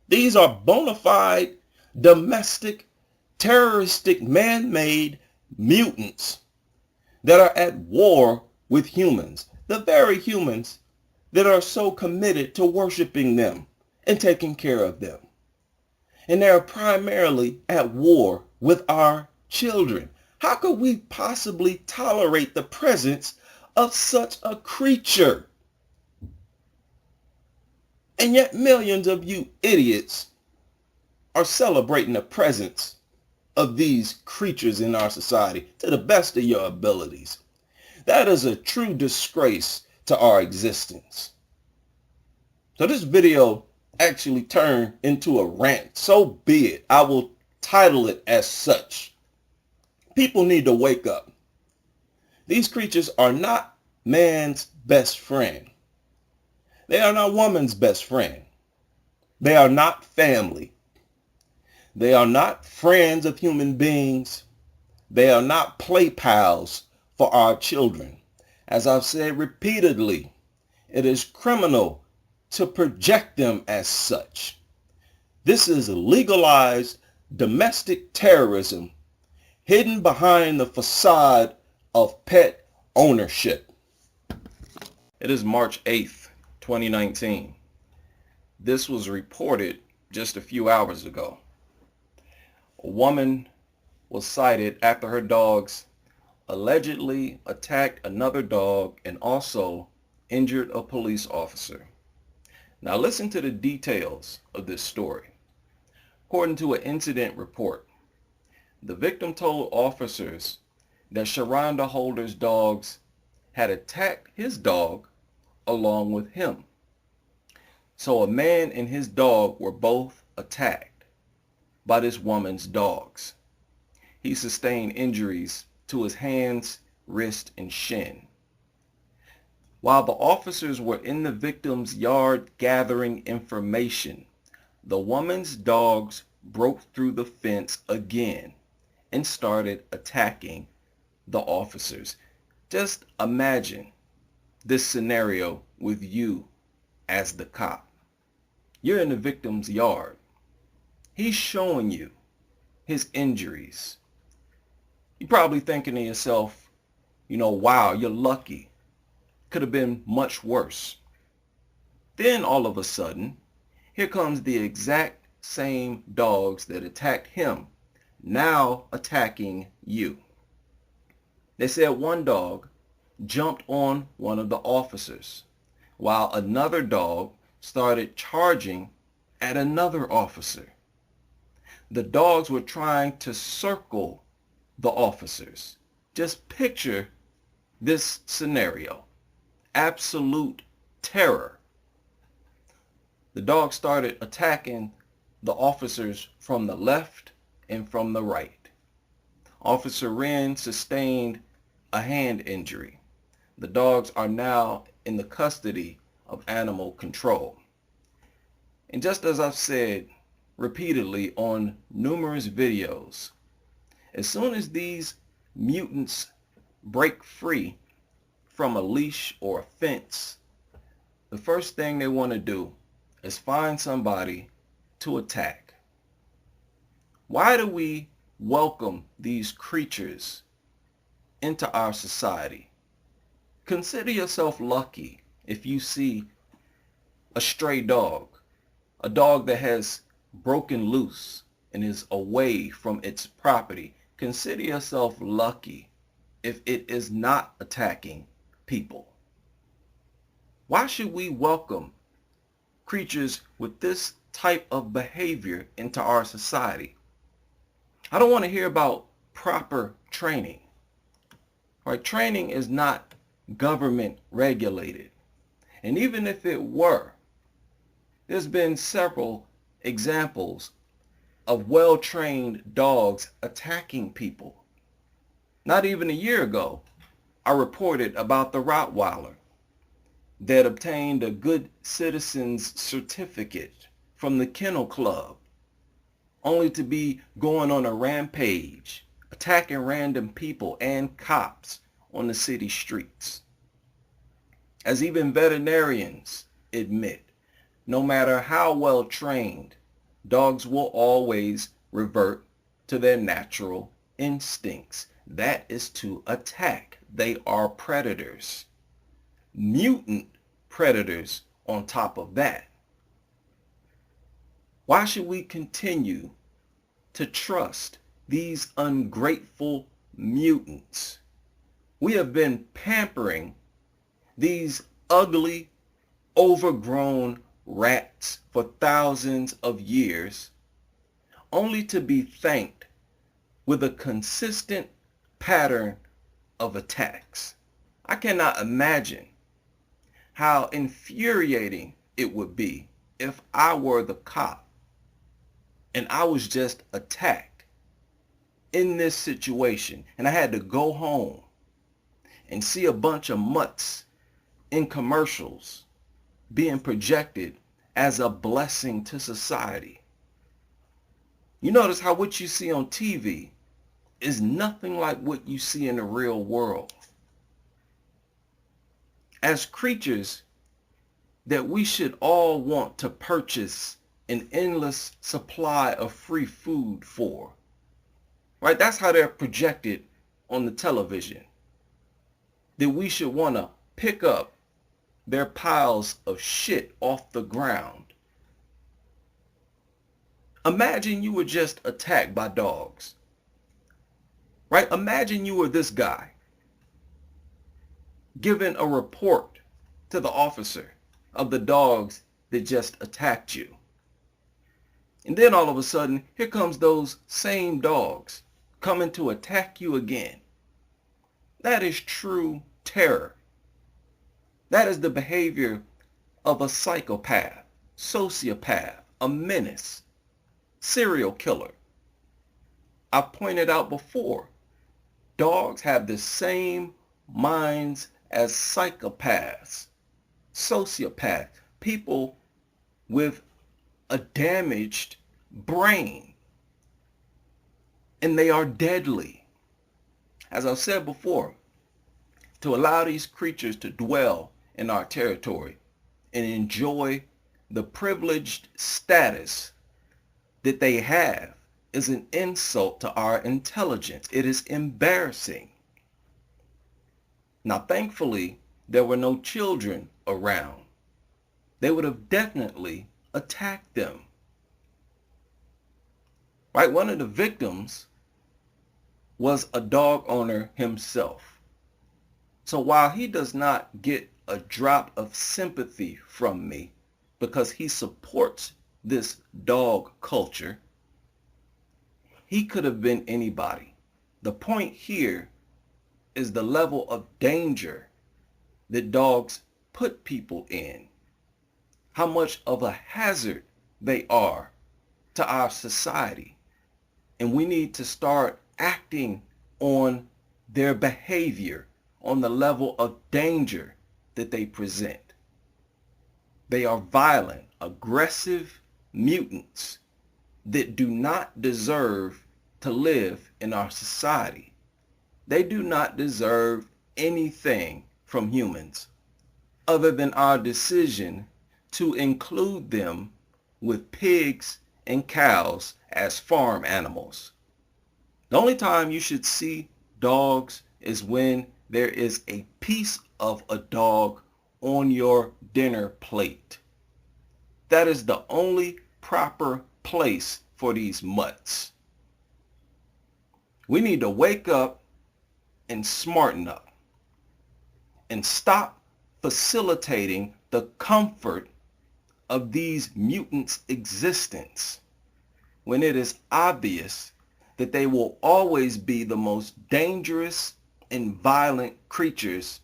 These are bona fide domestic, terroristic, man-made mutants that are at war with humans, the very humans that are so committed to worshiping them and taking care of them. And they are primarily at war with our children. How could we possibly tolerate the presence of such a creature? And yet millions of you idiots are celebrating the presence of these creatures in our society to the best of your abilities. That is a true disgrace to our existence. So this video actually turned into a rant. So be it. I will title it as such. People need to wake up. These creatures are not man's best friend. They are not woman's best friend. They are not family. They are not friends of human beings. They are not play pals for our children. As I've said repeatedly, it is criminal to project them as such. This is legalized domestic terrorism hidden behind the facade of pet ownership. It is March 8th, 2019. This was reported just a few hours ago. A woman was cited after her dogs allegedly attacked another dog and also injured a police officer. Now listen to the details of this story. According to an incident report, the victim told officers that Sharonda Holder's dogs had attacked his dog along with him. So a man and his dog were both attacked by this woman's dogs. He sustained injuries to his hands, wrist, and shin. While the officers were in the victim's yard gathering information, the woman's dogs broke through the fence again and started attacking the officers. Just imagine this scenario with you as the cop. You're in the victim's yard. He's showing you his injuries. You're probably thinking to yourself, wow, you're lucky. Could have been much worse. Then all of a sudden, here comes the exact same dogs that attacked him, now attacking you. They said one dog jumped on one of the officers, while another dog started charging at another officer. The dogs were trying to circle the officers. Just picture this scenario. Absolute terror. The dogs started attacking the officers from the left and from the right. Officer Wren sustained a hand injury. The dogs are now in the custody of animal control. And just as I've said repeatedly on numerous videos, as soon as these mutants break free from a leash or a fence, the first thing they want to do is find somebody to attack. Why do we welcome these creatures into our society? Consider yourself lucky if you see a stray dog, a dog that has broken loose and is away from its property. Consider yourself lucky if it is not attacking people. Why should we welcome creatures with this type of behavior into our society? I don't want to hear about proper training. Right? Training is not government regulated. And even if it were, there's been several examples of well-trained dogs attacking people. Not even a year ago, I reported about the Rottweiler that obtained a Good Citizens certificate from the Kennel Club, only to be going on a rampage, attacking random people and cops on the city streets. As even veterinarians admit, no matter how well trained, dogs will always revert to their natural instincts. That is to attack. They are predators. Mutant predators on top of that. Why should we continue to trust these ungrateful mutants? We have been pampering these ugly, overgrown rats for thousands of years, only to be thanked with a consistent pattern of attacks. I cannot imagine how infuriating it would be if I were the cop and I was just attacked in this situation and I had to go home and see a bunch of mutts in commercials being projected as a blessing to society. You notice how what you see on TV is nothing like what you see in the real world. As creatures that we should all want to purchase an endless supply of free food for, right? That's how they're projected on the television. That we should want to pick up their piles of shit off the ground. Imagine you were just attacked by dogs, right? Imagine you were this guy giving a report to the officer of the dogs that just attacked you. And then all of a sudden, here comes those same dogs coming to attack you again. That is true terror. That is the behavior of a psychopath, sociopath, a menace, serial killer. I pointed out before, dogs have the same minds as psychopaths, sociopaths, people with a damaged brain. And they are deadly. As I've said before, to allow these creatures to dwell in our territory and enjoy the privileged status that they have is an insult to our intelligence. It is embarrassing. Now, thankfully, there were no children around. They would have definitely attacked them. Right? One of the victims was a dog owner himself. So while he does not get a drop of sympathy from me because he supports this dog culture, he could have been anybody. The point here is the level of danger that dogs put people in, how much of a hazard they are to our society. And we need to start acting on their behavior, on the level of danger that they present. They are violent, aggressive mutants that do not deserve to live in our society. They do not deserve anything from humans other than our decision to include them with pigs and cows as farm animals. The only time you should see dogs is when there is a piece of a dog on your dinner plate. That is the only proper place for these mutts. We need to wake up and smarten up and stop facilitating the comfort of these mutants' existence when it is obvious that they will always be the most dangerous and violent creatures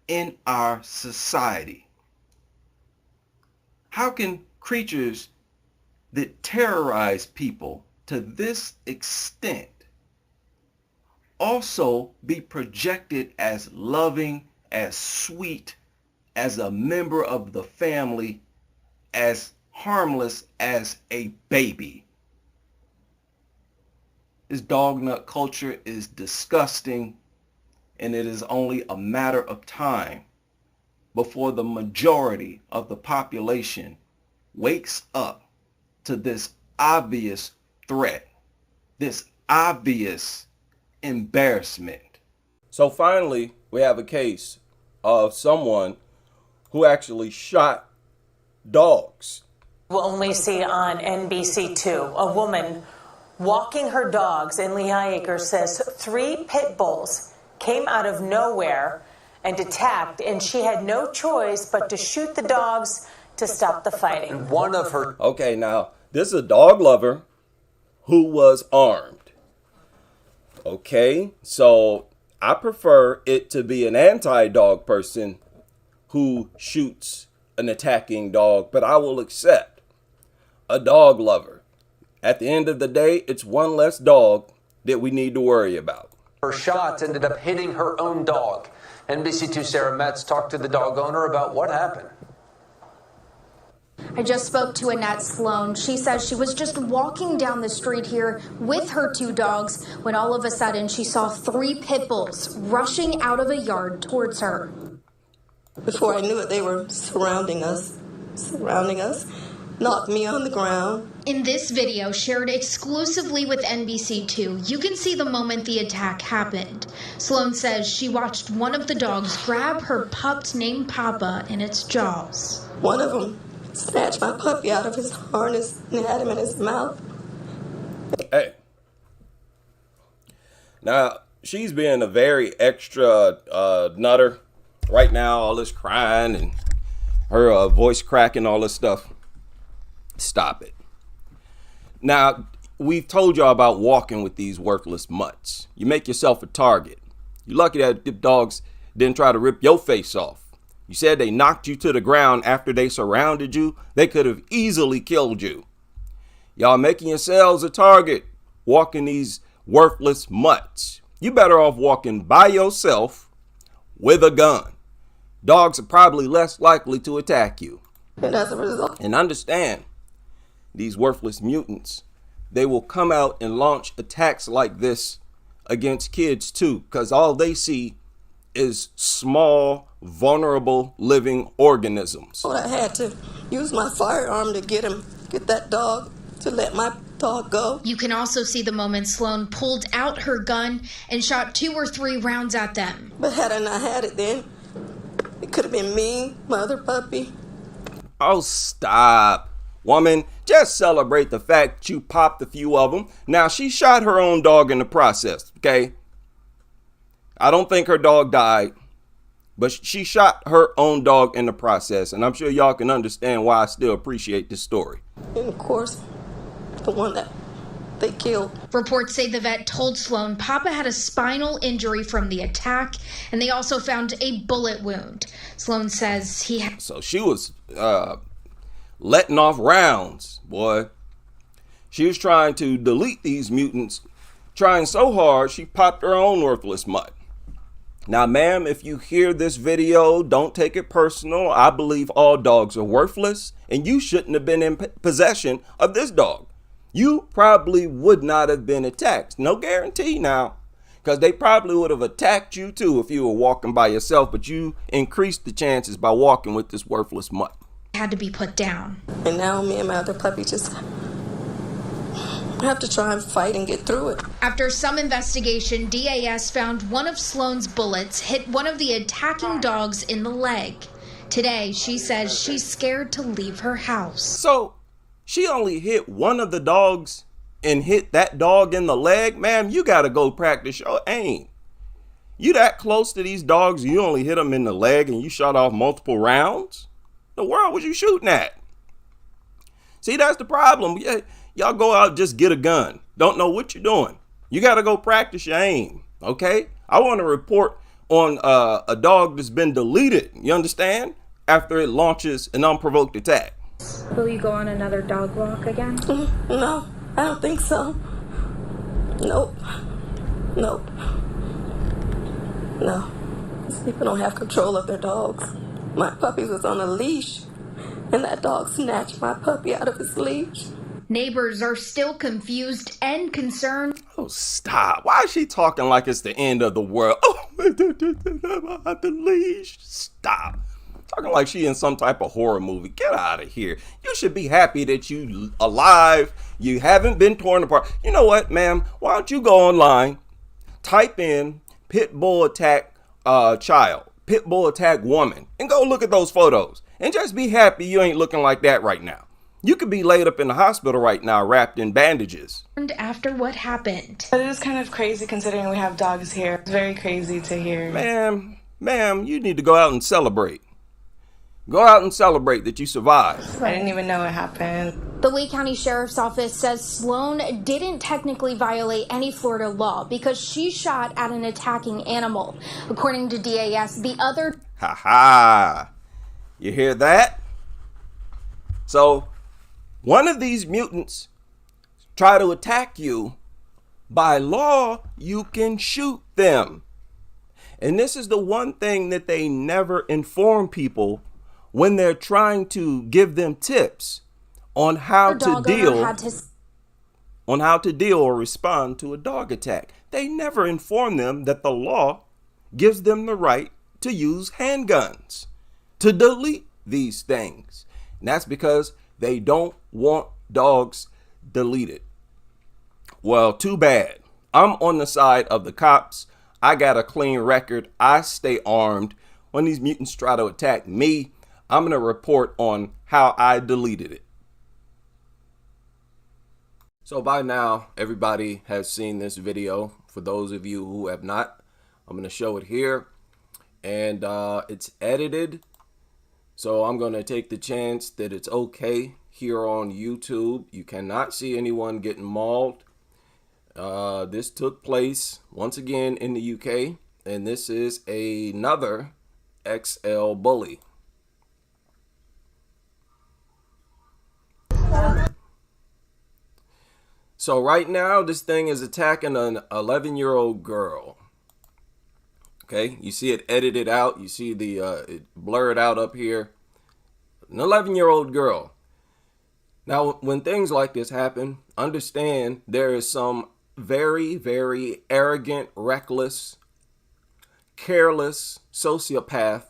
in our society. How can creatures that terrorize people to this extent also be projected as loving, as sweet, as a member of the family, as harmless as a baby? This dog nut culture is disgusting, and it is only a matter of time before the majority of the population wakes up to this obvious threat, this obvious embarrassment. So finally, we have a case of someone who actually shot dogs. We'll only see on NBC2 a woman walking her dogs in Lehigh Acres says 3 pit bulls came out of nowhere and attacked, and she had no choice but to shoot the dogs to stop the fighting. One of her... Okay, now, this is a dog lover who was armed. Okay, so I prefer it to be an anti-dog person who shoots an attacking dog, but I will accept a dog lover. At the end of the day, it's one less dog that we need to worry about. Her shots ended up hitting her own dog. NBC2 Sarah Metz talked to the dog owner about what happened. I just spoke to Annette Sloan. She says she was just walking down the street here with her 2 dogs when all of a sudden she saw 3 pit bulls rushing out of a yard towards her. Before I knew it, they were surrounding us, knocked me on the ground. In this video, shared exclusively with NBC2, you can see the moment the attack happened. Sloan says she watched one of the dogs grab her pup named Papa in its jaws. One of them snatched my puppy out of his harness and had him in his mouth. Hey. Now, she's being a very extra nutter right now, all this crying and her voice cracking, all this stuff. Stop it. Now, we've told y'all about walking with these worthless mutts. You make yourself a target. You're lucky that the dogs didn't try to rip your face off. You said they knocked you to the ground after they surrounded you. They could have easily killed you. Y'all making yourselves a target, walking these worthless mutts. You better off walking by yourself with a gun. Dogs are probably less likely to attack you. And as a result, and understand, these worthless mutants, they will come out and launch attacks like this against kids too, because all they see is small, vulnerable, living organisms. Well, I had to use my firearm to get that dog, to let my dog go. You can also see the moment Sloan pulled out her gun and shot 2 or 3 rounds at them. But had I not had it then, it could have been me, my other puppy. Oh, stop. Woman, just celebrate the fact you popped a few of them. Now, she shot her own dog in the process, okay? I don't think her dog died, but she shot her own dog in the process, and I'm sure y'all can understand why I still appreciate this story. And of course, the one that they killed. Reports say the vet told Sloan Papa had a spinal injury from the attack, and they also found a bullet wound. Sloan says he had... So she was letting off rounds, boy. She was trying to delete these mutants, trying so hard she popped her own worthless mutt. Now, ma'am, if you hear this video, don't take it personal. I believe all dogs are worthless, and you shouldn't have been in possession of this dog. You probably would not have been attacked. No guarantee now, because they probably would have attacked you too if you were walking by yourself, but you increased the chances by walking with this worthless mutt. Had to be put down. And now me and my other puppy just have to try and fight and get through it. After some investigation, DAS found one of Sloane's bullets hit one of the attacking dogs in the leg. Today, she says she's scared to leave her house. So she only hit one of the dogs and hit that dog in the leg? Ma'am, you got to go practice your aim. You that close to these dogs, you only hit them in the leg and you shot off multiple rounds? The world was you shooting at? See, that's the problem. Y'all go out, just get a gun. Don't know what you're doing. You got to go practice your aim, okay? I want to report on a dog that's been deleted, you understand? After it launches an unprovoked attack. Will you go on another dog walk again? No, I don't think so. Nope. Nope. No. These people don't have control of their dogs. My puppy was on a leash, and that dog snatched my puppy out of his leash. Neighbors are still confused and concerned. Oh, stop. Why is she talking like it's the end of the world? Oh, the leash. Stop. Talking like she in some type of horror movie. Get out of here. You should be happy that you alive. You haven't been torn apart. You know what, ma'am? Why don't you go online, type in pit bull attack child, pit bull attack woman, and go look at those photos. And just be happy you ain't looking like that right now. You could be laid up in the hospital right now, wrapped in bandages. After what happened. It is kind of crazy considering we have dogs here. It's very crazy to hear. Ma'am, you need to go out and celebrate. Go out and celebrate that you survived. I didn't even know what happened. The Lee County Sheriff's Office says Sloane didn't technically violate any Florida law because she shot at an attacking animal. According to DAS, the other... Ha ha. You hear that? So, one of these mutants try to attack you. By law, you can shoot them. And this is the one thing that they never inform people when they're trying to give them tips on how to deal or respond to a dog attack. They never inform them that the law gives them the right to use handguns to delete these things. And that's because they don't want dogs deleted. Well, too bad. I'm on the side of the cops. I got a clean record. I stay armed. When these mutants try to attack me, I'm going to report on how I deleted it. So by now, everybody has seen this video. For those of you who have not, I'm going to show it here. And it's edited. So I'm going to take the chance that it's okay here on YouTube. You cannot see anyone getting mauled. This took place once again in the UK. And this is another XL bully. So right now, this thing is attacking an 11-year-old girl. Okay, you see it edited out. You see the it blurred out up here. An 11-year-old girl. Now, when things like this happen, understand there is some very, very arrogant, reckless, careless sociopath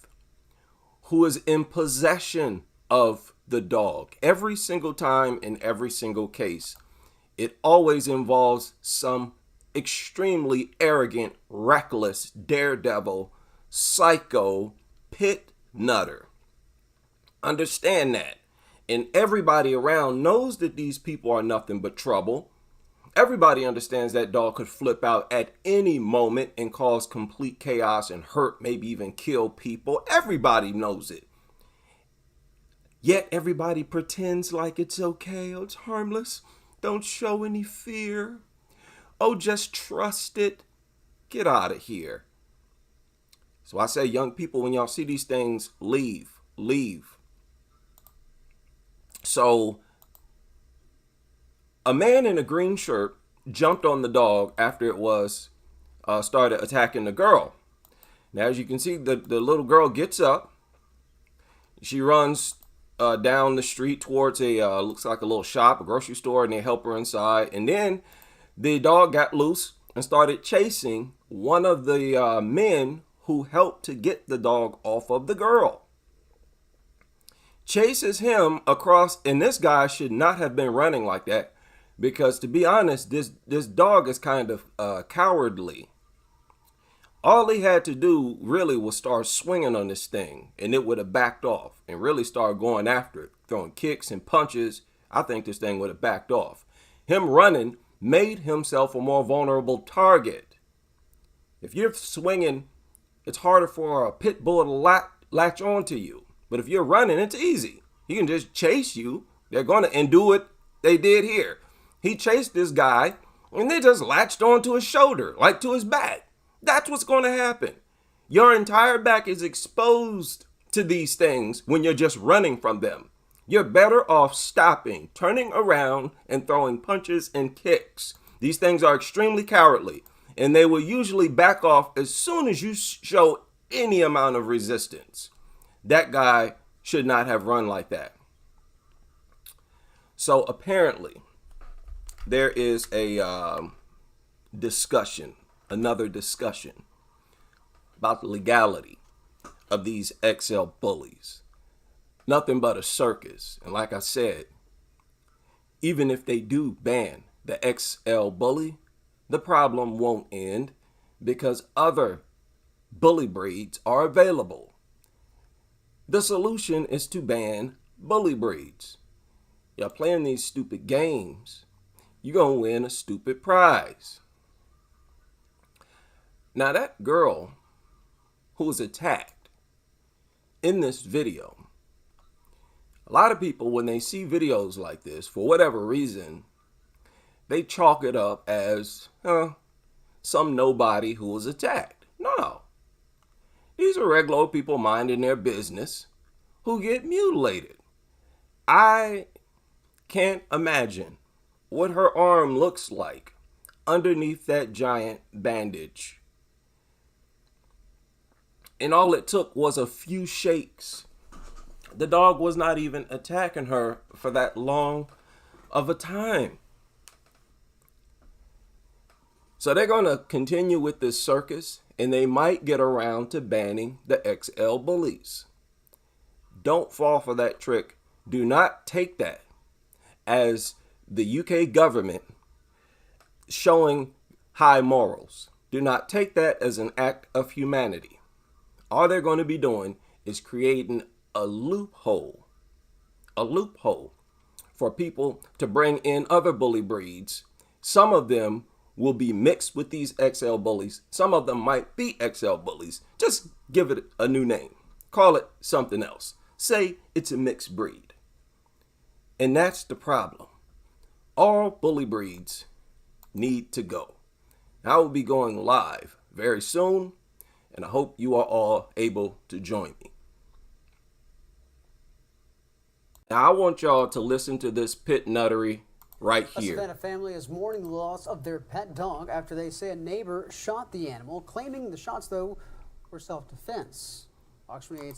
who is in possession of the dog. Every single time in every single case, it always involves some extremely arrogant, reckless, daredevil, psycho, pit nutter. Understand that. And everybody around knows that these people are nothing but trouble. Everybody understands that dog could flip out at any moment and cause complete chaos and hurt, maybe even kill people. Everybody knows it. Yet everybody pretends like it's okay. Oh, it's harmless. Don't show any fear. Oh, just trust it. Get out of here. So I say, young people, when y'all see these things, leave. So a man in a green shirt jumped on the dog after it was started attacking the girl. Now, as you can see, the little girl gets up. She runs down the street towards a looks like a little shop, a grocery store, and they help her inside. And then the dog got loose and started chasing one of the men who helped to get the dog off of the girl. Chases him across, and this guy should not have been running like that, because to be honest, this dog is kind of cowardly. All he had to do really was start swinging on this thing, and it would have backed off and really started going after it, throwing kicks and punches. I think this thing would have backed off. Him running made himself a more vulnerable target. If you're swinging, it's harder for a pit bull to latch onto you. But if you're running, it's easy. He can just chase you. They're going to, and do what they did here. He chased this guy, and they just latched onto his shoulder, like to his back. That's what's going to happen. Your entire back is exposed to these things when you're just running from them. You're better off stopping, turning around, and throwing punches and kicks. These things are extremely cowardly, and they will usually back off as soon as you show any amount of resistance. That guy should not have run like that. So apparently, there is a discussion, another discussion about the legality of these XL bullies. Nothing but a circus. And like I said, even if they do ban the XL bully, the problem won't end because other bully breeds are available. The solution is to ban bully breeds. You're playing these stupid games, you're going to win a stupid prize. Now that girl who was attacked in this video, a lot of people, when they see videos like this, for whatever reason, they chalk it up as some nobody who was attacked. No. These are regular people minding their business who get mutilated. I can't imagine what her arm looks like underneath that giant bandage. And all it took was a few shakes. The dog was not even attacking her for that long of a time. So they're going to continue with this circus, and they might get around to banning the XL bullies. Don't fall for that trick. Do not take that as the UK government showing high morals. Do not take that as an act of humanity. All they're going to be doing is creating a loophole for people to bring in other bully breeds. Some of them will be mixed with these XL bullies. Some of them might be XL bullies. Just give it a new name. Call it something else. Say it's a mixed breed. And that's the problem. All bully breeds need to go. I will be going live very soon, and I hope you are all able to join me. Now, I want y'all to listen to this pit nuttery right here. A Savannah family is mourning the loss of their pet dog after they say a neighbor shot the animal, claiming the shots, though, were self-defense.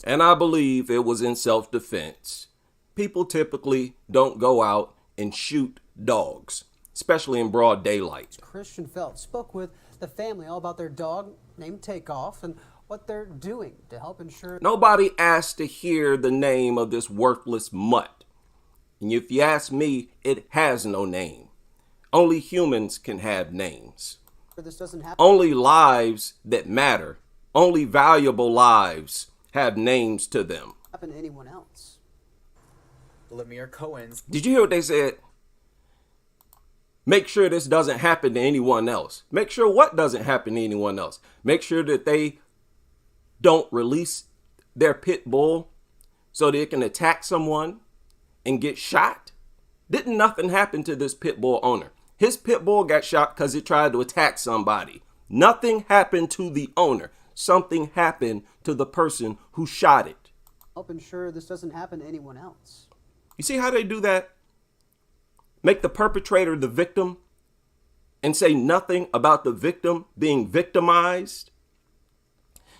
And I believe it was in self-defense. People typically don't go out and shoot dogs, especially in broad daylight. Christian Felt spoke with the family all about their dog named Takeoff and what they're doing to help ensure. Nobody asked to hear the name of this worthless mutt. And if you ask me, it has no name. Only humans can have names. This doesn't happen. Only lives that matter, only valuable lives have names to them. Happen to anyone else. Lemire Cohen's. Did you hear what they said? Make sure this doesn't happen to anyone else. Make sure what doesn't happen to anyone else. Make sure that they don't release their pit bull so they can attack someone and get shot. Didn't nothing happen to this pit bull owner. His pit bull got shot because it tried to attack somebody. Nothing happened to the owner. Something happened to the person who shot it. Help ensure this doesn't happen to anyone else. You see how they do that? Make the perpetrator the victim and say nothing about the victim being victimized.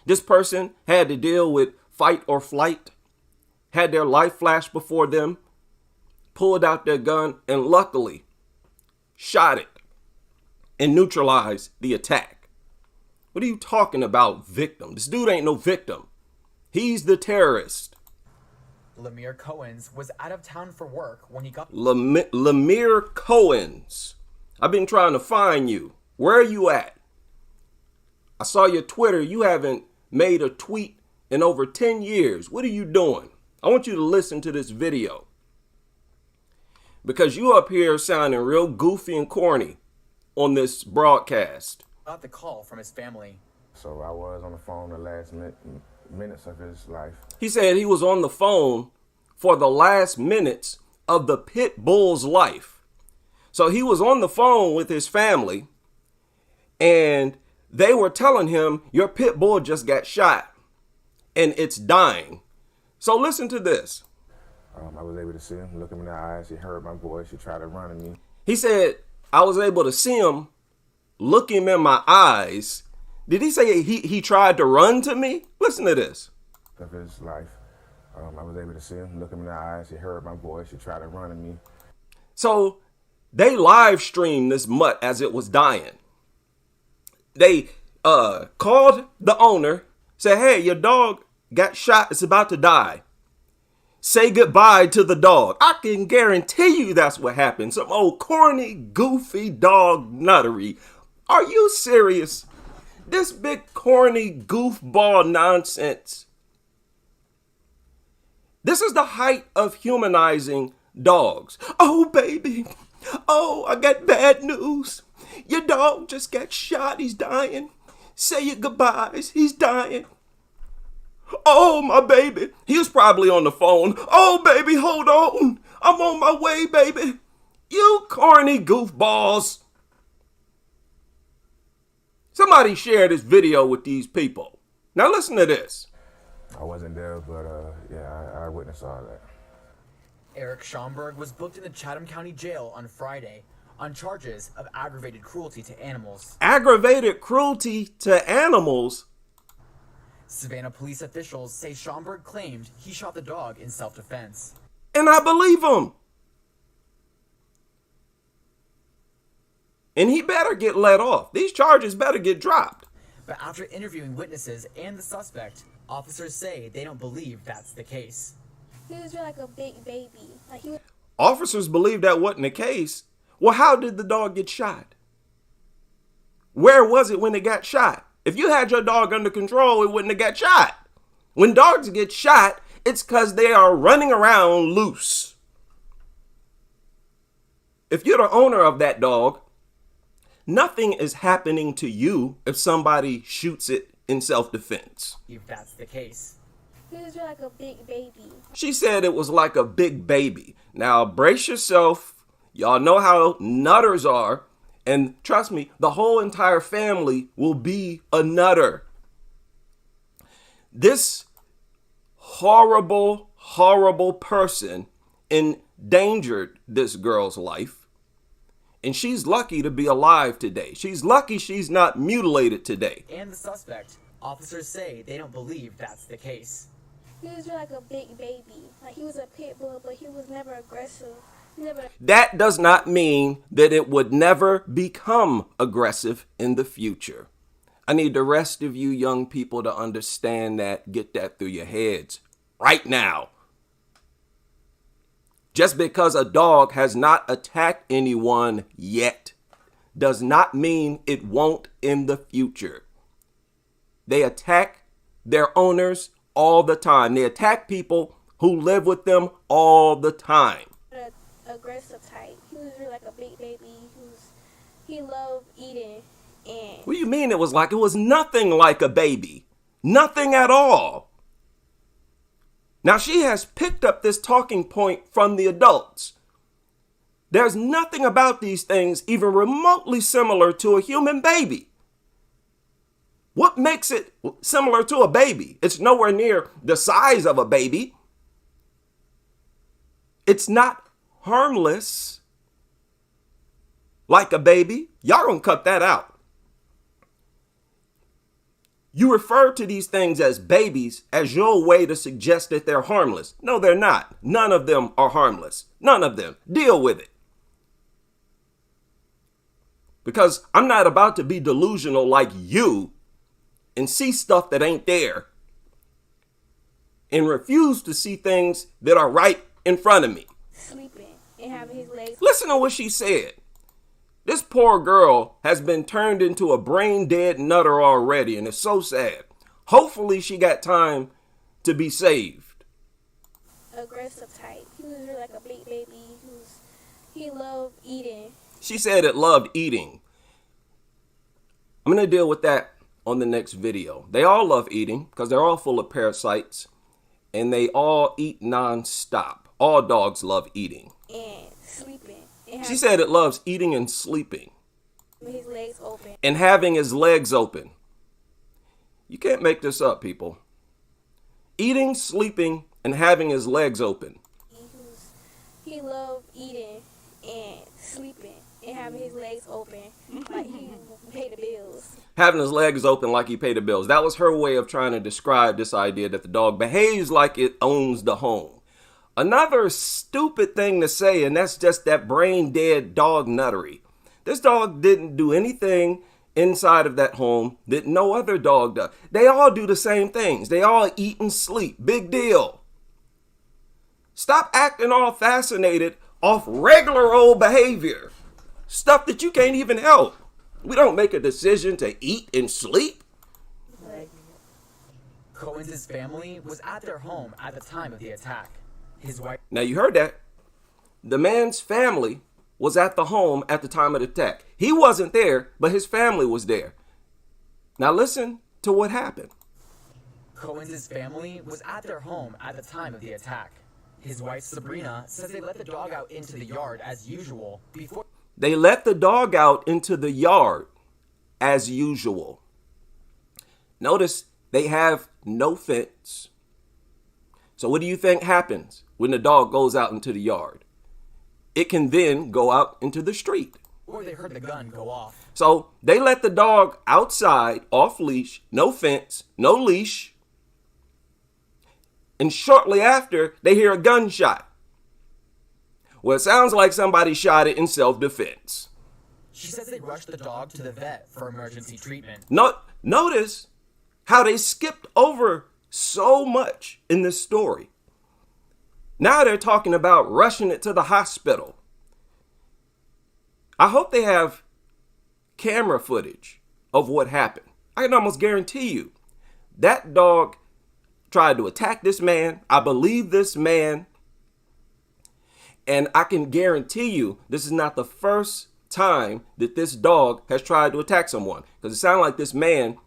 This person had to deal with fight or flight, had their life flash before them, pulled out their gun, and luckily shot it and neutralized the attack. What are you talking about, victim? This dude ain't no victim. He's the terrorist. Lemire Cohen's was out of town for work when he got... Lemire Cohen's. I've been trying to find you. Where are you at? I saw your Twitter. You haven't made a tweet in over 10 years. What are you doing? I want you to listen to this video, because you up here sounding real goofy and corny on this broadcast. Got the call from his family. So I was on the phone the last minutes of his life. He said he was on the phone for the last minutes of the pit bull's life. So he was on the phone with his family, and they were telling him, your pit bull just got shot and it's dying. So listen to this. I was able to see him, look him in the eyes. He heard my voice. He tried to run at me. He said, I was able to see him, look him in my eyes. Did he say he tried to run to me? Listen to this. Of his life. I was able to see him, look him in the eyes. He heard my voice. He tried to run at me. So they live streamed this mutt as it was dying. They called the owner, said, hey, your dog got shot. It's about to die. Say goodbye to the dog. I can guarantee you that's what happened. Some old corny, goofy dog nuttery. Are you serious? This big corny goofball nonsense. This is the height of humanizing dogs. Oh, baby. Oh, I got bad news. Your dog just got shot. He's dying. Say your goodbyes. He's dying. Oh, my baby. He was probably on the phone. Oh, baby, hold on. I'm on my way, baby. You corny goofballs. Somebody share this video with these people. Now listen to this. I wasn't there, but yeah, I witnessed all that. Eric Schomburg was booked in the Chatham County Jail on Friday on charges of aggravated cruelty to animals. Aggravated cruelty to animals? Savannah police officials say Schomburg claimed he shot the dog in self-defense. And I believe him. And he better get let off. These charges better get dropped. But after interviewing witnesses and the suspect, officers say they don't believe that's the case. He was like a big baby. Officers believe that wasn't the case. Well, how did the dog get shot? Where was it when it got shot? If you had your dog under control, it wouldn't have got shot. When dogs get shot, it's because they are running around loose. If you're the owner of that dog, nothing is happening to you if somebody shoots it in self-defense. If that's the case. He was like a big baby. She said it was like a big baby. Now, brace yourself. Y'all know how nutters are. And trust me, the whole entire family will be a nutter. This horrible, horrible person endangered this girl's life. And she's lucky to be alive today. She's lucky she's not mutilated today. And the suspect, officers say they don't believe that's the case. He was like a big baby. Like, he was a pit bull, but he was never aggressive. That does not mean that it would never become aggressive in the future. I need the rest of you young people to understand that. Get that through your heads right now. Just because a dog has not attacked anyone yet does not mean it won't in the future. They attack their owners all the time. They attack people who live with them all the time. Aggressive type. He was really like a big baby. He loved eating. And what do you mean it was like? It was nothing like a baby. Nothing at all. Now she has picked up this talking point from the adults. There's nothing about these things even remotely similar to a human baby. What makes it similar to a baby? It's nowhere near the size of a baby. It's not harmless like a baby. Y'all gonna cut that out. You refer to these things as babies as your way to suggest that they're harmless. No, they're not. None of them are harmless. None of them. Deal with it. Because I'm not about to be delusional like you and see stuff that ain't there and refuse to see things that are right in front of me. Sleeping and having his legs. Listen to what she said. This poor girl has been turned into a brain dead nutter already, and it's so sad. Hopefully she got time to be saved. Aggressive type. He was really like a big baby. He loved eating. She said it loved eating. I'm going to deal with that on the next video. They all love eating because they're all full of parasites, and they all eat non-stop. All dogs love eating. And sleeping. She said it loves eating and sleeping. His legs open. And having his legs open. You can't make this up, people. Eating, sleeping, and having his legs open. He loved eating and sleeping and having his legs open like he paid the bills. Having his legs open like he paid the bills. That was her way of trying to describe this idea that the dog behaves like it owns the home. Another stupid thing to say, and that's just that brain dead dog nuttery. This dog didn't do anything inside of that home that no other dog does. They all do the same things. They all eat and sleep. Big deal. Stop acting all fascinated off regular old behavior. Stuff that you can't even help. We don't make a decision to eat and sleep. Cohen's family was at their home at the time of the attack. His wife. Now you heard that. The man's family was at the home at the time of the attack. He wasn't there, but his family was there. Now listen to what happened. Cohen's family was at their home at the time of the attack. His wife Sabrina says they let the dog out into the yard as usual before. They let the dog out into the yard as usual. Notice they have no fence. So what do you think happens when the dog goes out into the yard? It can then go out into the street. Or they heard the gun go off. So they let the dog outside, off leash, no fence, no leash. And shortly after, they hear a gunshot. Well, it sounds like somebody shot it in self-defense. She says they rushed the dog to the vet for emergency treatment. Notice how they skipped over so much in this story. Now they're talking about rushing it to the hospital. I hope they have camera footage of what happened. I can almost guarantee you that dog tried to attack this man. I believe this man. And I can guarantee you this is not the first time that this dog has tried to attack someone. Because it sounded like this man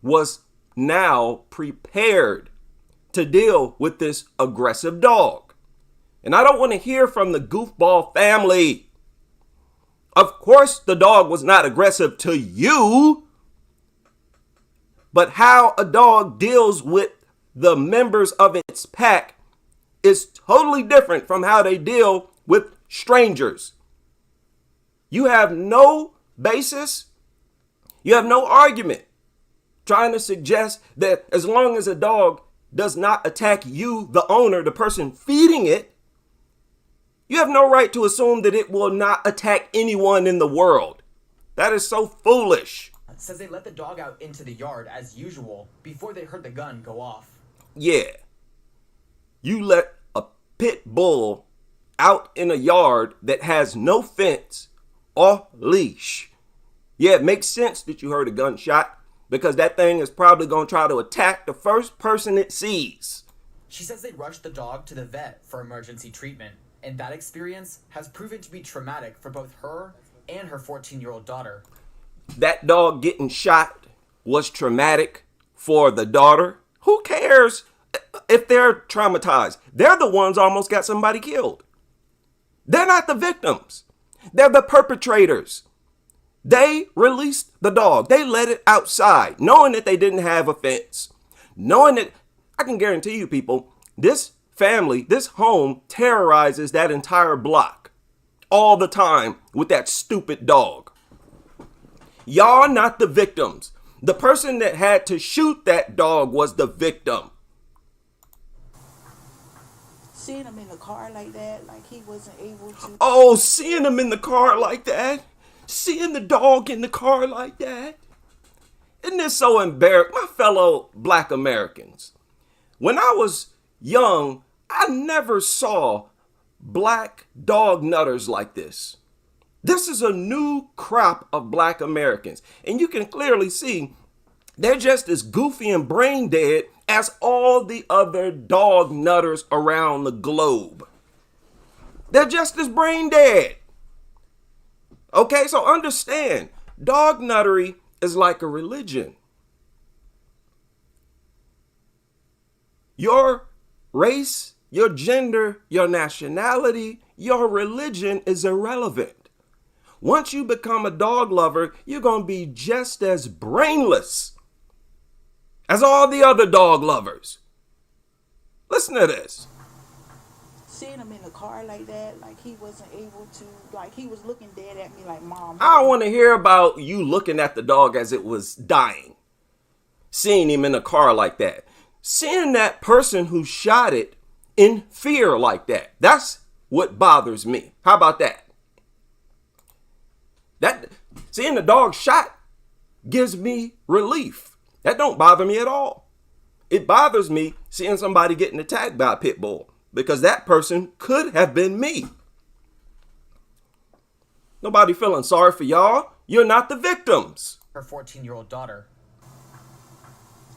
was now prepared to deal with this aggressive dog. And I don't want to hear from the goofball family. Of course the dog was not aggressive to you. But how a dog deals with the members of its pack is totally different from how they deal with strangers. You have no basis. You have no argument trying to suggest that as long as a dog does not attack you, the owner, the person feeding it, you have no right to assume that it will not attack anyone in the world. That is so foolish. Says they let the dog out into the yard as usual before they heard the gun go off. Yeah. You let a pit bull out in a yard that has no fence or leash. Yeah, it makes sense that you heard a gunshot because that thing is probably going to try to attack the first person it sees. She says they rushed the dog to the vet for emergency treatment, and that experience has proven to be traumatic for both her and her 14-year-old daughter. That dog getting shot was traumatic for the daughter. Who cares if they're traumatized? They're the ones almost got somebody killed. They're not the victims. They're the perpetrators. They released the dog. They let it outside, knowing that they didn't have a fence. Knowing that, I can guarantee you people, this family, this home terrorizes that entire block all the time with that stupid dog. Y'all not the victims. The person that had to shoot that dog was the victim. Seeing him in the car like that, like he wasn't able to. Oh, seeing him in the car like that. Seeing the dog in the car like that. Isn't this so embarrassing? My fellow black Americans, when I was young, I never saw black dog nutters like this. This is a new crop of black Americans. And you can clearly see they're just as goofy and brain dead as all the other dog nutters around the globe. They're just as brain dead. Okay, so understand, dog nuttery is like a religion. Your race, your gender, your nationality, your religion is irrelevant. Once you become a dog lover, you're going to be just as brainless as all the other dog lovers. Listen to this. Seeing him in the car like that, like he wasn't able to, like he was looking dead at me like, Mom. I don't want to hear about you looking at the dog as it was dying. Seeing him in a car like that. Seeing that person who shot it in fear like that. That's what bothers me. How about that? Seeing the dog shot gives me relief. That don't bother me at all. It bothers me seeing somebody getting attacked by a pit bull, because that person could have been me. Nobody feeling sorry for y'all. You're not the victims. Her 14-year-old daughter.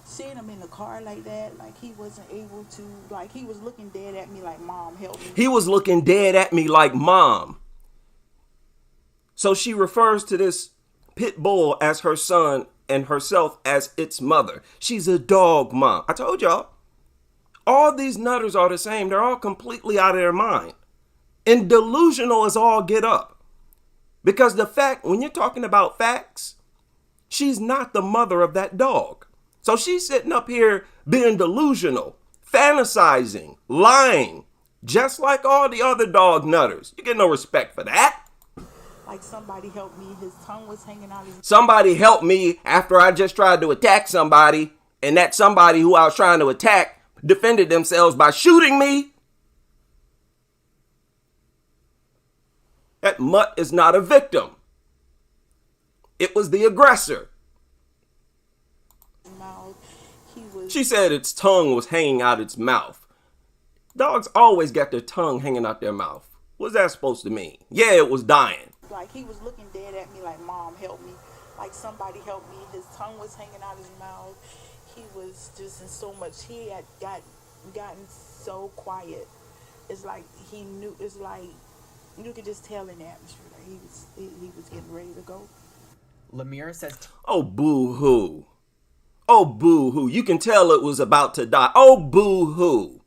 Seeing him in the car like that, like he wasn't able to, like he was looking dead at me like, Mom, help me. He was looking dead at me like, Mom. So she refers to this pit bull as her son and herself as its mother. She's a dog mom. I told y'all. All these nutters are the same. They're all completely out of their mind. And delusional as all get up. Because the fact, when you're talking about facts, she's not the mother of that dog. So she's sitting up here being delusional, fantasizing, lying, just like all the other dog nutters. You get no respect for that. Like somebody helped me. His tongue was hanging out. Somebody helped me after I just tried to attack somebody, and that somebody who I was trying to attack defended themselves by shooting me. That mutt is not a victim. It was the aggressor. She said its tongue was hanging out its mouth. Dogs always got their tongue hanging out their mouth. What's that supposed to mean? Yeah, it was dying. Like he was looking dead at me like, Mom, help me. Like somebody help me. His tongue was hanging out his mouth. He was just in so much. He had gotten so quiet. It's like he knew. It's like you could just tell in the atmosphere that he was getting ready to go. Lemire says, "Oh boo hoo, oh boo hoo." You can tell it was about to die. Oh boo hoo.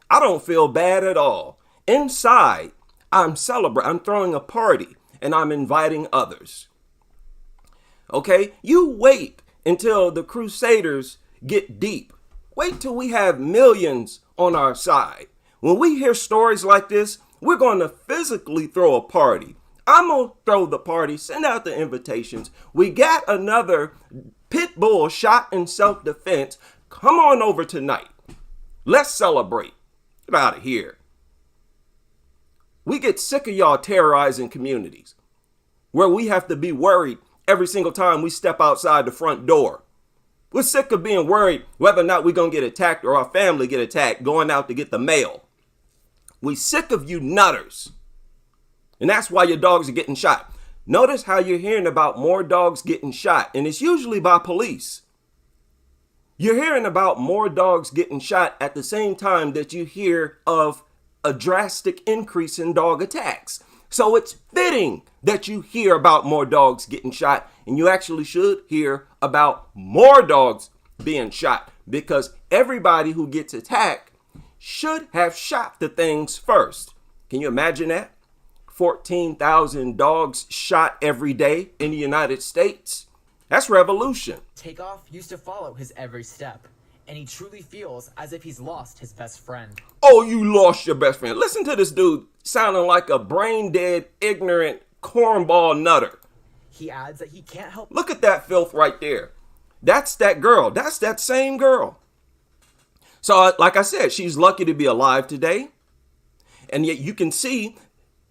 I don't feel bad at all. Inside, I'm celebrating. I'm throwing a party. And I'm inviting others. Okay? You wait until the Crusaders get deep. Wait till we have millions on our side. When we hear stories like this, we're going to physically throw a party. I'm going to throw the party, send out the invitations. We got another pit bull shot in self-defense. Come on over tonight. Let's celebrate. Get out of here. We get sick of y'all terrorizing communities where we have to be worried every single time we step outside the front door. We're sick of being worried whether or not we're going to get attacked or our family get attacked going out to get the mail. We sick of you nutters. And that's why your dogs are getting shot. Notice how you're hearing about more dogs getting shot, and it's usually by police. You're hearing about more dogs getting shot at the same time that you hear of a drastic increase in dog attacks. So it's fitting that you hear about more dogs getting shot, and you actually should hear about more dogs being shot, because everybody who gets attacked should have shot the things first. Can you imagine that? 14,000 dogs shot every day in the United States. That's revolution. Takeoff used to follow his every step, and he truly feels as if he's lost his best friend. Oh, you lost your best friend. Listen to this dude sounding like a brain-dead, ignorant, cornball nutter. He adds that he can't help. Look at that filth right there. That's that girl. That's that same girl. So like I said, she's lucky to be alive today. And yet you can see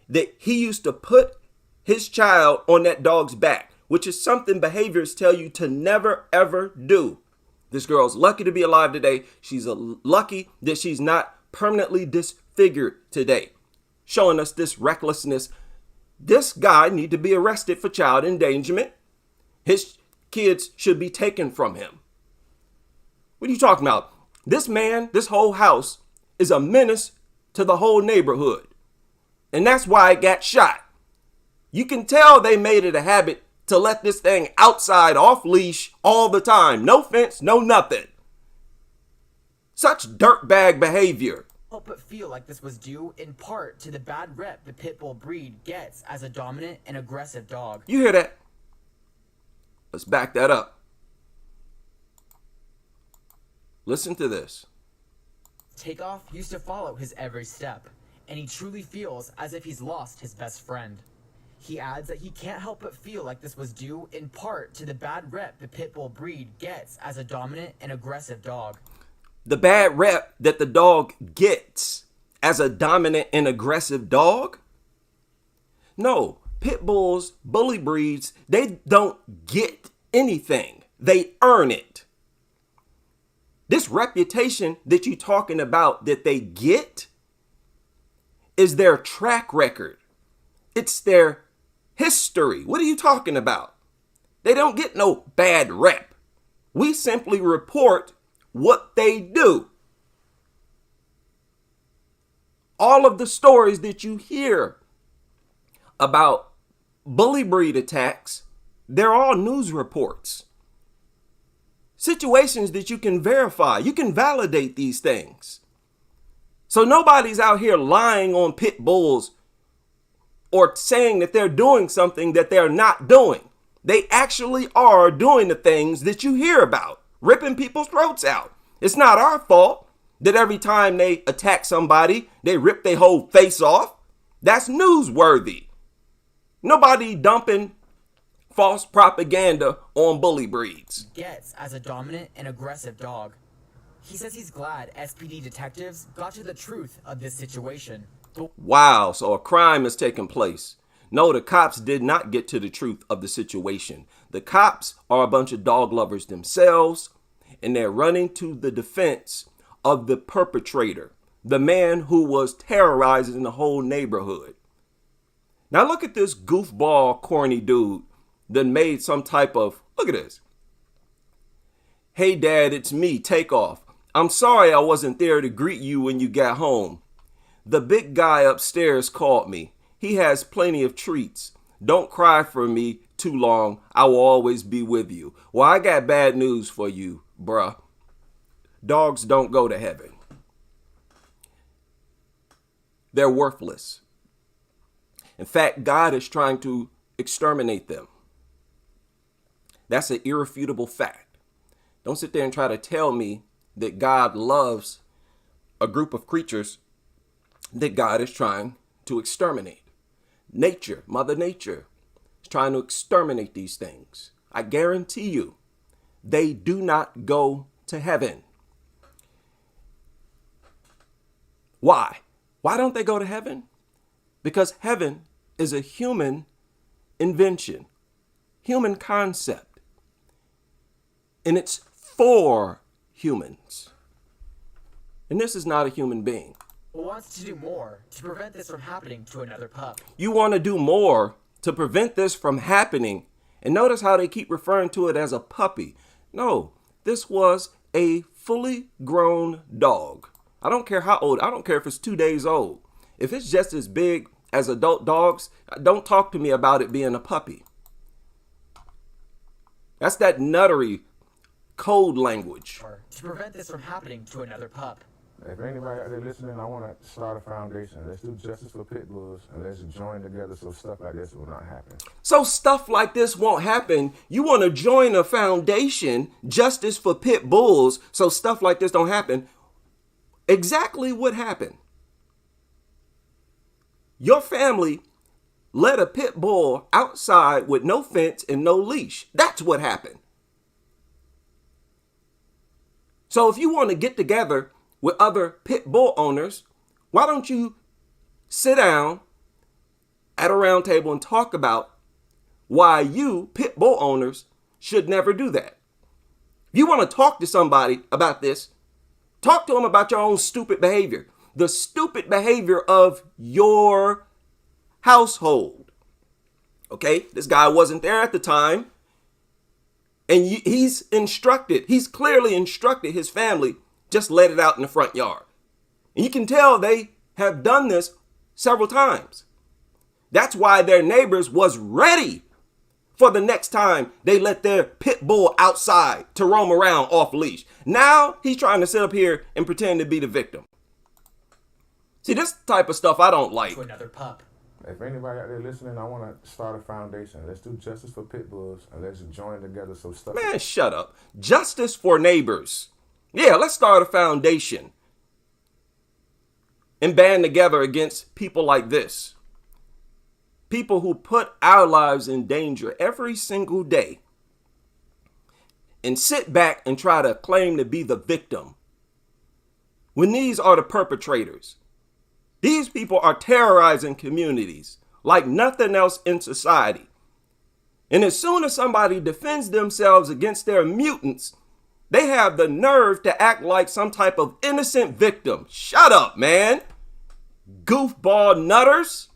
that he used to put his child on that dog's back, which is something behaviors tell you to never, ever do. This girl's lucky to be alive today. She's lucky that she's not permanently disfigured today, showing us this recklessness. This guy need to be arrested for child endangerment. His kids should be taken from him. What are you talking about? This man, this whole house is a menace to the whole neighborhood. And that's why it got shot. You can tell they made it a habit to let this thing outside off leash all the time. No fence, no nothing. Such dirtbag behavior. Help but feel like this was due in part to the bad rep the pit bull breed gets as a dominant and aggressive dog. You hear that? Let's back that up. Listen to this. Takeoff used to follow his every step, and he truly feels as if he's lost his best friend. He adds that he can't help but feel like this was due in part to the bad rep the pit bull breed gets as a dominant and aggressive dog. The bad rep that the dog gets as a dominant and aggressive dog? No, pit bulls, bully breeds, they don't get anything. They earn it. This reputation that you're talking about that they get is their track record. It's their history. What are you talking about? They don't get no bad rep. We simply report what they do. All of the stories that you hear about bully breed attacks, they're all news reports. Situations that you can verify. You can validate these things. So nobody's out here lying on pit bulls or saying that they're doing something that they're not doing. They actually are doing the things that you hear about, ripping people's throats out. It's not our fault that every time they attack somebody, they rip their whole face off. That's newsworthy. Nobody dumping false propaganda on bully breeds. Gets as a dominant and aggressive dog. He says he's glad SPD detectives got to the truth of this situation. Wow, so a crime has taken place. No, the cops did not get to the truth of the situation. The cops are a bunch of dog lovers themselves, and they're running to the defense of the perpetrator, the man who was terrorizing the whole neighborhood. Now look at this goofball, corny dude that made some type of, look at this. Hey dad, it's me, Takeoff. I'm sorry I wasn't there to greet you when you got home. The big guy upstairs called me. He has plenty of treats. Don't cry for me too long. I will always be with you. Well, I got bad news for you, bruh. Dogs don't go to heaven. They're worthless. In fact, God is trying to exterminate them. That's an irrefutable fact. Don't sit there and try to tell me that God loves a group of creatures that God is trying to exterminate. Nature, Mother Nature, is trying to exterminate these things. I guarantee you, they do not go to heaven. Why? Why don't they go to heaven? Because heaven is a human invention, human concept. And it's for humans. And this is not a human being. Wants to do more to prevent this from happening to another pup. You want to do more to prevent this from happening. And notice how they keep referring to it as a puppy. No, this was a fully grown dog. I don't care how old. I don't care if it's 2 days old. If it's just as big as adult dogs, don't talk to me about it being a puppy. That's that nuttery code language. To prevent this from happening to another pup. If anybody out there listening, I want to start a foundation. Let's do justice for pit bulls, and let's join together so stuff like this will not happen. So stuff like this won't happen. You want to join a foundation, justice for pit bulls, so stuff like this don't happen. Exactly what happened. Your family let a pit bull outside with no fence and no leash. That's what happened. So if you want to get together with other pit bull owners, why don't you sit down at a round table and talk about why you, pit bull owners, should never do that. If you want to talk to somebody about this, talk to them about your own stupid behavior. The stupid behavior of your household. Okay, this guy wasn't there at the time. And he's clearly instructed his family, just let it out in the front yard. And you can tell they have done this several times. That's why their neighbors was ready for the next time they let their pit bull outside to roam around off leash. Now he's trying to sit up here and pretend to be the victim. See, this type of stuff I don't like. To another pup. If anybody out there listening, I want to start a foundation. Let's do justice for pit bulls and let's join together so stuff. Man, shut up. Justice for neighbors. Yeah, let's start a foundation and band together against people like this. People who put our lives in danger every single day and sit back and try to claim to be the victim when these are the perpetrators. These people are terrorizing communities like nothing else in society. And as soon as somebody defends themselves against their mutants, they have the nerve to act like some type of innocent victim. Shut up, man. Goofball nutters.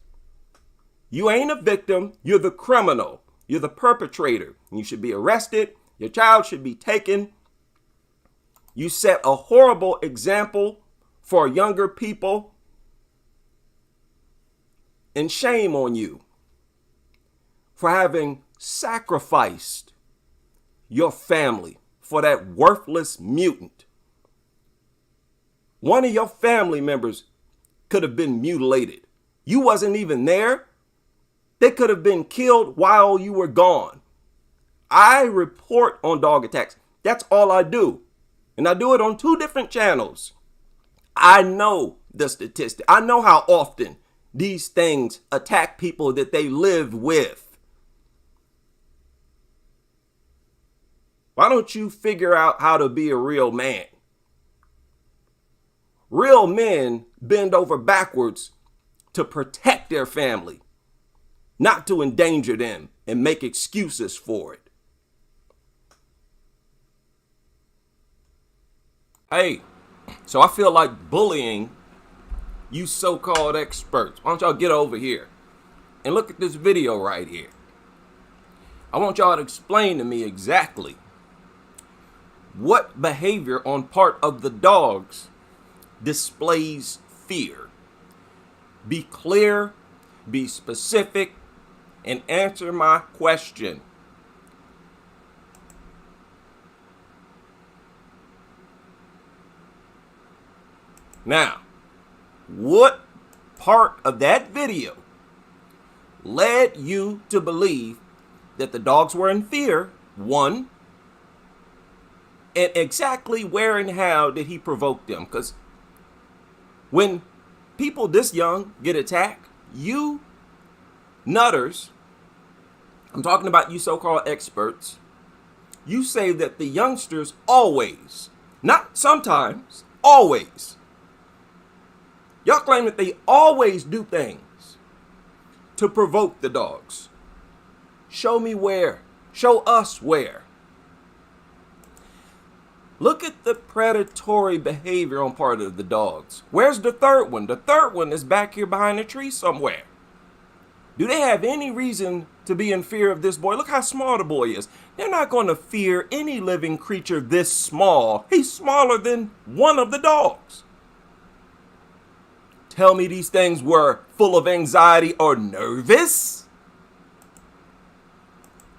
You ain't a victim. You're the criminal. You're the perpetrator. You should be arrested. Your child should be taken. You set a horrible example for younger people. And shame on you for having sacrificed your family for that worthless mutant. One of your family members could have been mutilated. You wasn't even there. They could have been killed while you were gone. I report on dog attacks. That's all I do. And I do it on 2 different channels. I know the statistic. I know how often these things attack people that they live with. Why don't you figure out how to be a real man? Real men bend over backwards to protect their family, not to endanger them and make excuses for it. Hey, so I feel like bullying you so-called experts. Why don't y'all get over here and look at this video right here. I want y'all to explain to me exactly what behavior on part of the dogs displays fear. Be clear, be specific, and answer my question. Now, what part of that video led you to believe that the dogs were in fear? 1, and exactly where and how did he provoke them? Because when people this young get attacked, you nutters, I'm talking about you so-called experts, you say that the youngsters always, not sometimes, always, y'all claim that they always do things to provoke the dogs. Show me where. Show us where. Look at the predatory behavior on part of the dogs. Where's the third one? The third one is back here behind a tree somewhere. Do they have any reason to be in fear of this boy? Look how small the boy is. They're not going to fear any living creature this small. He's smaller than one of the dogs. Tell me these things were full of anxiety or nervous?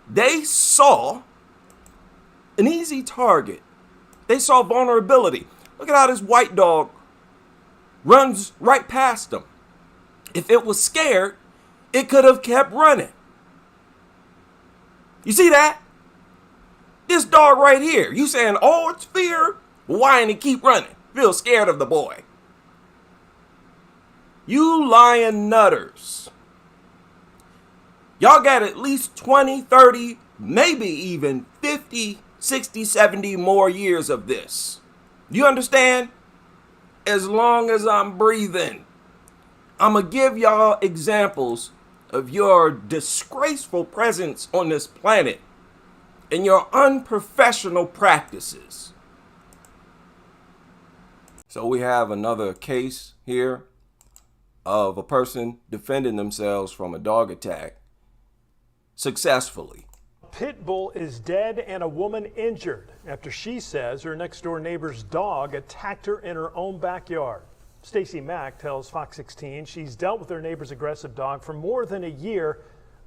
They saw an easy target. They saw vulnerability. Look at how this white dog runs right past them. If it was scared, it could have kept running. You see that? This dog right here. You saying, oh, it's fear? Why didn't he keep running? Feel scared of the boy. You lying nutters. Y'all got at least 20, 30, maybe even 50, 60, 70 more years of this. You understand? As long as I'm breathing, I'm going to give y'all examples of your disgraceful presence on this planet and your unprofessional practices. So we have another case here of a person defending themselves from a dog attack successfully. Pit bull is dead and a woman injured after she says her next door neighbor's dog attacked her in her own backyard. Stacey Mack tells Fox 16 she's dealt with her neighbor's aggressive dog for more than a year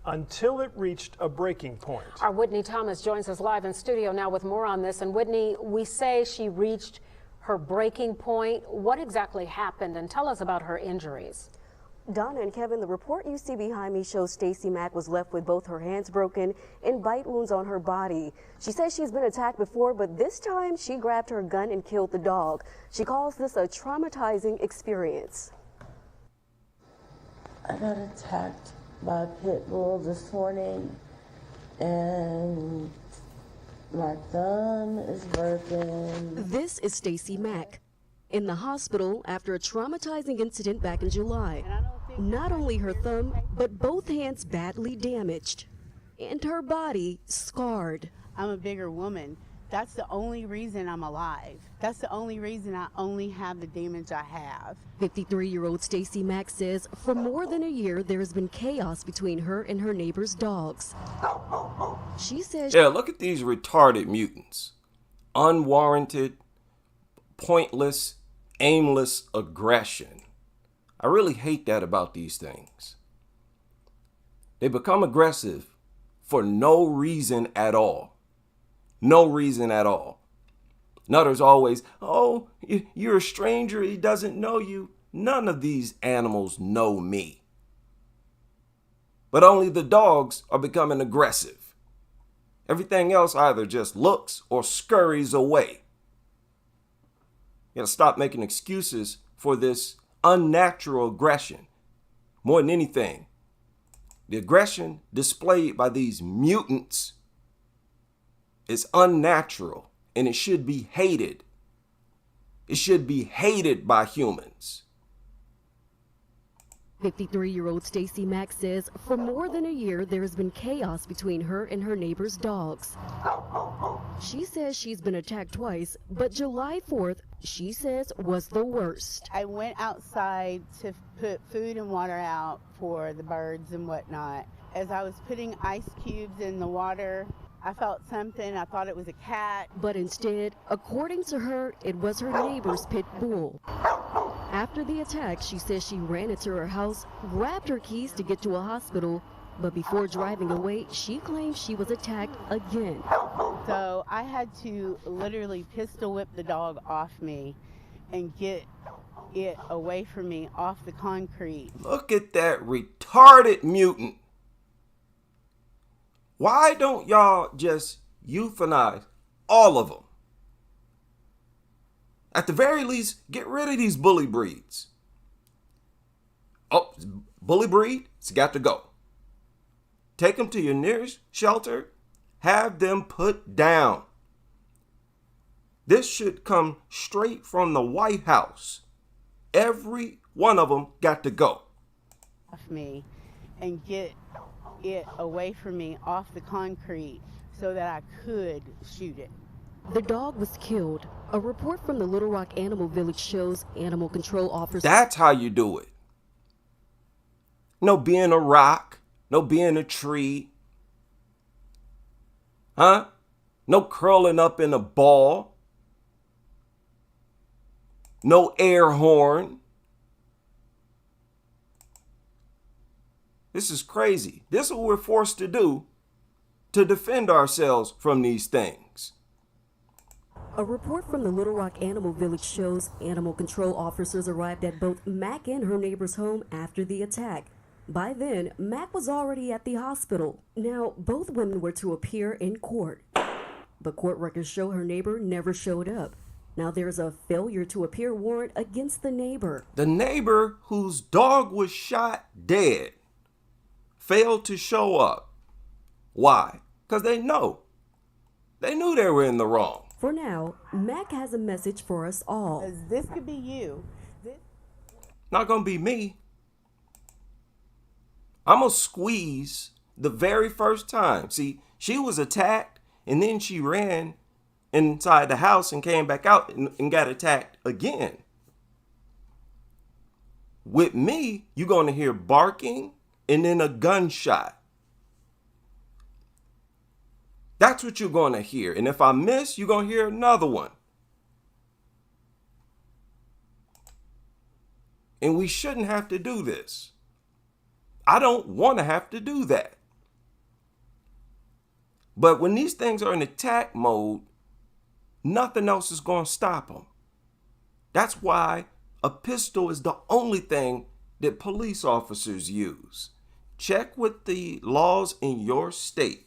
until it reached a breaking point. Our Whitney Thomas joins us live in studio now with more on this. And Whitney, we say she reached her breaking point. What exactly happened? And tell us about her injuries. Donna and Kevin, the report you see behind me shows Stacey Mack was left with both her hands broken and bite wounds on her body. She says she's been attacked before, but this time she grabbed her gun and killed the dog. She calls this a traumatizing experience. I got attacked by a pit bull this morning, and my thumb is broken. This is Stacey Mack in the hospital after a traumatizing incident back in July. Not only her thumb, but both hands badly damaged and her body scarred. I'm a bigger woman. That's the only reason I'm alive. That's the only reason I only have the damage I have. 53-year-old Stacey Mack says for more than a year there has been chaos between her and her neighbor's dogs. She says, yeah, look at these retarded mutants. Unwarranted, pointless, aimless aggression. I really hate that about these things. They become aggressive for no reason at all. No reason at all. Another's always, oh, you're a stranger, he doesn't know you. None of these animals know me. But only the dogs are becoming aggressive. Everything else either just looks or scurries away. You gotta stop making excuses for this unnatural aggression. More than anything, the aggression displayed by these mutants is unnatural and it should be hated. It should be hated by humans. 53-year-old Stacey Mack says for more than a year there has been chaos between her and her neighbor's dogs. She says she's been attacked twice, but July 4th, she says, was the worst. I went outside to put food and water out for the birds and whatnot. As I was putting ice cubes in the water, I felt something. I thought it was a cat. But instead, according to her, it was her neighbor's pit bull. After the attack, she says she ran into her house, grabbed her keys to get to a hospital, but before driving away, she claims she was attacked again. So I had to literally pistol whip the dog off me and get it away from me off the concrete. Look at that retarded mutant. Why don't y'all just euthanize all of them? At the very least, get rid of these bully breeds. Oh, bully breed, it's got to go. Take them to your nearest shelter. Have them put down. This should come straight from the White House. Every one of them got to go. Off me and get it away from me off the concrete so that I could shoot it. The dog was killed. A report from the Little Rock Animal Village shows animal control officers. That's how you do it. No being a rock, no being a tree. Huh? No curling up in a ball. No air horn. This is crazy. This is what we're forced to do to defend ourselves from these things. A report from the Little Rock Animal Village shows animal control officers arrived at both Mack and her neighbor's home after the attack. By then, Mack was already at the hospital. Now, both women were to appear in court, but court records show her neighbor never showed up. Now there's a failure to appear warrant against the neighbor. The neighbor whose dog was shot dead failed to show up. Why? Because they know. They knew they were in the wrong. For now, Mac has a message for us all. This could be you. Not gonna be me. I'm gonna squeeze the very first time. See, she was attacked and then she ran inside the house and came back out and got attacked again. With me, you're gonna hear barking and then a gunshot. That's what you're gonna hear. And if I miss, you're gonna hear another one. And we shouldn't have to do this. I don't want to have to do that. But when these things are in attack mode, nothing else is going to stop them. That's why a pistol is the only thing that police officers use. Check with the laws in your state.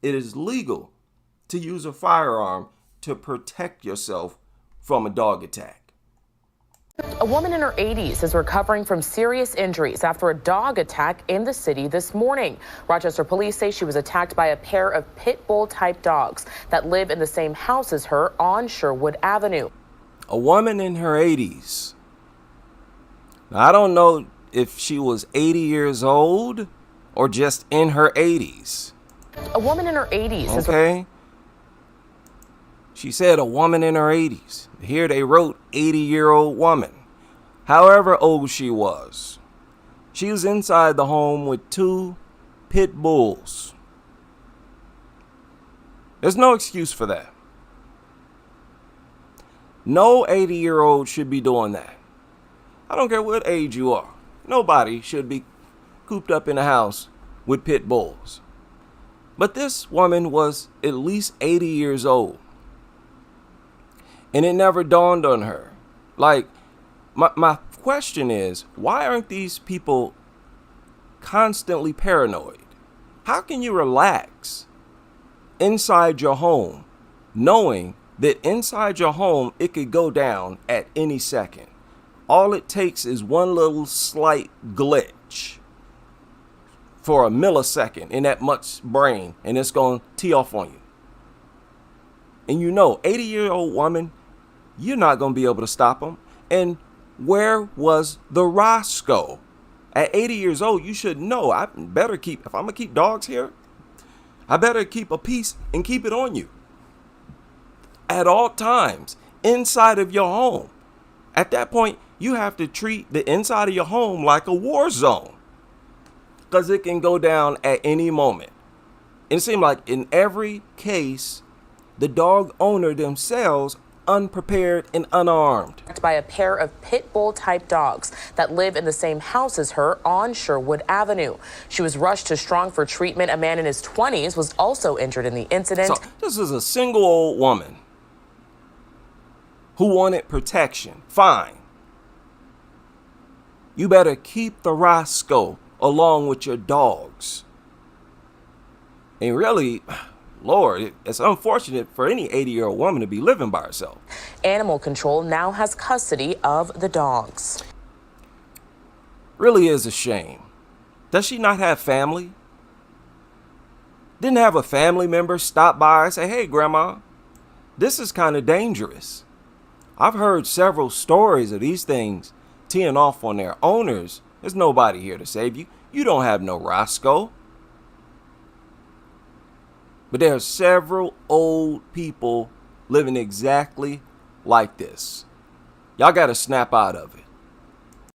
It is legal to use a firearm to protect yourself from a dog attack. A woman in her 80s is recovering from serious injuries after a dog attack in the city this morning. Rochester police say she was attacked by a pair of pit bull type dogs that live in the same house as her on Sherwood Avenue. A woman in her 80s. Now, I don't know if she was 80 years old or just in her 80s. A woman in her 80s is... Okay. She said a woman in her 80s. Here they wrote 80-year-old woman. However old she was. She was inside the home with 2 pit bulls. There's no excuse for that. No 80-year-old should be doing that. I don't care what age you are. Nobody should be cooped up in a house with pit bulls. But this woman was at least 80 years old. And it never dawned on her. Like, my question is, why aren't these people constantly paranoid? How can you relax inside your home knowing that inside your home it could go down at any second? All it takes is one little slight glitch for a millisecond in that much brain, and it's going to tee off on you. And you know, 80-year-old woman, you're not going to be able to stop them. And where was the Roscoe? At 80 years old, you should know. I better keep, if I'm going to keep dogs here, I better keep a piece and keep it on you. At all times, inside of your home. At that point, you have to treat the inside of your home like a war zone. Because it can go down at any moment. And it seemed like in every case, the dog owner themselves unprepared and unarmed. By a pair of pit bull type dogs that live in the same house as her on Sherwood Avenue. She was rushed to Strong for treatment. A man in his 20s was also injured in the incident. So this is a single old woman who wanted protection. Fine. You better keep the Roscoe along with your dogs. And really, Lord, it's unfortunate for any 80-year-old woman to be living by herself. Animal control now has custody of the dogs. Really is a shame. Does she not have family? Didn't have a family member stop by and say, hey, Grandma, this is kind of dangerous. I've heard several stories of these things teeing off on their owners. There's nobody here to save you. You don't have no Roscoe. But there are several old people living exactly like this. Y'all got to snap out of it.